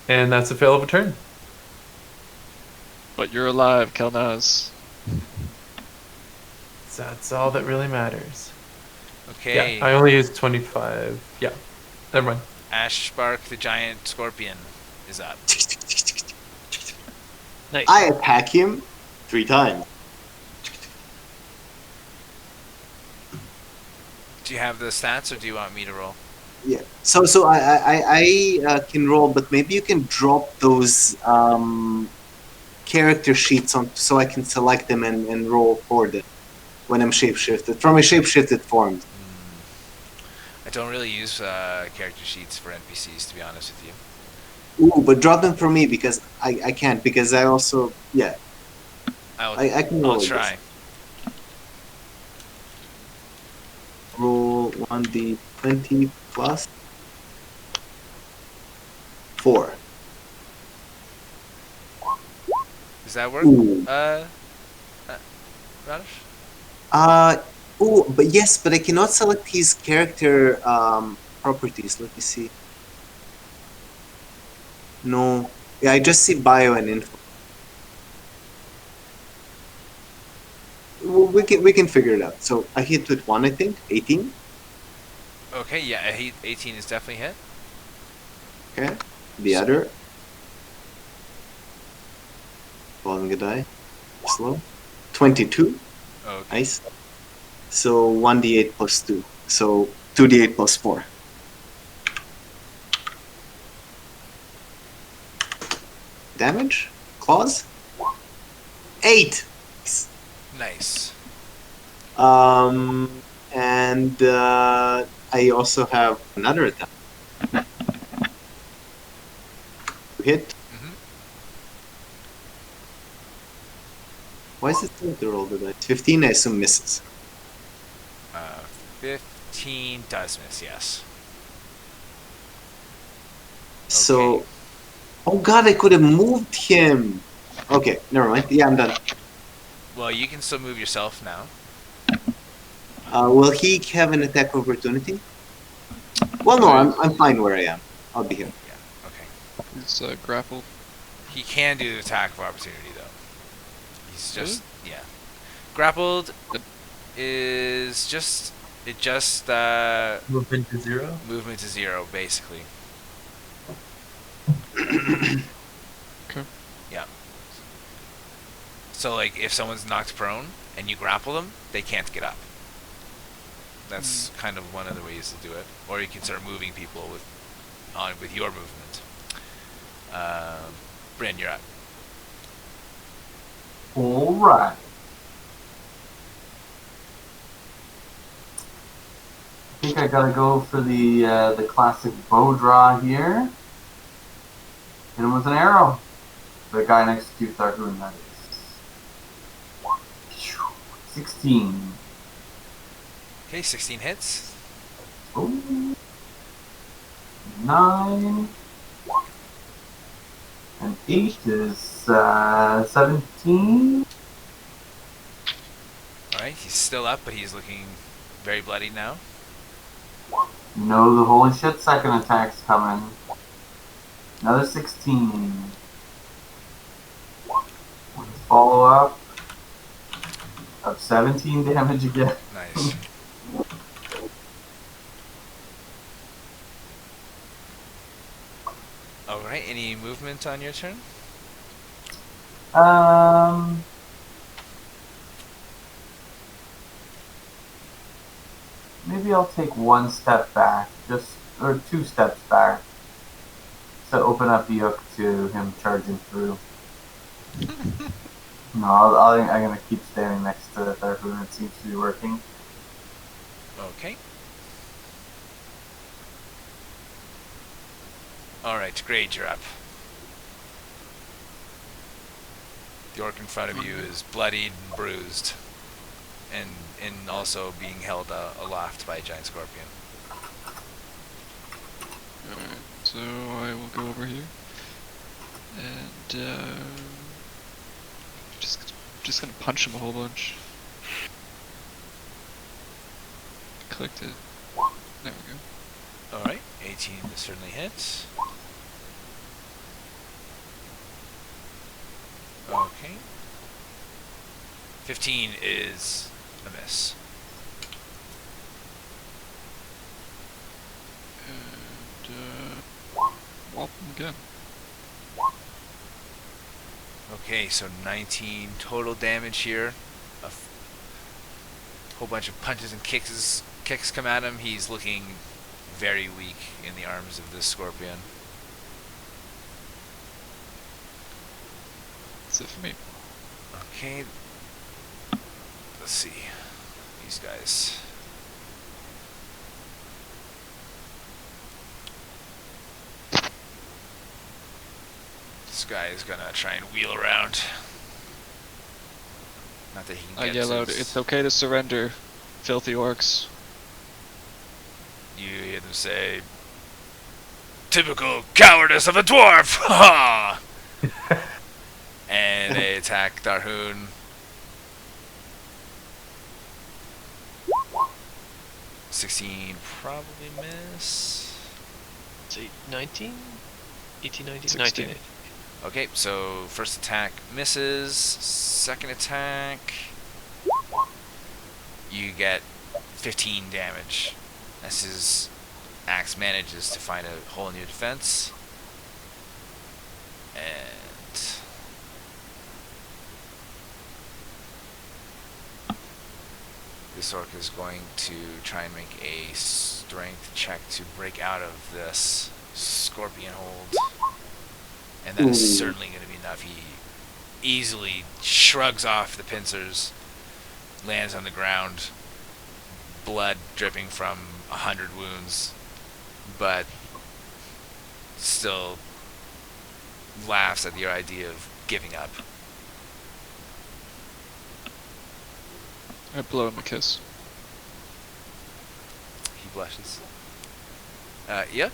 and that's a fail of a turn. But you're alive, Kelnozz. That's all that really matters. Okay. Yeah, I only used 25. Yeah, never mind. Ashbark the giant scorpion is up. Nice. I attack him 3 times. Do you have the stats, or do you want me to roll? Yeah. So I can roll, but maybe you can drop those character sheets on so I can select them and roll for them when I'm shapeshifted from a shapeshifted form. I don't really use character sheets for NPCs, to be honest with you. Ooh, but drop them for me because I can't because I also I can roll I'll this. try. Roll 1d20 plus 4. Does that work? Ooh. Radish? But yes, but I cannot select his character properties. Let me see. No. Yeah, I just see bio and info. Well, we can figure it out. So I hit with 1, I think. 18. Okay, yeah, 18 is definitely hit. Okay. The other. Falling a die. Slow. 22. Okay. Nice. So 1d8 plus 2. So 2d8 plus 4. Damage? Claws? 8! Nice. And I also have another attack. Hit. Mhm. Why is it still to roll the dice? 15, I assume misses. 15 does miss, yes. So, oh god, I could have moved him. Okay, never mind. Yeah, I'm done. Well, you can still move yourself now. Will he have an attack of opportunity? Well, no, I'm fine where I am. I'll be here. Yeah, okay. He's grappled. He can do the attack of opportunity, though. He's just, yeah. Grappled is just, Movement to 0. movement to 0, basically. Okay. Yeah. So, like, if someone's knocked prone and you grapple them, they can't get up. That's kind of one of the ways to do it. Or you can start moving people with your movement. Brynn, you're up. Alright. I think I gotta go for the classic bow draw here. Hit him with an arrow. The guy next to Tharhun, that is. 16. Okay, 16 hits. Ooh. 9. And 8 is 17. Alright, he's still up, but he's looking very bloody now. No, the holy shit second attack's coming. Another 16. Follow up. of 17 damage again. Nice. Alright, any movement on your turn? Maybe I'll take one step back, or 2 steps back, to open up Eikooc to him charging through. No, I'm gonna keep standing next to Tharhun. It seems to be working. Okay. Alright, Grage, you're up. The orc in front of you is bloodied and bruised, and also being held aloft by a giant scorpion. Alright, so I will go over here. And, just gonna punch him a whole bunch. Clicked it. There we go. Alright, 18 to certainly hit. Okay. 15 is a miss. And, whop him again. Okay, so 19 total damage here. A whole bunch of punches and kicks come at him. He's looking very weak in the arms of this scorpion. That's it for me. Okay. Let's see. These guys. This guy is gonna try and wheel around. Not that he can I get yell to out, his- it's okay to surrender, filthy orcs. You hear them say, "Typical cowardice of a dwarf!" Ha! And they attack Tharhun. 16 probably miss. It's 19? 18, 19? 16. 19. Okay, so first attack misses. Second attack, you get 15 damage. As his axe manages to find a whole new defense. And this orc is going to try and make a strength check to break out of this scorpion hold. And that is certainly going to be enough. He easily shrugs off the pincers, lands on the ground, blood dripping from 100 wounds, but still laughs at your idea of giving up. I blow him a kiss. He blushes. Yep.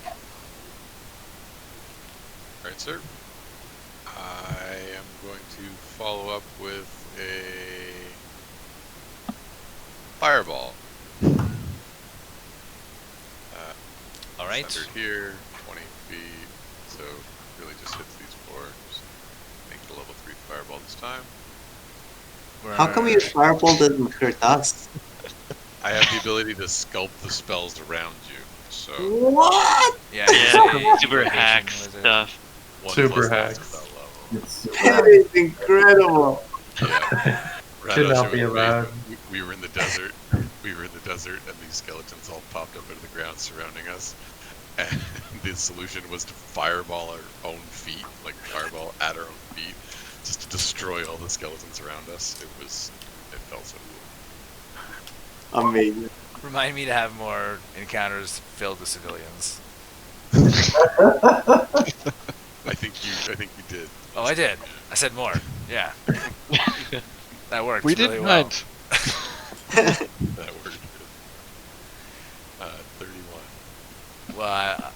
Alright, sir. I am going to follow up with a fireball. All right. Centered here, 20 feet, so really just hits these four. Just make it a level 3 fireball this time. How come your fireball doesn't hurt us? I have the ability to sculpt the spells around you, so What? Yeah, Yeah, he's a super evasion hack wizard. stuff. 1 Super plus that hacks. spell level. It's That is incredible. Yeah. Should Radosh, not be we- allowed. We were in the desert. We were in the desert, and these skeletons all popped up out of the ground surrounding us. And the solution was to fireball our own feet, like fireball at our own feet, just to destroy all the skeletons around us. It felt so cool. Amazing. Remind me to have more encounters filled with civilians. I think you did. Oh, I did. I said more. Yeah. That worked We really didn't well. mind. That worked. 31. Well,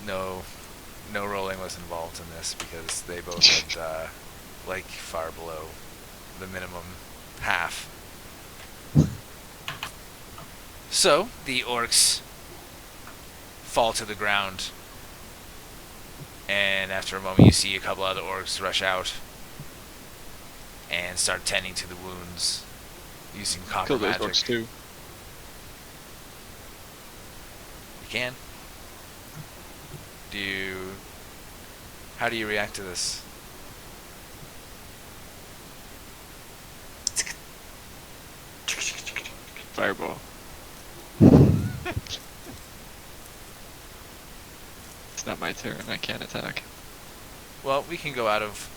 no rolling was involved in this because they both had like far below the minimum half. So the orcs fall to the ground, and after a moment, you see a couple other orcs rush out and start tending to the wounds using copper Kill those magic. orcs too. You can. How do you react to this? Fireball. It's not my turn. I can't attack. Well, we can go out of.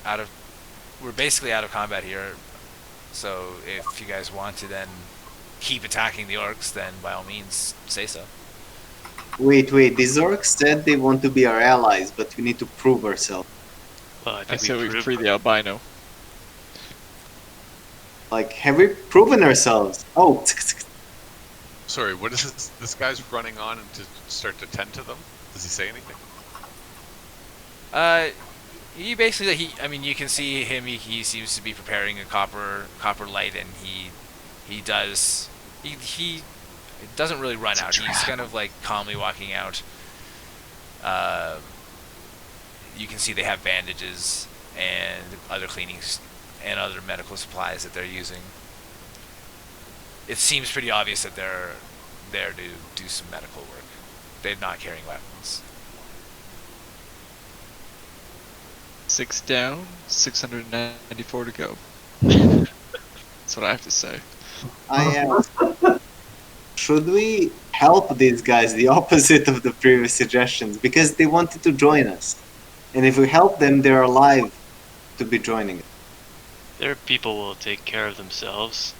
We're basically out of combat here. So if you guys want to then keep attacking the orcs, then by all means say so. Wait, these orcs said they want to be our allies, but we need to prove ourselves. Well, I I think say we proved free the albino. Like, have we proven ourselves? Oh, Sorry, what is this guy's running on to start to tend to them? Does he say anything? He basically I mean you can see him. He seems to be preparing a copper light, and he doesn't really run out. He's kind of like calmly walking out. You can see they have bandages and other cleanings and other medical supplies that they're using. It seems pretty obvious that they're there to do some medical work. They're not carrying weapons. 6 down, 694 to go. That's what I have to say. I asked, should we help these guys the opposite of the previous suggestions? Because they wanted to join us. And if we help them, they're alive to be joining us. their people will take care of themselves.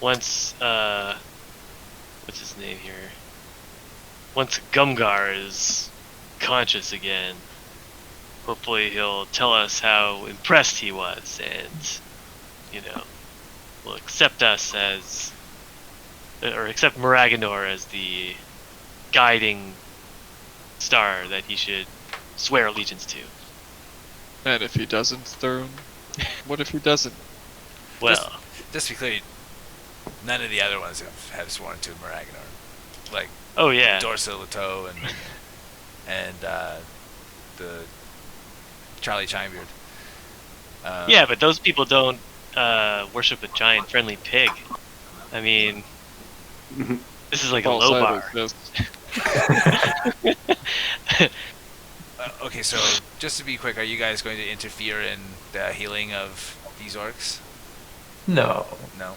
Once, what's his name here? Once Gumgar is conscious again, hopefully he'll tell us how impressed he was and, will accept us as, or accept Moraggonor as the guiding star that he should swear allegiance to. And if he doesn't, Tharhun? What if he doesn't? Well, just to be clear, none of the other ones have sworn to Moraggonor. Like, oh yeah, Dorsa Leto and the Charlie Chimebeard. yeah, but those people don't worship a giant friendly pig. I mean, this is like a low bar. Okay, so just to be quick, are you guys going to interfere in the healing of these orcs? No. No.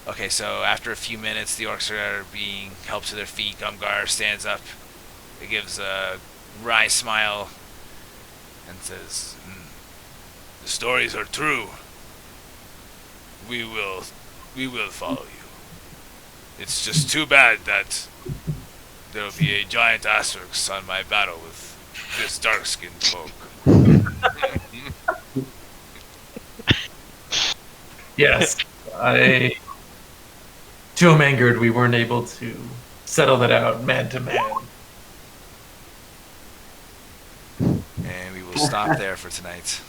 Okay, so after a few minutes, the orcs are being helped to their feet. Gumgar stands up. He gives a wry smile and says, "The stories are true. We will follow you. It's just too bad that there will be a giant asterisk on my battle with this dark-skinned folk." Yes, too angered we weren't able to settle that out man to man. And we will stop there for tonight.